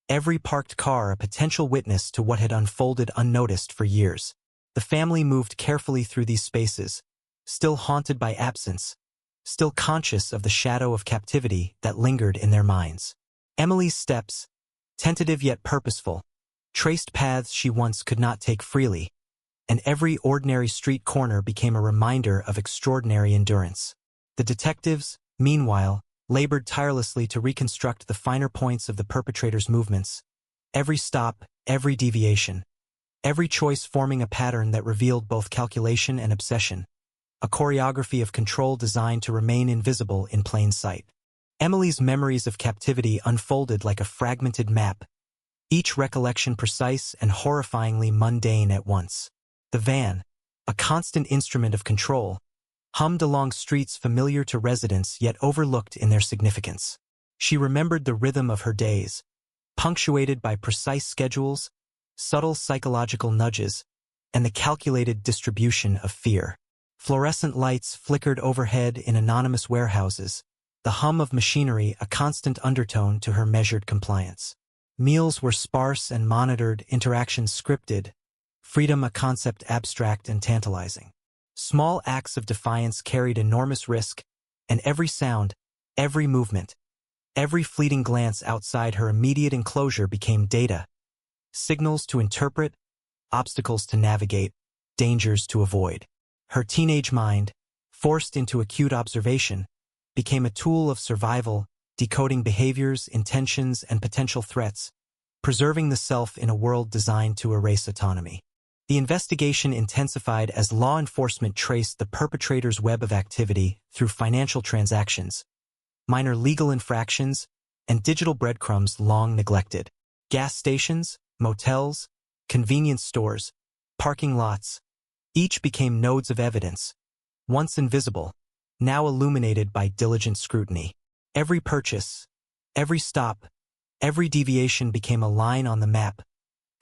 every parked car a potential witness to what had unfolded unnoticed for years. The family moved carefully through these spaces, still haunted by absence, still conscious of the shadow of captivity that lingered in their minds. Emily's steps, tentative yet purposeful, traced paths she once could not take freely, and every ordinary street corner became a reminder of extraordinary endurance. The detectives, meanwhile, labored tirelessly to reconstruct the finer points of the perpetrator's movements, every stop, every deviation, every choice forming a pattern that revealed both calculation and obsession, a choreography of control designed to remain invisible in plain sight. Emily's memories of captivity unfolded like a fragmented map, each recollection precise and horrifyingly mundane at once. The van, a constant instrument of control, hummed along streets familiar to residents yet overlooked in their significance. She remembered the rhythm of her days, punctuated by precise schedules, subtle psychological nudges, and the calculated distribution of fear. Fluorescent lights flickered overhead in anonymous warehouses, the hum of machinery a constant undertone to her measured compliance. Meals were sparse and monitored, interactions scripted, freedom a concept abstract and tantalizing. Small acts of defiance carried enormous risk, and every sound, every movement, every fleeting glance outside her immediate enclosure became data, signals to interpret, obstacles to navigate, dangers to avoid. Her teenage mind, forced into acute observation, became a tool of survival, decoding behaviors, intentions, and potential threats, preserving the self in a world designed to erase autonomy. The investigation intensified as law enforcement traced the perpetrator's web of activity through financial transactions, minor legal infractions, and digital breadcrumbs long neglected. Gas stations, motels, convenience stores, parking lots, each became nodes of evidence, once invisible, now illuminated by diligent scrutiny. Every purchase, every stop, every deviation became a line on the map,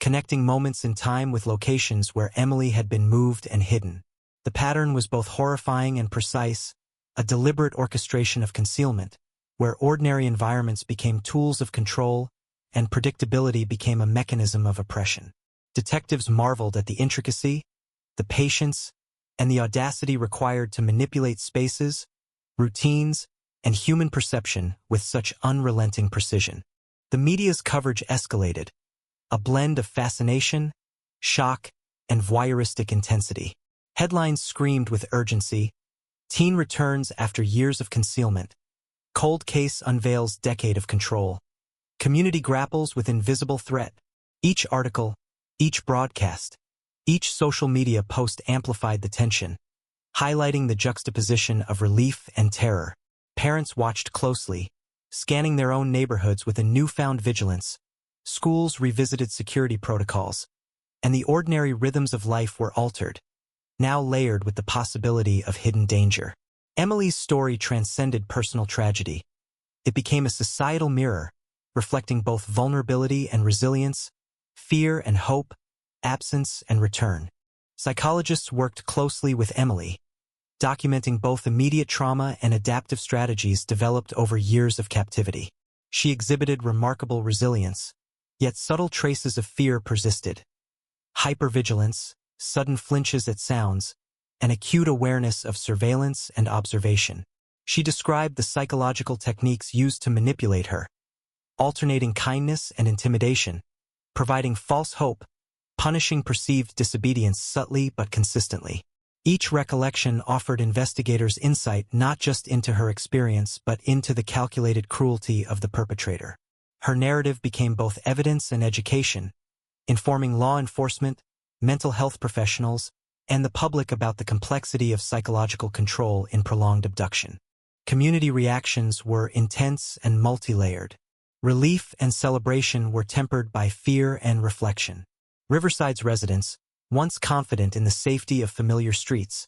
connecting moments in time with locations where Emily had been moved and hidden. The pattern was both horrifying and precise, a deliberate orchestration of concealment, where ordinary environments became tools of control and predictability became a mechanism of oppression. Detectives marveled at the intricacy, the patience, and the audacity required to manipulate spaces, routines, and human perception with such unrelenting precision. The media's coverage escalated, a blend of fascination, shock, and voyeuristic intensity. Headlines screamed with urgency, "Teen returns after years of concealment," "Cold case unveils decade of control," "Community grapples with invisible threat." Each article, each broadcast, each social media post amplified the tension, highlighting the juxtaposition of relief and terror. Parents watched closely, scanning their own neighborhoods with a newfound vigilance. Schools revisited security protocols, and the ordinary rhythms of life were altered, now layered with the possibility of hidden danger. Emily's story transcended personal tragedy. It became a societal mirror, reflecting both vulnerability and resilience, fear and hope, absence and return. Psychologists worked closely with Emily, documenting both immediate trauma and adaptive strategies developed over years of captivity. She exhibited remarkable resilience, yet subtle traces of fear persisted. Hypervigilance, sudden flinches at sounds, and acute awareness of surveillance and observation. She described the psychological techniques used to manipulate her, alternating kindness and intimidation, providing false hope, punishing perceived disobedience subtly but consistently. Each recollection offered investigators insight not just into her experience but into the calculated cruelty of the perpetrator. Her narrative became both evidence and education, informing law enforcement, mental health professionals, and the public about the complexity of psychological control in prolonged abduction. Community reactions were intense and multi-layered. Relief and celebration were tempered by fear and reflection. Riverside's residents, once confident in the safety of familiar streets,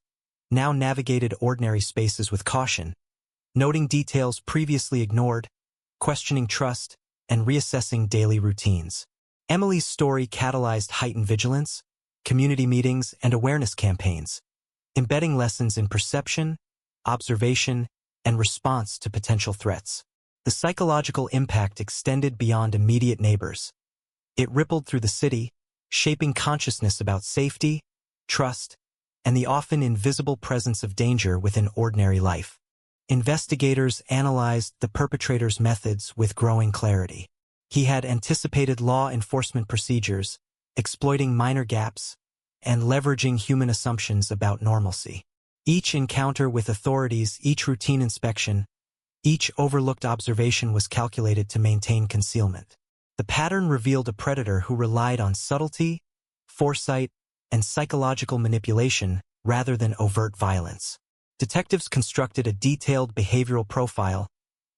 now navigated ordinary spaces with caution, noting details previously ignored, questioning trust, and reassessing daily routines. Emily's story catalyzed heightened vigilance, community meetings, and awareness campaigns, embedding lessons in perception, observation, and response to potential threats. The psychological impact extended beyond immediate neighbors. It rippled through the city, shaping consciousness about safety, trust, and the often invisible presence of danger within ordinary life. Investigators analyzed the perpetrator's methods with growing clarity. He had anticipated law enforcement procedures, exploiting minor gaps, and leveraging human assumptions about normalcy. Each encounter with authorities, each routine inspection, each overlooked observation was calculated to maintain concealment. The pattern revealed a predator who relied on subtlety, foresight, and psychological manipulation rather than overt violence. Detectives constructed a detailed behavioral profile,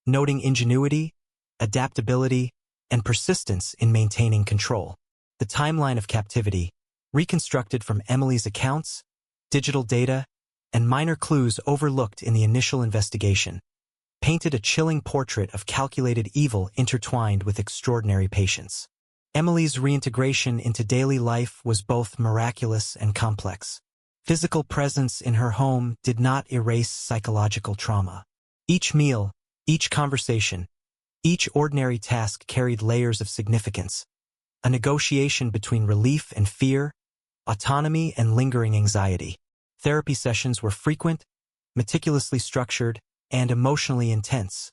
noting ingenuity, adaptability, and persistence in maintaining control. The timeline of captivity, reconstructed from Emily's accounts, digital data, and minor clues overlooked in the initial investigation, painted a chilling portrait of calculated evil intertwined with extraordinary patience. Emily's reintegration into daily life was both miraculous and complex. Physical presence in her home did not erase psychological trauma. Each meal, each conversation, each ordinary task carried layers of significance, a negotiation between relief and fear, autonomy and lingering anxiety. Therapy sessions were frequent, meticulously structured, and emotionally intense,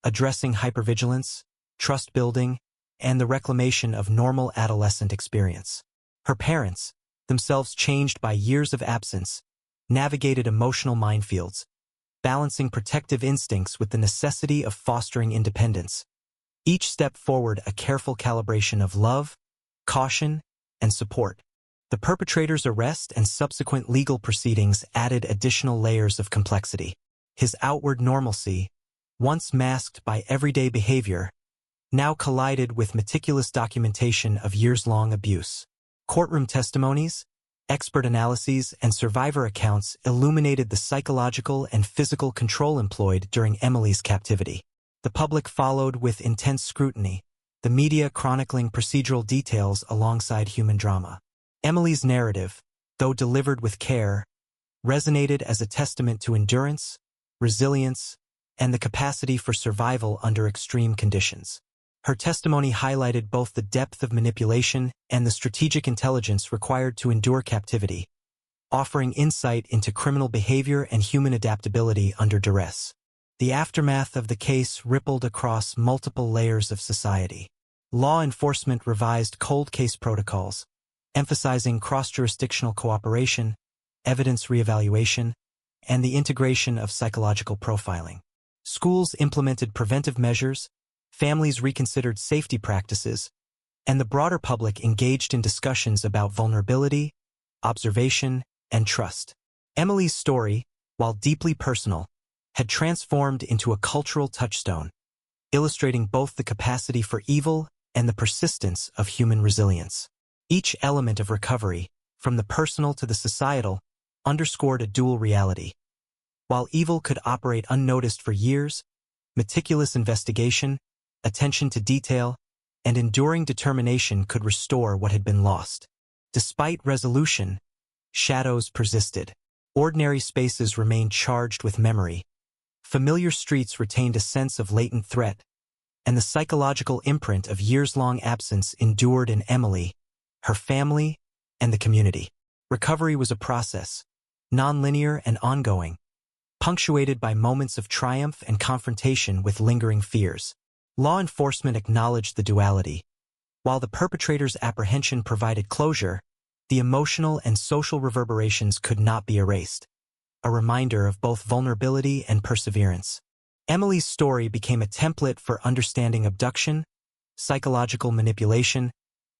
addressing hypervigilance, trust building, and the reclamation of normal adolescent experience. Her parents, themselves changed by years of absence, navigated emotional minefields, balancing protective instincts with the necessity of fostering independence. Each step forward a careful calibration of love, caution, and support. The perpetrator's arrest and subsequent legal proceedings added additional layers of complexity. His outward normalcy, once masked by everyday behavior, now collided with meticulous documentation of years-long abuse. Courtroom testimonies, expert analyses, and survivor accounts illuminated the psychological and physical control employed during Emily's captivity. The public followed with intense scrutiny, the media chronicling procedural details alongside human drama. Emily's narrative, though delivered with care, resonated as a testament to endurance, resilience, and the capacity for survival under extreme conditions. Her testimony highlighted both the depth of manipulation and the strategic intelligence required to endure captivity, offering insight into criminal behavior and human adaptability under duress. The aftermath of the case rippled across multiple layers of society. Law enforcement revised cold case protocols, emphasizing cross-jurisdictional cooperation, evidence reevaluation, and the integration of psychological profiling. Schools implemented preventive measures, families reconsidered safety practices, and the broader public engaged in discussions about vulnerability, observation, and trust. Emily's story, while deeply personal, had transformed into a cultural touchstone, illustrating both the capacity for evil and the persistence of human resilience. Each element of recovery, from the personal to the societal, underscored a dual reality. While evil could operate unnoticed for years, meticulous investigation, attention to detail, and enduring determination could restore what had been lost. Despite resolution, shadows persisted. Ordinary spaces remained charged with memory. Familiar streets retained a sense of latent threat, and the psychological imprint of years-long absence endured in Emily, her family, and the community. Recovery was a process, non-linear and ongoing, punctuated by moments of triumph and confrontation with lingering fears. Law enforcement acknowledged the duality. While the perpetrator's apprehension provided closure, the emotional and social reverberations could not be erased, a reminder of both vulnerability and perseverance. Emily's story became a template for understanding abduction, psychological manipulation,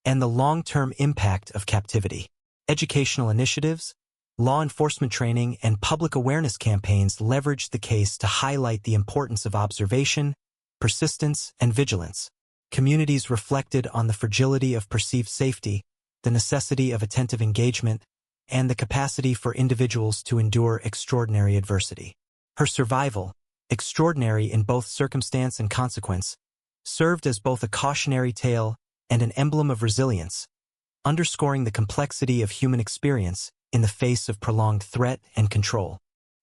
and the long-term impact of captivity. Educational initiatives, law enforcement training, and public awareness campaigns leveraged the case to highlight the importance of observation, persistence, and vigilance. Communities reflected on the fragility of perceived safety, the necessity of attentive engagement, and the capacity for individuals to endure extraordinary adversity. Her survival, extraordinary in both circumstance and consequence, served as both a cautionary tale and an emblem of resilience, underscoring the complexity of human experience in the face of prolonged threat and control.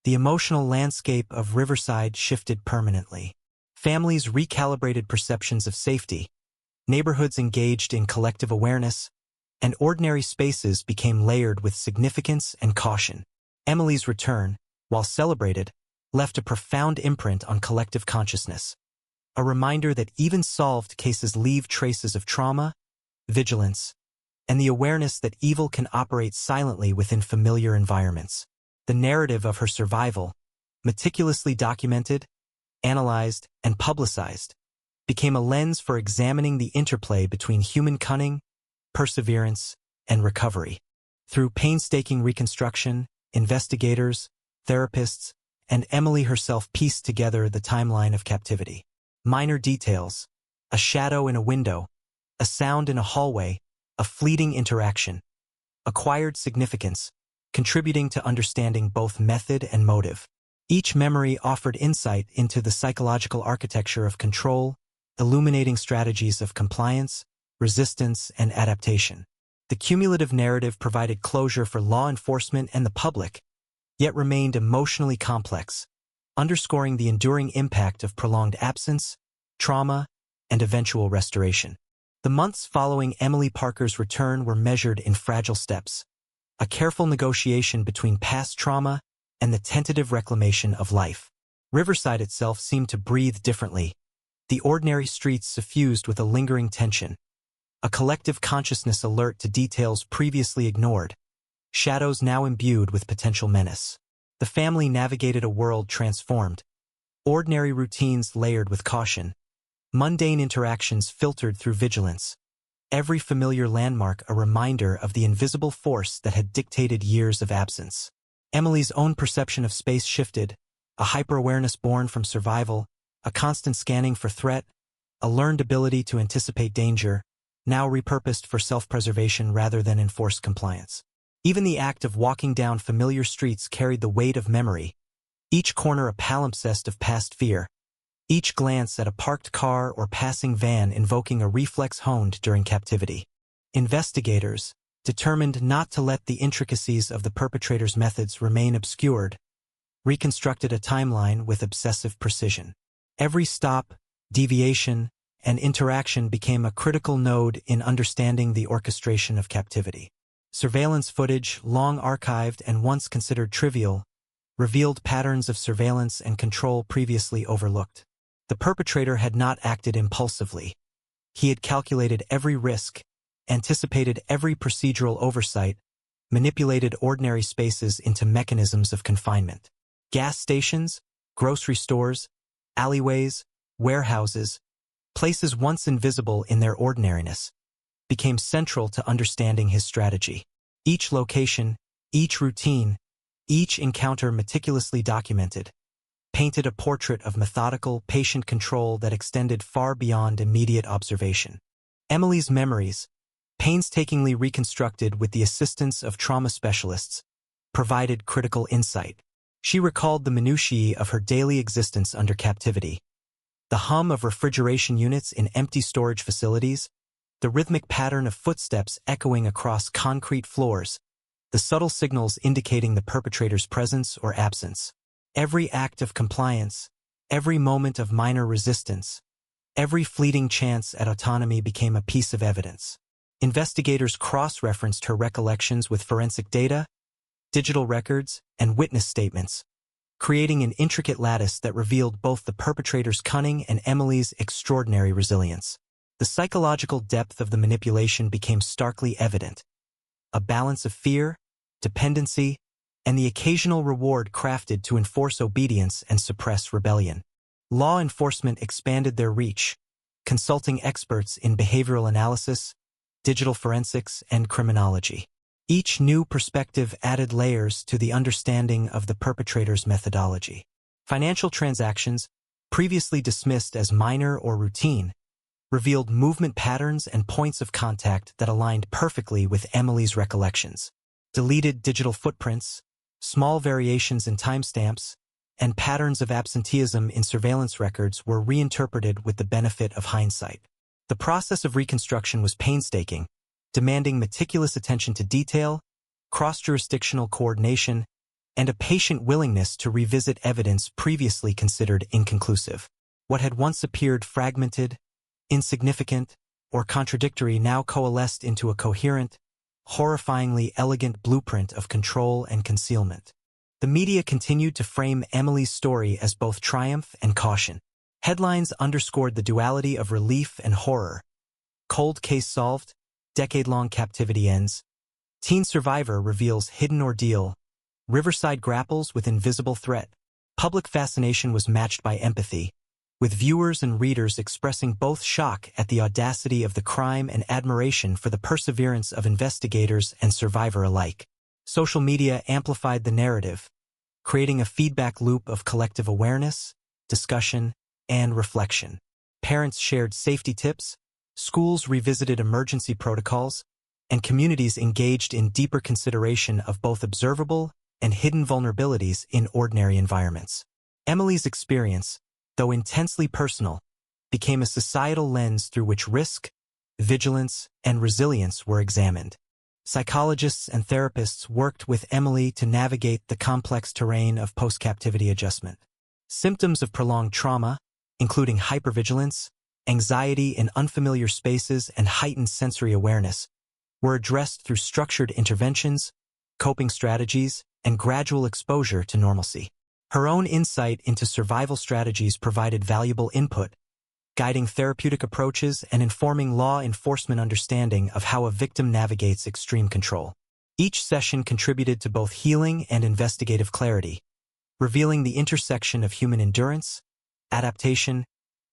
The emotional landscape of Riverside shifted permanently. Families recalibrated perceptions of safety, neighborhoods engaged in collective awareness, and ordinary spaces became layered with significance and caution. Emily's return, while celebrated, left a profound imprint on collective consciousness, a reminder that even solved cases leave traces of trauma, vigilance, and the awareness that evil can operate silently within familiar environments. The narrative of her survival, meticulously documented, analyzed, and publicized, became a lens for examining the interplay between human cunning, perseverance, and recovery. Through painstaking reconstruction, investigators, therapists, and Emily herself pieced together the timeline of captivity. Minor details, a shadow in a window, a sound in a hallway, a fleeting interaction, acquired significance, contributing to understanding both method and motive. Each memory offered insight into the psychological architecture of control, illuminating strategies of compliance, resistance, and adaptation. The cumulative narrative provided closure for law enforcement and the public, yet remained emotionally complex, underscoring the enduring impact of prolonged absence, trauma, and eventual restoration. The months following Emily Parker's return were measured in fragile steps, a careful negotiation between past trauma and the tentative reclamation of life. Riverside itself seemed to breathe differently, the ordinary streets suffused with a lingering tension, a collective consciousness alert to details previously ignored. shadows now imbued with potential menace. The family navigated a world transformed, ordinary routines layered with caution, mundane interactions filtered through vigilance, every familiar landmark a reminder of the invisible force that had dictated years of absence. Emily's own perception of space shifted, a hyper-awareness born from survival, a constant scanning for threat, a learned ability to anticipate danger, now repurposed for self-preservation rather than enforced compliance. Even the act of walking down familiar streets carried the weight of memory, each corner a palimpsest of past fear, each glance at a parked car or passing van invoking a reflex honed during captivity. Investigators, determined not to let the intricacies of the perpetrator's methods remain obscured, reconstructed a timeline with obsessive precision. Every stop, deviation, and interaction became a critical node in understanding the orchestration of captivity. Surveillance footage, long archived and once considered trivial, revealed patterns of surveillance and control previously overlooked. The perpetrator had not acted impulsively. He had calculated every risk, anticipated every procedural oversight, manipulated ordinary spaces into mechanisms of confinement. Gas stations, grocery stores, alleyways, warehouses, places once invisible in their ordinariness, became central to understanding his strategy. Each location, each routine, each encounter meticulously documented, painted a portrait of methodical, patient control that extended far beyond immediate observation. Emily's memories, painstakingly reconstructed with the assistance of trauma specialists, provided critical insight. She recalled the minutiae of her daily existence under captivity, the hum of refrigeration units in empty storage facilities, the rhythmic pattern of footsteps echoing across concrete floors, the subtle signals indicating the perpetrator's presence or absence. Every act of compliance, every moment of minor resistance, every fleeting chance at autonomy became a piece of evidence. Investigators cross-referenced her recollections with forensic data, digital records, and witness statements, creating an intricate lattice that revealed both the perpetrator's cunning and Emily's extraordinary resilience. The psychological depth of the manipulation became starkly evident. A balance of fear, dependency, and the occasional reward crafted to enforce obedience and suppress rebellion. Law enforcement expanded their reach, consulting experts in behavioral analysis, digital forensics, and criminology. Each new perspective added layers to the understanding of the perpetrator's methodology. Financial transactions, previously dismissed as minor or routine, revealed movement patterns and points of contact that aligned perfectly with Emily's recollections. Deleted digital footprints, small variations in timestamps, and patterns of absenteeism in surveillance records were reinterpreted with the benefit of hindsight. The process of reconstruction was painstaking, demanding meticulous attention to detail, cross-jurisdictional coordination, and a patient willingness to revisit evidence previously considered inconclusive. What had once appeared fragmented, insignificant, or contradictory now coalesced into a coherent, horrifyingly elegant blueprint of control and concealment. The media continued to frame Emily's story as both triumph and caution. Headlines underscored the duality of relief and horror. Cold case solved, decade-long captivity ends. Teen survivor reveals hidden ordeal. Riverside grapples with invisible threat. Public fascination was matched by empathy, with viewers and readers expressing both shock at the audacity of the crime and admiration for the perseverance of investigators and survivor alike. Social media amplified the narrative, creating a feedback loop of collective awareness, discussion, and reflection. Parents shared safety tips, schools revisited emergency protocols, and communities engaged in deeper consideration of both observable and hidden vulnerabilities in ordinary environments. Emily's experience, though intensely personal, became a societal lens through which risk, vigilance, and resilience were examined. Psychologists and therapists worked with Emily to navigate the complex terrain of post-captivity adjustment. Symptoms of prolonged trauma, including hypervigilance, anxiety in unfamiliar spaces, and heightened sensory awareness, were addressed through structured interventions, coping strategies, and gradual exposure to normalcy. Her own insight into survival strategies provided valuable input, guiding therapeutic approaches and informing law enforcement understanding of how a victim navigates extreme control. Each session contributed to both healing and investigative clarity, revealing the intersection of human endurance, adaptation,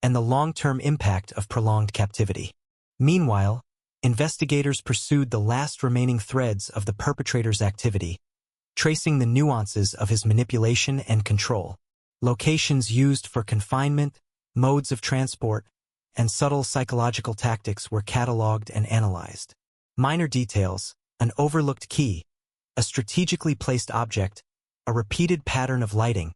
and the long-term impact of prolonged captivity. Meanwhile, investigators pursued the last remaining threads of the perpetrator's activity, tracing the nuances of his manipulation and control. Locations used for confinement, modes of transport, and subtle psychological tactics were cataloged and analyzed. Minor details, an overlooked key, a strategically placed object, a repeated pattern of lighting,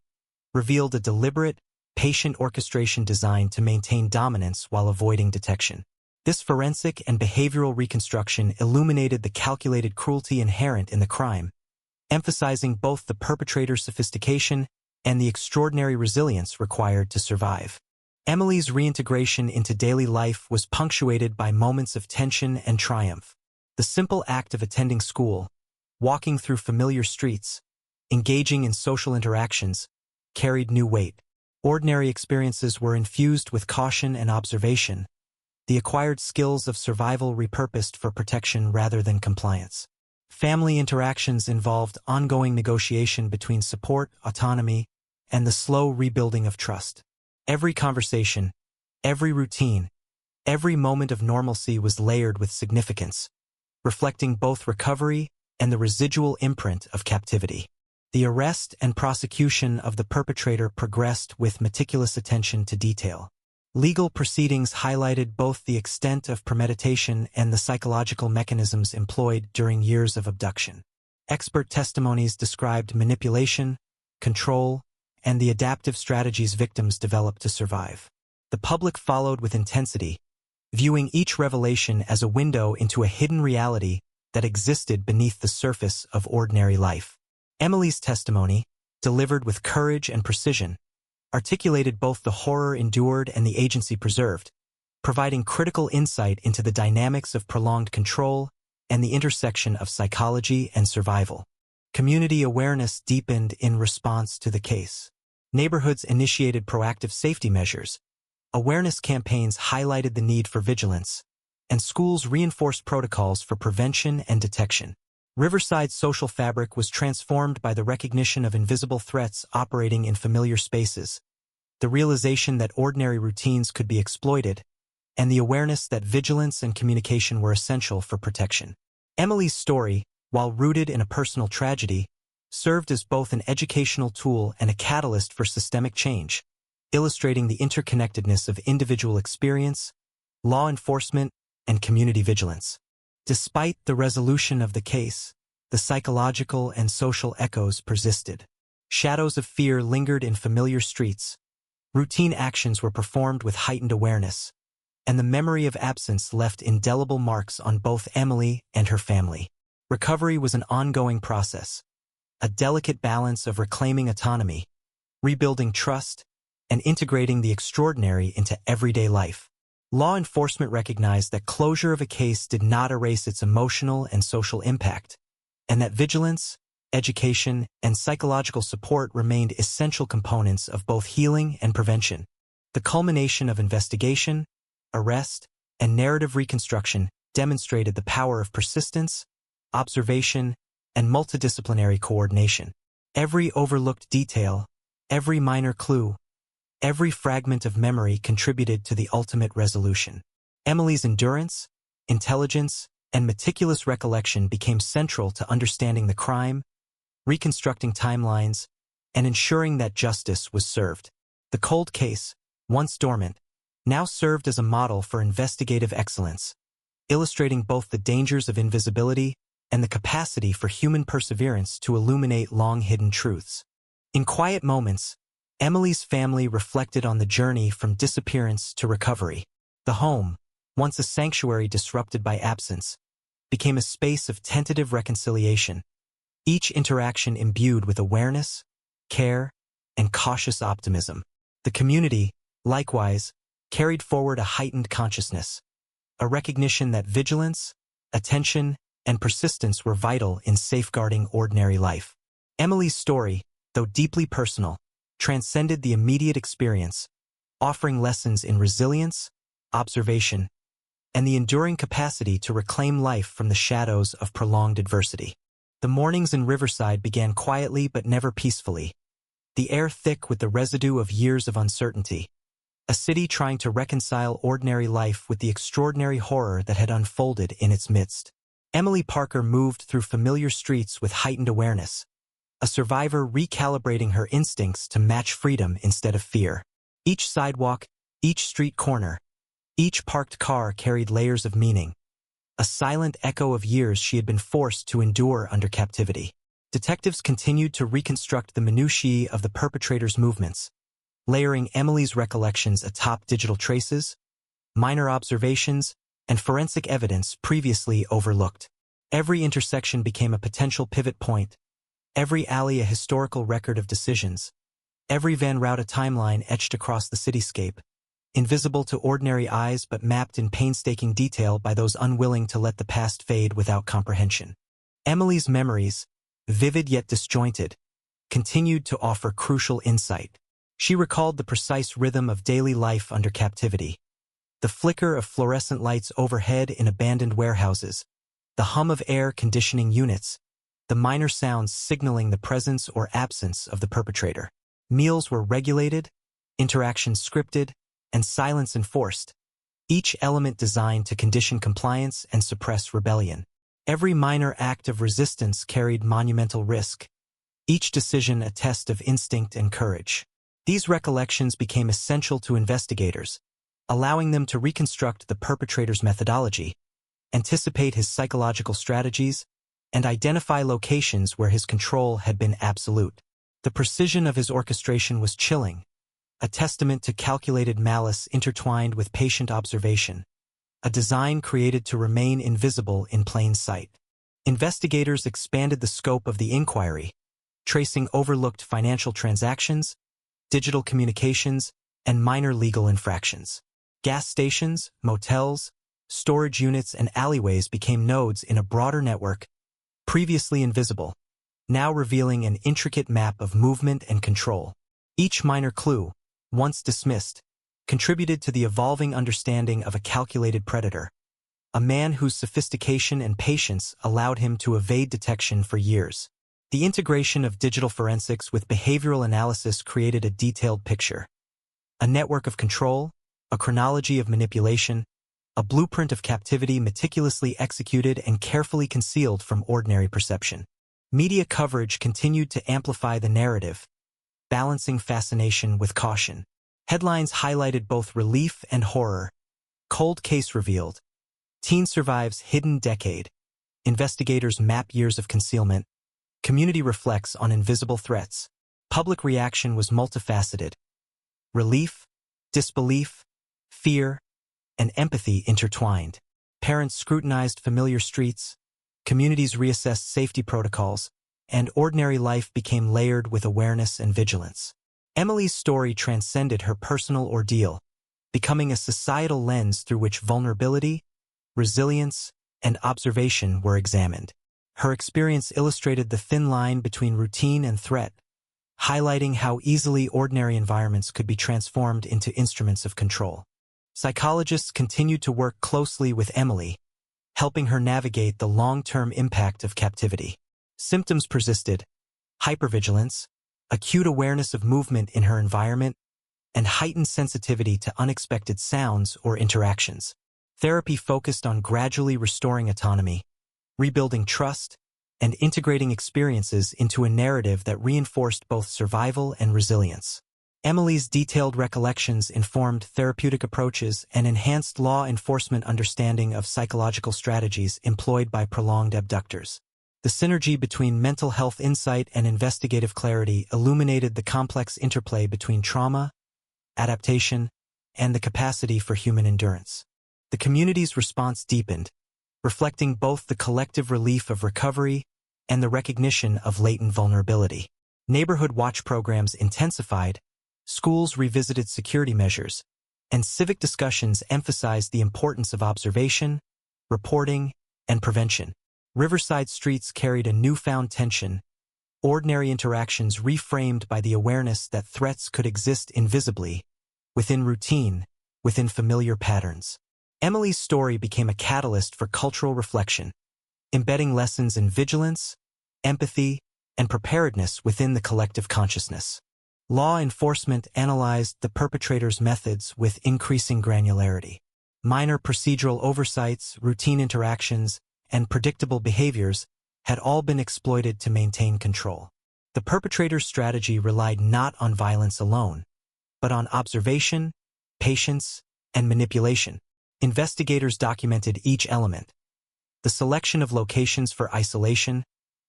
revealed a deliberate, patient orchestration designed to maintain dominance while avoiding detection. This forensic and behavioral reconstruction illuminated the calculated cruelty inherent in the crime, emphasizing both the perpetrator's sophistication and the extraordinary resilience required to survive. Emily's reintegration into daily life was punctuated by moments of tension and triumph. The simple act of attending school, walking through familiar streets, engaging in social interactions, carried new weight. Ordinary experiences were infused with caution and observation, the acquired skills of survival repurposed for protection rather than compliance. Family interactions involved ongoing negotiation between support, autonomy, and the slow rebuilding of trust. Every conversation, every routine, every moment of normalcy was layered with significance, reflecting both recovery and the residual imprint of captivity. The arrest and prosecution of the perpetrator progressed with meticulous attention to detail. Legal proceedings highlighted both the extent of premeditation and the psychological mechanisms employed during years of abduction. Expert testimonies described manipulation, control, and the adaptive strategies victims developed to survive. The public followed with intensity, viewing each revelation as a window into a hidden reality that existed beneath the surface of ordinary life. Emily's testimony, delivered with courage and precision, articulated both the horror endured and the agency preserved, providing critical insight into the dynamics of prolonged control and the intersection of psychology and survival. Community awareness deepened in response to the case. Neighborhoods initiated proactive safety measures, awareness campaigns highlighted the need for vigilance, and schools reinforced protocols for prevention and detection. Riverside's social fabric was transformed by the recognition of invisible threats operating in familiar spaces, the realization that ordinary routines could be exploited, and the awareness that vigilance and communication were essential for protection. Emily's story, while rooted in a personal tragedy, served as both an educational tool and a catalyst for systemic change, illustrating the interconnectedness of individual experience, law enforcement, and community vigilance. Despite the resolution of the case, the psychological and social echoes persisted. Shadows of fear lingered in familiar streets, routine actions were performed with heightened awareness, and the memory of absence left indelible marks on both Emily and her family. Recovery was an ongoing process, a delicate balance of reclaiming autonomy, rebuilding trust, and integrating the extraordinary into everyday life. Law enforcement recognized that closure of a case did not erase its emotional and social impact, and that vigilance, education, and psychological support remained essential components of both healing and prevention. The culmination of investigation, arrest, and narrative reconstruction demonstrated the power of persistence, observation, and multidisciplinary coordination. Every overlooked detail, every minor clue, every fragment of memory contributed to the ultimate resolution. Emily's endurance, intelligence, and meticulous recollection became central to understanding the crime, reconstructing timelines, and ensuring that justice was served. The cold case, once dormant, now served as a model for investigative excellence, illustrating both the dangers of invisibility and the capacity for human perseverance to illuminate long-hidden truths. In quiet moments, Emily's family reflected on the journey from disappearance to recovery. The home, once a sanctuary disrupted by absence, became a space of tentative reconciliation, each interaction imbued with awareness, care, and cautious optimism. The community, likewise, carried forward a heightened consciousness, a recognition that vigilance, attention, and persistence were vital in safeguarding ordinary life. Emily's story, though deeply personal, transcended the immediate experience, offering lessons in resilience, observation, and the enduring capacity to reclaim life from the shadows of prolonged adversity. The mornings in Riverside began quietly but never peacefully, the air thick with the residue of years of uncertainty. A city trying to reconcile ordinary life with the extraordinary horror that had unfolded in its midst. Emily Parker moved through familiar streets with heightened awareness, a survivor recalibrating her instincts to match freedom instead of fear. Each sidewalk, each street corner, each parked car carried layers of meaning, a silent echo of years she had been forced to endure under captivity. Detectives continued to reconstruct the minutiae of the perpetrator's movements, layering Emily's recollections atop digital traces, minor observations, and forensic evidence previously overlooked. Every intersection became a potential pivot point, every alley a historical record of decisions, every Van route a timeline etched across the cityscape, invisible to ordinary eyes but mapped in painstaking detail by those unwilling to let the past fade without comprehension. Emily's memories, vivid yet disjointed, continued to offer crucial insight. She recalled the precise rhythm of daily life under captivity, the flicker of fluorescent lights overhead in abandoned warehouses, the hum of air conditioning units, the minor sounds signaling the presence or absence of the perpetrator. Meals were regulated, interactions scripted, and silence enforced, each element designed to condition compliance and suppress rebellion. Every minor act of resistance carried monumental risk, each decision a test of instinct and courage. These recollections became essential to investigators, allowing them to reconstruct the perpetrator's methodology, anticipate his psychological strategies, and identify locations where his control had been absolute. The precision of his orchestration was chilling, a testament to calculated malice intertwined with patient observation, a design created to remain invisible in plain sight. Investigators expanded the scope of the inquiry, tracing overlooked financial transactions, digital communications, and minor legal infractions. Gas stations, motels, storage units, and alleyways became nodes in a broader network, previously invisible, now revealing an intricate map of movement and control. Each minor clue, once dismissed, contributed to the evolving understanding of a calculated predator, a man whose sophistication and patience allowed him to evade detection for years. The integration of digital forensics with behavioral analysis created a detailed picture. A network of control, a chronology of manipulation, a blueprint of captivity meticulously executed and carefully concealed from ordinary perception. Media coverage continued to amplify the narrative, balancing fascination with caution. Headlines highlighted both relief and horror. Cold case revealed. Teen survives hidden decade. Investigators map years of concealment. Community reflects on invisible threats. Public reaction was multifaceted. Relief, disbelief, fear, and empathy intertwined. Parents scrutinized familiar streets, communities reassessed safety protocols, and ordinary life became layered with awareness and vigilance. Emily's story transcended her personal ordeal, becoming a societal lens through which vulnerability, resilience, and observation were examined. Her experience illustrated the thin line between routine and threat, highlighting how easily ordinary environments could be transformed into instruments of control. Psychologists continued to work closely with Emily, helping her navigate the long-term impact of captivity. Symptoms persisted: hypervigilance, acute awareness of movement in her environment, and heightened sensitivity to unexpected sounds or interactions. Therapy focused on gradually restoring autonomy, rebuilding trust, and integrating experiences into a narrative that reinforced both survival and resilience. Emily's detailed recollections informed therapeutic approaches and enhanced law enforcement understanding of psychological strategies employed by prolonged abductors. The synergy between mental health insight and investigative clarity illuminated the complex interplay between trauma, adaptation, and the capacity for human endurance. The community's response deepened, reflecting both the collective relief of recovery and the recognition of latent vulnerability. Neighborhood watch programs intensified, schools revisited security measures, and civic discussions emphasized the importance of observation, reporting, and prevention. Riverside streets carried a newfound tension, ordinary interactions reframed by the awareness that threats could exist invisibly, within routine, within familiar patterns. Emily's story became a catalyst for cultural reflection, embedding lessons in vigilance, empathy, and preparedness within the collective consciousness. Law enforcement analyzed the perpetrator's methods with increasing granularity. Minor procedural oversights, routine interactions, and predictable behaviors had all been exploited to maintain control. The perpetrator's strategy relied not on violence alone, but on observation, patience, and manipulation. Investigators documented each element: the selection of locations for isolation,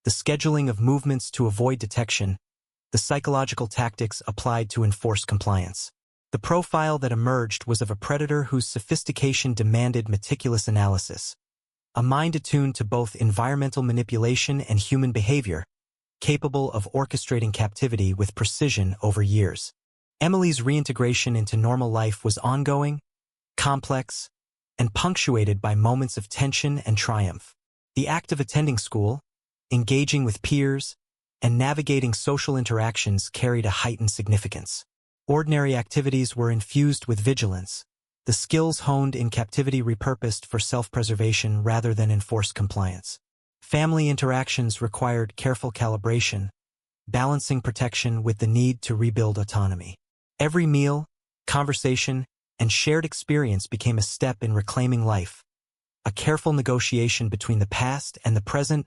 the scheduling of movements to avoid detection, the psychological tactics applied to enforce compliance. The profile that emerged was of a predator whose sophistication demanded meticulous analysis, a mind attuned to both environmental manipulation and human behavior, capable of orchestrating captivity with precision over years. Emily's reintegration into normal life was ongoing, complex, and punctuated by moments of tension and triumph. The act of attending school, engaging with peers, and navigating social interactions carried a heightened significance. Ordinary activities were infused with vigilance, the skills honed in captivity repurposed for self-preservation rather than enforced compliance. Family interactions required careful calibration, balancing protection with the need to rebuild autonomy. Every meal, conversation, and shared experience became a step in reclaiming life, a careful negotiation between the past and the present,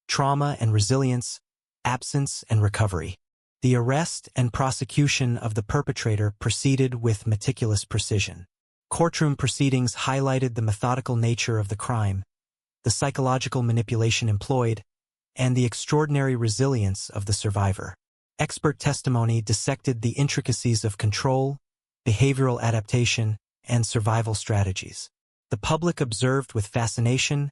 trauma and resilience, absence and recovery. The arrest and prosecution of the perpetrator proceeded with meticulous precision. Courtroom proceedings highlighted the methodical nature of the crime, the psychological manipulation employed, and the extraordinary resilience of the survivor. Expert testimony dissected the intricacies of control, behavioral adaptation, and survival strategies. The public observed with fascination,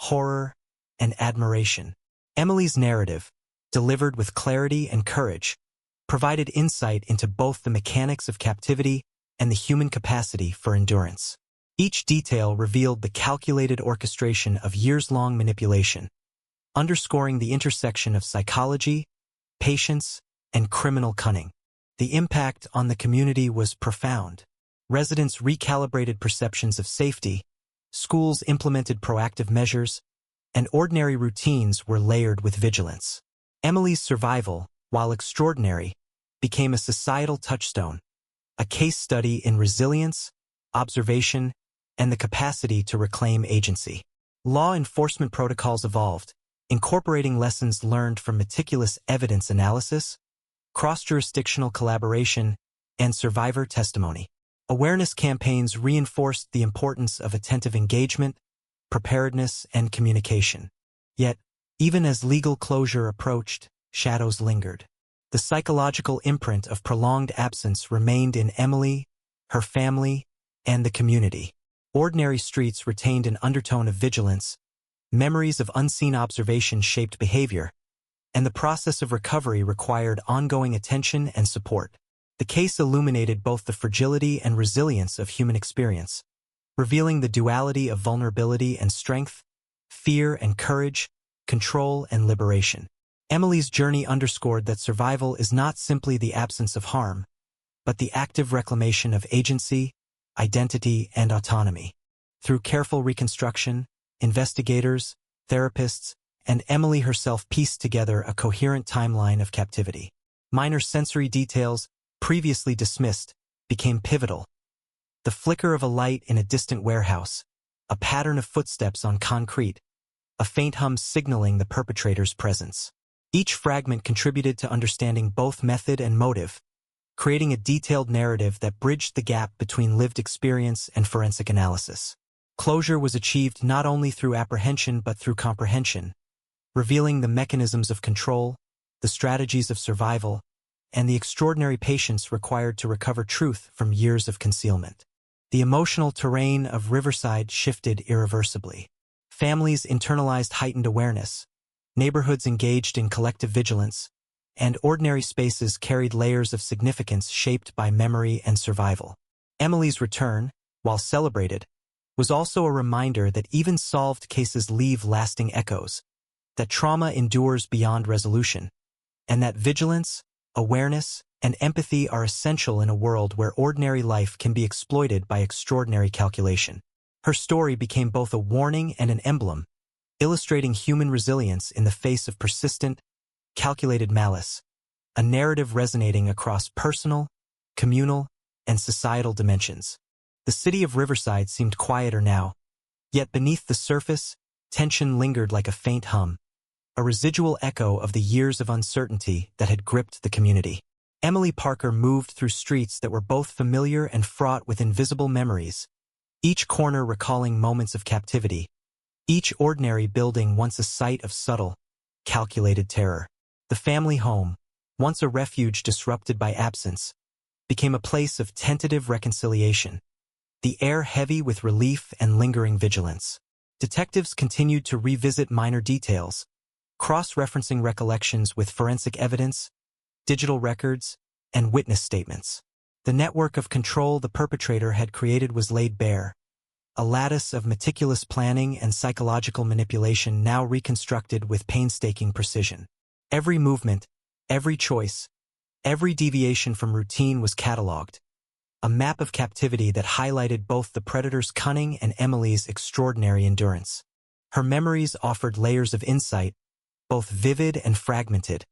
horror, and admiration. Emily's narrative, delivered with clarity and courage, provided insight into both the mechanics of captivity and the human capacity for endurance. Each detail revealed the calculated orchestration of years-long manipulation, underscoring the intersection of psychology, patience, and criminal cunning. The impact on the community was profound. Residents recalibrated perceptions of safety, schools implemented proactive measures, and ordinary routines were layered with vigilance. Emily's survival, while extraordinary, became a societal touchstone, a case study in resilience, observation, and the capacity to reclaim agency. Law enforcement protocols evolved, incorporating lessons learned from meticulous evidence analysis, cross-jurisdictional collaboration, and survivor testimony. Awareness campaigns reinforced the importance of attentive engagement, preparedness, and communication. Yet, even as legal closure approached, shadows lingered. The psychological imprint of prolonged absence remained in Emily, her family, and the community. Ordinary streets retained an undertone of vigilance, memories of unseen observation shaped behavior, and the process of recovery required ongoing attention and support. The case illuminated both the fragility and resilience of human experience, revealing the duality of vulnerability and strength, fear and courage, control and liberation. Emily's journey underscored that survival is not simply the absence of harm, but the active reclamation of agency, identity, and autonomy. Through careful reconstruction, investigators, therapists, and Emily herself pieced together a coherent timeline of captivity. Minor sensory details, previously dismissed, became pivotal. The flicker of a light in a distant warehouse, a pattern of footsteps on concrete, a faint hum signaling the perpetrator's presence. Each fragment contributed to understanding both method and motive, creating a detailed narrative that bridged the gap between lived experience and forensic analysis. Closure was achieved not only through apprehension but through comprehension, revealing the mechanisms of control, the strategies of survival, and the extraordinary patience required to recover truth from years of concealment. The emotional terrain of Riverside shifted irreversibly. Families internalized heightened awareness, neighborhoods engaged in collective vigilance, and ordinary spaces carried layers of significance shaped by memory and survival. Emily's return, while celebrated, was also a reminder that even solved cases leave lasting echoes, that trauma endures beyond resolution, and that vigilance, awareness, and empathy are essential in a world where ordinary life can be exploited by extraordinary calculation. Her story became both a warning and an emblem, illustrating human resilience in the face of persistent, calculated malice, a narrative resonating across personal, communal, and societal dimensions. The city of Riverside seemed quieter now, yet beneath the surface, tension lingered like a faint hum, a residual echo of the years of uncertainty that had gripped the community. Emily Parker moved through streets that were both familiar and fraught with invisible memories, each corner recalling moments of captivity, each ordinary building once a site of subtle, calculated terror. The family home, once a refuge disrupted by absence, became a place of tentative reconciliation, the air heavy with relief and lingering vigilance. Detectives continued to revisit minor details, cross-referencing recollections with forensic evidence, digital records, and witness statements. The network of control the perpetrator had created was laid bare, a lattice of meticulous planning and psychological manipulation now reconstructed with painstaking precision. Every movement, every choice, every deviation from routine was catalogued, a map of captivity that highlighted both the predator's cunning and Emily's extraordinary endurance. Her memories offered layers of insight, both vivid and fragmented,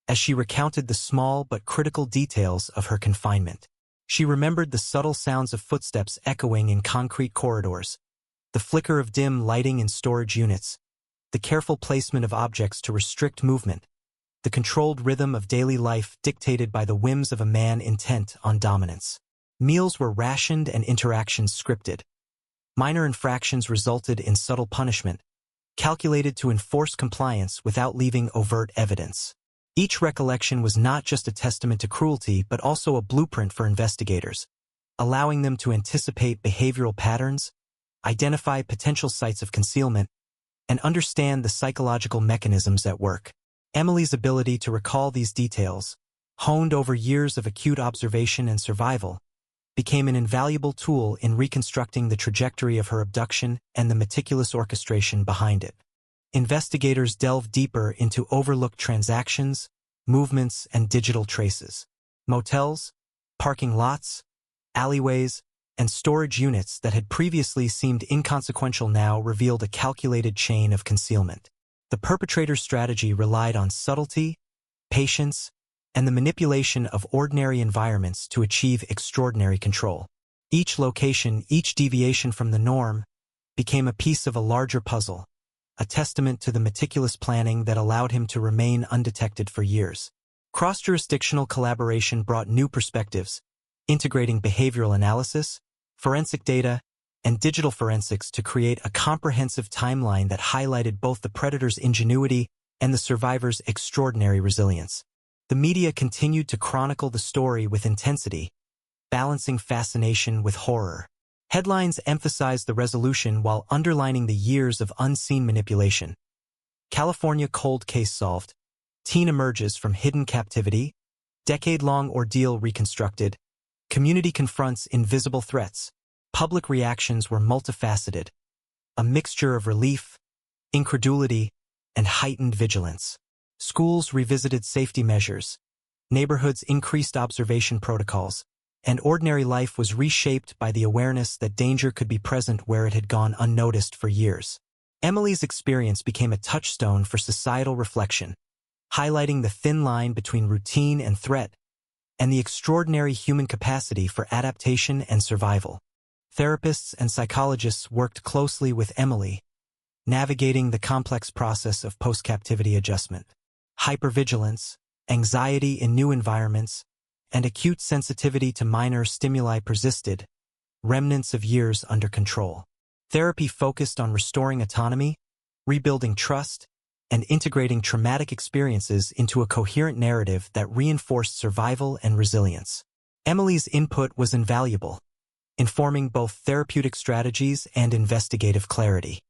as she recounted the small but critical details of her confinement. She remembered the subtle sounds of footsteps echoing in concrete corridors, the flicker of dim lighting in storage units, the careful placement of objects to restrict movement, the controlled rhythm of daily life dictated by the whims of a man intent on dominance. Meals were rationed and interactions scripted. Minor infractions resulted in subtle punishment, calculated to enforce compliance without leaving overt evidence. Each recollection was not just a testament to cruelty but also a blueprint for investigators, allowing them to anticipate behavioral patterns, identify potential sites of concealment, and understand the psychological mechanisms at work. Emily's ability to recall these details, honed over years of acute observation and survival, became an invaluable tool in reconstructing the trajectory of her abduction and the meticulous orchestration behind it. Investigators delved deeper into overlooked transactions, movements, and digital traces. Motels, parking lots, alleyways, and storage units that had previously seemed inconsequential now revealed a calculated chain of concealment. The perpetrator's strategy relied on subtlety, patience, and the manipulation of ordinary environments to achieve extraordinary control. Each location, each deviation from the norm, became a piece of a larger puzzle, a testament to the meticulous planning that allowed him to remain undetected for years. Cross-jurisdictional collaboration brought new perspectives, integrating behavioral analysis, forensic data, and digital forensics to create a comprehensive timeline that highlighted both the predator's ingenuity and the survivor's extraordinary resilience. The media continued to chronicle the story with intensity, balancing fascination with horror. Headlines emphasized the resolution while underlining the years of unseen manipulation. California cold case solved. Teen emerges from hidden captivity. Decade-long ordeal reconstructed. Community confronts invisible threats. Public reactions were multifaceted. A mixture of relief, incredulity, and heightened vigilance. Schools revisited safety measures. Neighborhoods increased observation protocols. And ordinary life was reshaped by the awareness that danger could be present where it had gone unnoticed for years. Emily's experience became a touchstone for societal reflection, highlighting the thin line between routine and threat, and the extraordinary human capacity for adaptation and survival. Therapists and psychologists worked closely with Emily, navigating the complex process of post-captivity adjustment. Hypervigilance, anxiety in new environments, and acute sensitivity to minor stimuli persisted, remnants of years under control. Therapy focused on restoring autonomy, rebuilding trust, and integrating traumatic experiences into a coherent narrative that reinforced survival and resilience. Emily's input was invaluable, informing both therapeutic strategies and investigative clarity.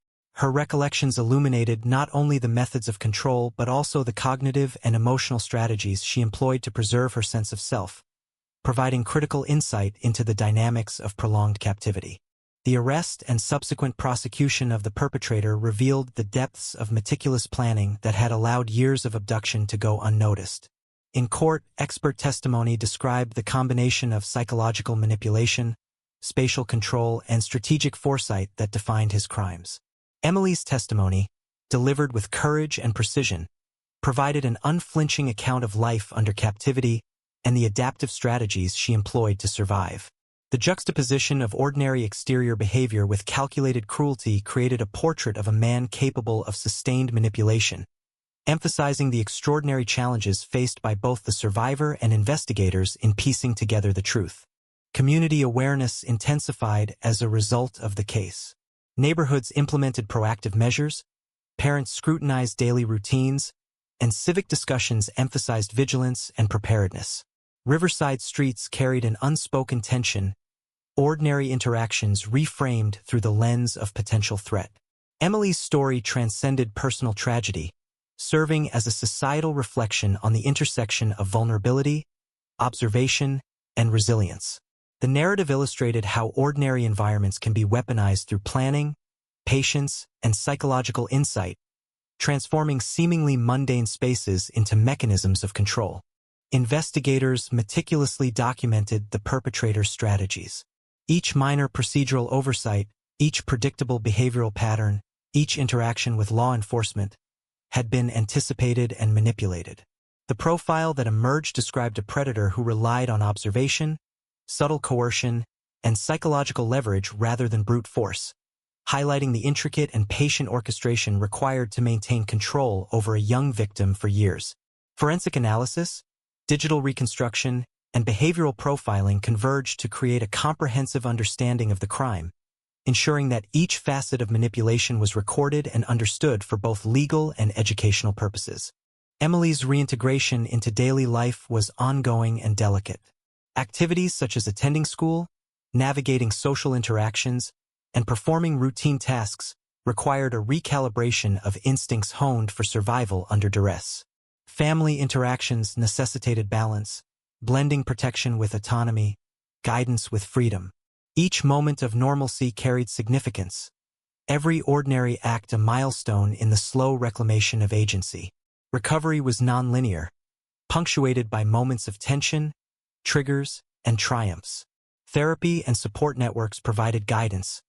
Her recollections illuminated not only the methods of control but also the cognitive and emotional strategies she employed to preserve her sense of self, providing critical insight into the dynamics of prolonged captivity. The arrest and subsequent prosecution of the perpetrator revealed the depths of meticulous planning that had allowed years of abduction to go unnoticed. In court, expert testimony described the combination of psychological manipulation, spatial control, and strategic foresight that defined his crimes. Emily's testimony, delivered with courage and precision, provided an unflinching account of life under captivity and the adaptive strategies she employed to survive. The juxtaposition of ordinary exterior behavior with calculated cruelty created a portrait of a man capable of sustained manipulation, emphasizing the extraordinary challenges faced by both the survivor and investigators in piecing together the truth. Community awareness intensified as a result of the case. Neighborhoods implemented proactive measures, parents scrutinized daily routines, and civic discussions emphasized vigilance and preparedness. Riverside streets carried an unspoken tension, ordinary interactions reframed through the lens of potential threat. Emily's story transcended personal tragedy, serving as a societal reflection on the intersection of vulnerability, observation, and resilience. The narrative illustrated how ordinary environments can be weaponized through planning, patience, and psychological insight, transforming seemingly mundane spaces into mechanisms of control. Investigators meticulously documented the perpetrator's strategies. Each minor procedural oversight, each predictable behavioral pattern, each interaction with law enforcement had been anticipated and manipulated. The profile that emerged described a predator who relied on observation, subtle coercion, and psychological leverage rather than brute force, highlighting the intricate and patient orchestration required to maintain control over a young victim for years. Forensic analysis, digital reconstruction, and behavioral profiling converged to create a comprehensive understanding of the crime, ensuring that each facet of manipulation was recorded and understood for both legal and educational purposes. Emily's reintegration into daily life was ongoing and delicate. Activities such as attending school, navigating social interactions, and performing routine tasks required a recalibration of instincts honed for survival under duress. Family interactions necessitated balance, blending protection with autonomy, guidance with freedom. Each moment of normalcy carried significance, every ordinary act a milestone in the slow reclamation of agency. Recovery was nonlinear, punctuated by moments of tension, triggers, and triumphs. Therapy and support networks provided guidance,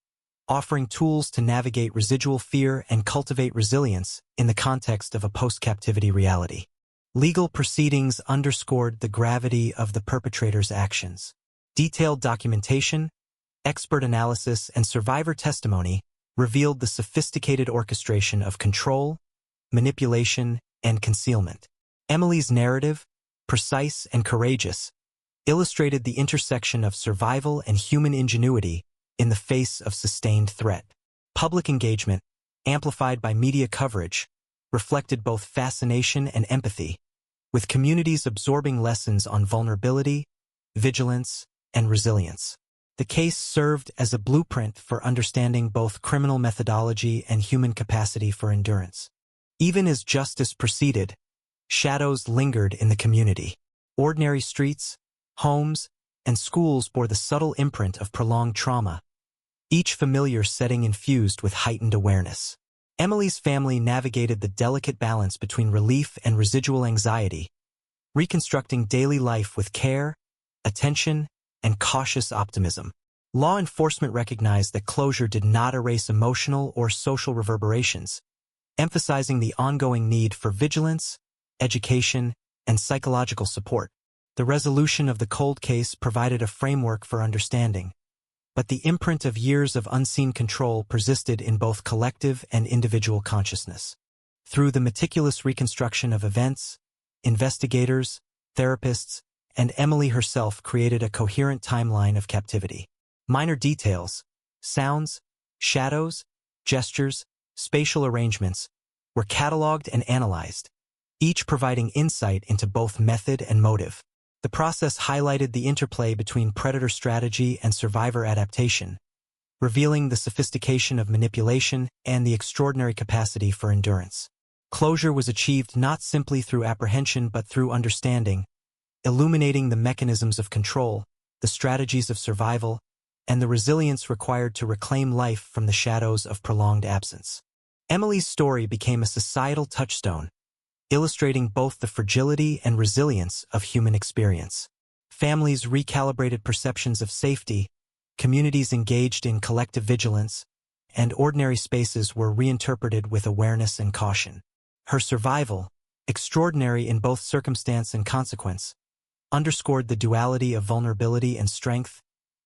offering tools to navigate residual fear and cultivate resilience in the context of a post-captivity reality. Legal proceedings underscored the gravity of the perpetrator's actions. Detailed documentation, expert analysis, and survivor testimony revealed the sophisticated orchestration of control, manipulation, and concealment. Emily's narrative, precise and courageous, illustrated the intersection of survival and human ingenuity in the face of sustained threat. Public engagement, amplified by media coverage, reflected both fascination and empathy, with communities absorbing lessons on vulnerability, vigilance, and resilience. The case served as a blueprint for understanding both criminal methodology and human capacity for endurance. Even as justice proceeded, shadows lingered in the community. Ordinary streets, homes, and schools bore the subtle imprint of prolonged trauma, each familiar setting infused with heightened awareness. Emily's family navigated the delicate balance between relief and residual anxiety, reconstructing daily life with care, attention, and cautious optimism. Law enforcement recognized that closure did not erase emotional or social reverberations, emphasizing the ongoing need for vigilance, education, and psychological support. The resolution of the cold case provided a framework for understanding, but the imprint of years of unseen control persisted in both collective and individual consciousness. Through the meticulous reconstruction of events, investigators, therapists, and Emily herself created a coherent timeline of captivity. Minor details, sounds, shadows, gestures, spatial arrangements were cataloged and analyzed, each providing insight into both method and motive. The process highlighted the interplay between predator strategy and survivor adaptation, revealing the sophistication of manipulation and the extraordinary capacity for endurance. Closure was achieved not simply through apprehension but through understanding, illuminating the mechanisms of control, the strategies of survival, and the resilience required to reclaim life from the shadows of prolonged absence. Emily's story became a societal touchstone, illustrating both the fragility and resilience of human experience. Families recalibrated perceptions of safety, communities engaged in collective vigilance, and ordinary spaces were reinterpreted with awareness and caution. Her survival, extraordinary in both circumstance and consequence, underscored the duality of vulnerability and strength,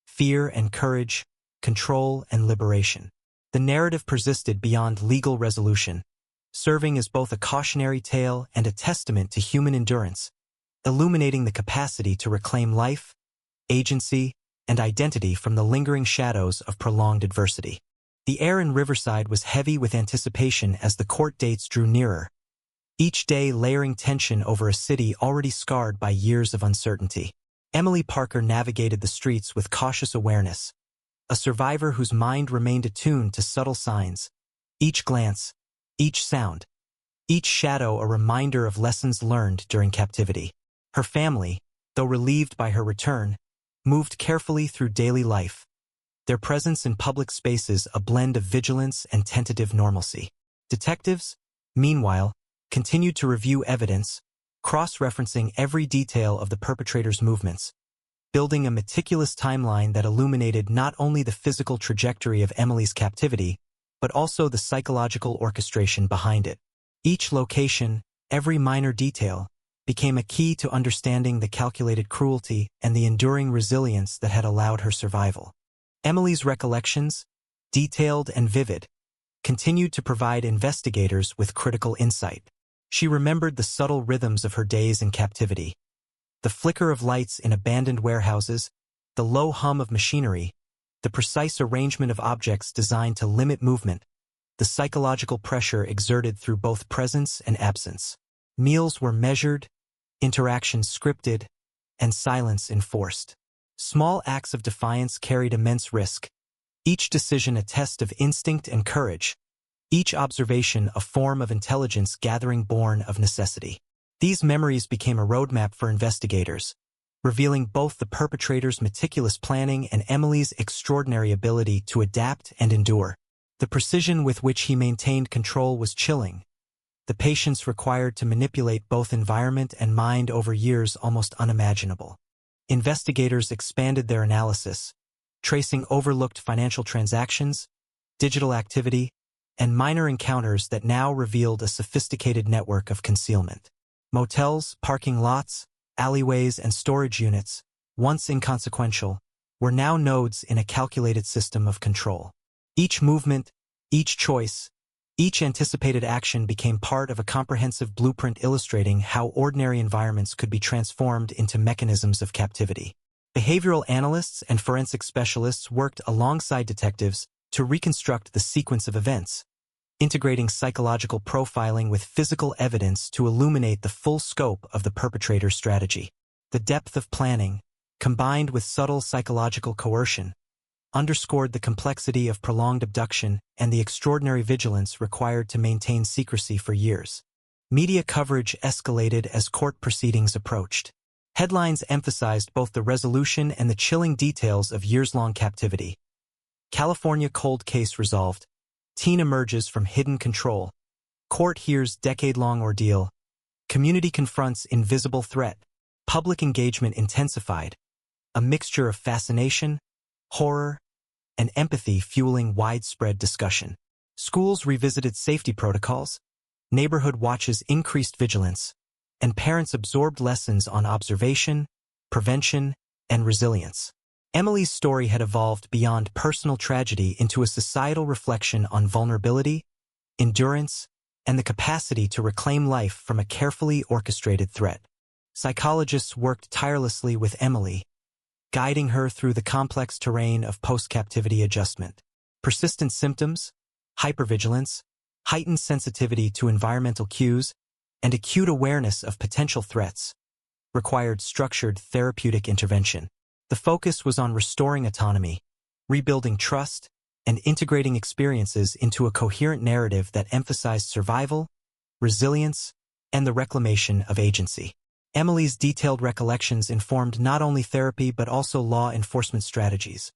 fear and courage, control and liberation. The narrative persisted beyond legal resolution, serving as both a cautionary tale and a testament to human endurance, illuminating the capacity to reclaim life, agency, and identity from the lingering shadows of prolonged adversity. The air in Riverside was heavy with anticipation as the court dates drew nearer, each day layering tension over a city already scarred by years of uncertainty. Emily Parker navigated the streets with cautious awareness, a survivor whose mind remained attuned to subtle signs, each glance, each sound, each shadow a reminder of lessons learned during captivity. Her family, though relieved by her return, moved carefully through daily life, their presence in public spaces a blend of vigilance and tentative normalcy. Detectives, meanwhile, continued to review evidence, cross-referencing every detail of the perpetrator's movements, building a meticulous timeline that illuminated not only the physical trajectory of Emily's captivity, but also the psychological orchestration behind it. Each location, every minor detail, became a key to understanding the calculated cruelty and the enduring resilience that had allowed her survival. Emily's recollections, detailed and vivid, continued to provide investigators with critical insight. She remembered the subtle rhythms of her days in captivity, the flicker of lights in abandoned warehouses, the low hum of machinery, the precise arrangement of objects designed to limit movement, the psychological pressure exerted through both presence and absence. Meals were measured, interactions scripted, and silence enforced. Small acts of defiance carried immense risk, each decision a test of instinct and courage, each observation a form of intelligence gathering born of necessity. These memories became a roadmap for investigators, revealing both the perpetrator's meticulous planning and Emily's extraordinary ability to adapt and endure. The precision with which he maintained control was chilling, the patience required to manipulate both environment and mind over years almost unimaginable. Investigators expanded their analysis, tracing overlooked financial transactions, digital activity, and minor encounters that now revealed a sophisticated network of concealment. Motels, parking lots, alleyways, and storage units, once inconsequential, were now nodes in a calculated system of control. Each movement, each choice, each anticipated action became part of a comprehensive blueprint illustrating how ordinary environments could be transformed into mechanisms of captivity. Behavioral analysts and forensic specialists worked alongside detectives to reconstruct the sequence of events, integrating psychological profiling with physical evidence to illuminate the full scope of the perpetrator's strategy. The depth of planning, combined with subtle psychological coercion, underscored the complexity of prolonged abduction and the extraordinary vigilance required to maintain secrecy for years. Media coverage escalated as court proceedings approached. Headlines emphasized both the resolution and the chilling details of years-long captivity. California cold case resolved. Teen emerges from hidden control. Court hears decade-long ordeal. Community confronts invisible threat. Public engagement intensified. A mixture of fascination, horror, and empathy fueling widespread discussion. Schools revisited safety protocols, neighborhood watches increased vigilance, and parents absorbed lessons on observation, prevention, and resilience. Emily's story had evolved beyond personal tragedy into a societal reflection on vulnerability, endurance, and the capacity to reclaim life from a carefully orchestrated threat. Psychologists worked tirelessly with Emily, guiding her through the complex terrain of post-captivity adjustment. Persistent symptoms, hypervigilance, heightened sensitivity to environmental cues, and acute awareness of potential threats required structured therapeutic intervention. The focus was on restoring autonomy, rebuilding trust, and integrating experiences into a coherent narrative that emphasized survival, resilience, and the reclamation of agency. Emily's detailed recollections informed not only therapy but also law enforcement strategies,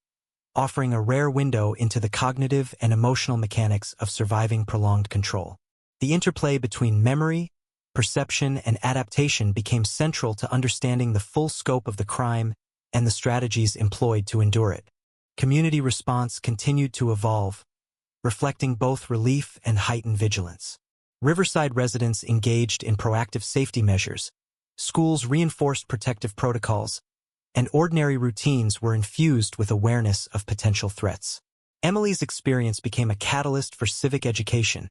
offering a rare window into the cognitive and emotional mechanics of surviving prolonged control. The interplay between memory, perception, and adaptation became central to understanding the full scope of the crime and the strategies employed to endure it. Community response continued to evolve, reflecting both relief and heightened vigilance. Riverside residents engaged in proactive safety measures, schools reinforced protective protocols, and ordinary routines were infused with awareness of potential threats. Emily's experience became a catalyst for civic education,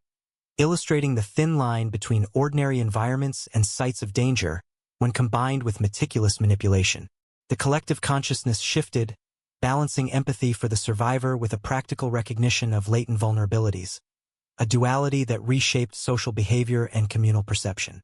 illustrating the thin line between ordinary environments and sites of danger when combined with meticulous manipulation. The collective consciousness shifted, balancing empathy for the survivor with a practical recognition of latent vulnerabilities, a duality that reshaped social behavior and communal perception.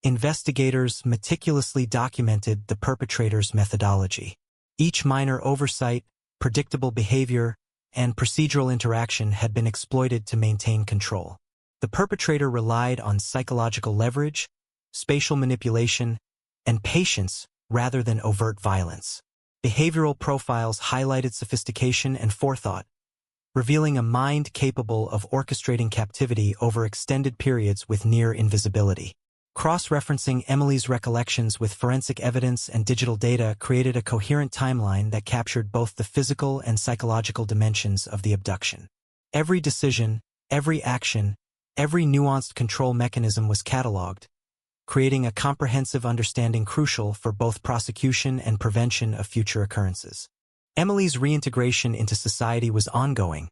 Investigators meticulously documented the perpetrator's methodology. Each minor oversight, predictable behavior, and procedural interaction had been exploited to maintain control. The perpetrator relied on psychological leverage, spatial manipulation, and patience rather than overt violence. Behavioral profiles highlighted sophistication and forethought, revealing a mind capable of orchestrating captivity over extended periods with near invisibility. Cross-referencing Emily's recollections with forensic evidence and digital data created a coherent timeline that captured both the physical and psychological dimensions of the abduction. Every decision, every action, every nuanced control mechanism was cataloged, creating a comprehensive understanding crucial for both prosecution and prevention of future occurrences. Emily's reintegration into society was ongoing,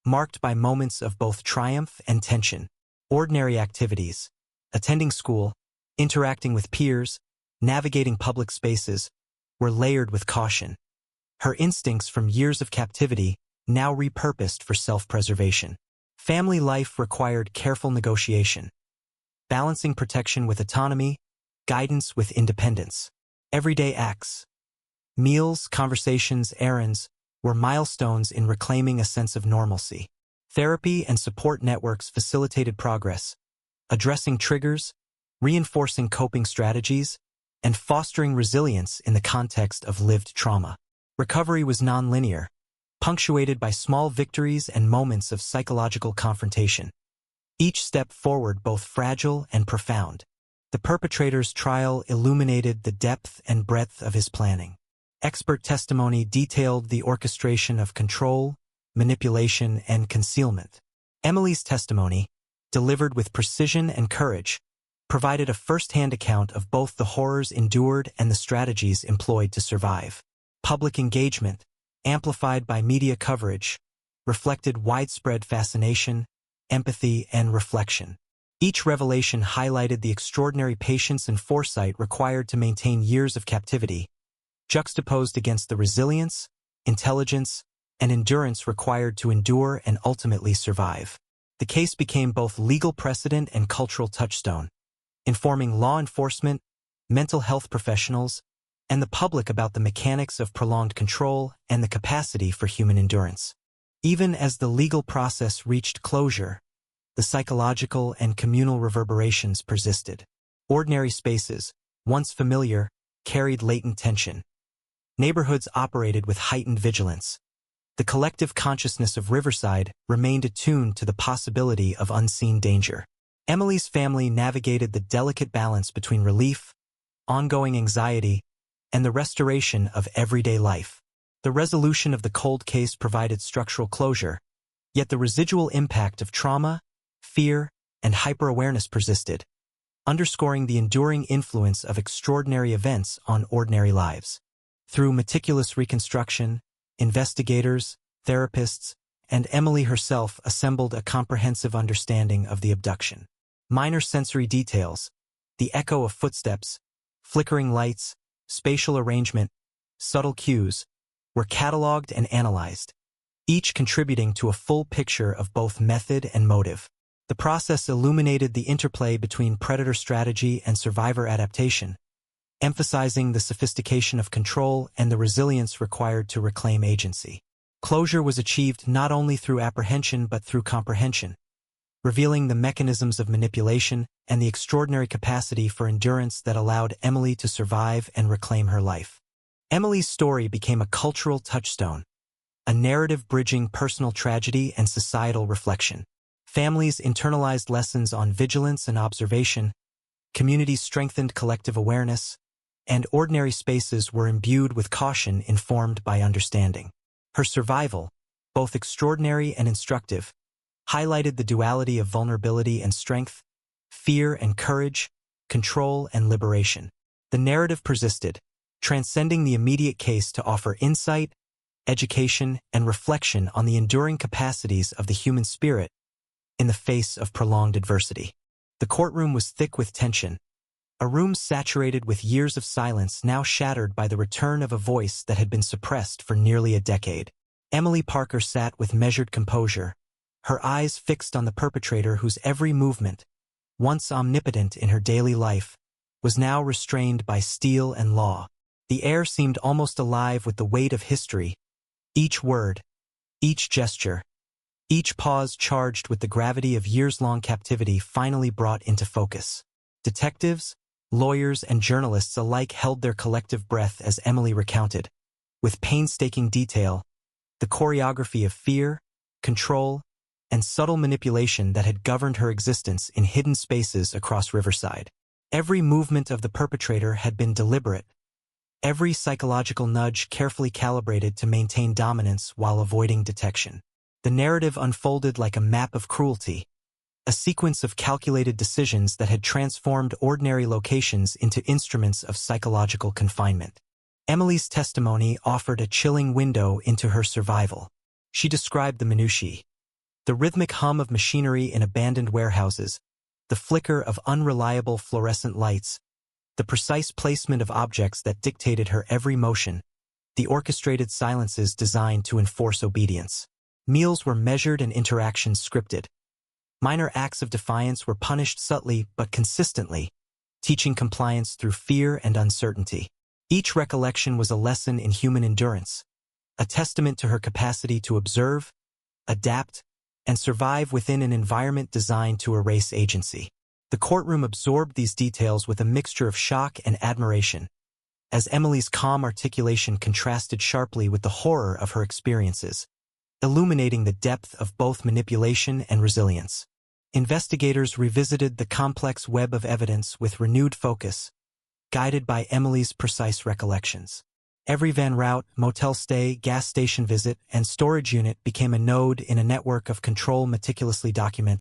marked by moments of both triumph and tension. Ordinary activities, attending school, interacting with peers, navigating public spaces, were layered with caution. Her instincts from years of captivity now repurposed for self-preservation. Family life required careful negotiation, balancing protection with autonomy, guidance with independence. Everyday acts, meals, conversations, errands, were milestones in reclaiming a sense of normalcy. Therapy and support networks facilitated progress, addressing triggers, reinforcing coping strategies, and fostering resilience in the context of lived trauma. Recovery was nonlinear, punctuated by small victories and moments of psychological confrontation. Each step forward both fragile and profound. The perpetrator's trial illuminated the depth and breadth of his planning. Expert testimony detailed the orchestration of control, manipulation, and concealment. Emily's testimony, delivered with precision and courage, provided a first-hand account of both the horrors endured and the strategies employed to survive. Public engagement, amplified by media coverage, reflected widespread fascination, empathy, and reflection. Each revelation highlighted the extraordinary patience and foresight required to maintain years of captivity, juxtaposed against the resilience, intelligence, and endurance required to endure and ultimately survive. The case became both legal precedent and cultural touchstone, informing law enforcement, mental health professionals, and the public about the mechanics of prolonged control and the capacity for human endurance. Even as the legal process reached closure, the psychological and communal reverberations persisted. Ordinary spaces, once familiar, carried latent tension. Neighborhoods operated with heightened vigilance. The collective consciousness of Riverside remained attuned to the possibility of unseen danger. Emily's family navigated the delicate balance between relief, ongoing anxiety, and the restoration of everyday life. The resolution of the cold case provided structural closure, yet the residual impact of trauma, fear, and hyper-awareness persisted, underscoring the enduring influence of extraordinary events on ordinary lives. Through meticulous reconstruction, investigators, therapists, and Emily herself assembled a comprehensive understanding of the abduction. Minor sensory details, the echo of footsteps, flickering lights, spatial arrangement, subtle cues, were cataloged and analyzed, each contributing to a full picture of both method and motive. The process illuminated the interplay between predator strategy and survivor adaptation, emphasizing the sophistication of control and the resilience required to reclaim agency. Closure was achieved not only through apprehension but through comprehension, revealing the mechanisms of manipulation and the extraordinary capacity for endurance that allowed Emily to survive and reclaim her life. Emily's story became a cultural touchstone, a narrative bridging personal tragedy and societal reflection. Families internalized lessons on vigilance and observation, communities strengthened collective awareness, and ordinary spaces were imbued with caution informed by understanding. Her survival, both extraordinary and instructive, highlighted the duality of vulnerability and strength, fear and courage, control and liberation. The narrative persisted, transcending the immediate case to offer insight, education, and reflection on the enduring capacities of the human spirit in the face of prolonged adversity. The courtroom was thick with tension, a room saturated with years of silence now shattered by the return of a voice that had been suppressed for nearly a decade. Emily Parker sat with measured composure, her eyes fixed on the perpetrator whose every movement, once omnipotent in her daily life, was now restrained by steel and law. The air seemed almost alive with the weight of history, each word, each gesture, each pause charged with the gravity of years-long captivity finally brought into focus. Detectives, lawyers, and journalists alike held their collective breath as Emily recounted, with painstaking detail, the choreography of fear, control, and subtle manipulation that had governed her existence in hidden spaces across Riverside. Every movement of the perpetrator had been deliberate, every psychological nudge carefully calibrated to maintain dominance while avoiding detection. The narrative unfolded like a map of cruelty, a sequence of calculated decisions that had transformed ordinary locations into instruments of psychological confinement. Emily's testimony offered a chilling window into her survival. She described the minutiae, the rhythmic hum of machinery in abandoned warehouses, the flicker of unreliable fluorescent lights, the precise placement of objects that dictated her every motion, the orchestrated silences designed to enforce obedience. Meals were measured and interactions scripted. Minor acts of defiance were punished subtly but consistently, teaching compliance through fear and uncertainty. Each recollection was a lesson in human endurance, a testament to her capacity to observe, adapt, and survive within an environment designed to erase agency. The courtroom absorbed these details with a mixture of shock and admiration, as Emily's calm articulation contrasted sharply with the horror of her experiences, illuminating the depth of both manipulation and resilience. Investigators revisited the complex web of evidence with renewed focus, guided by Emily's precise recollections. Every van route, motel stay, gas station visit, and storage unit became a node in a network of control meticulously documented.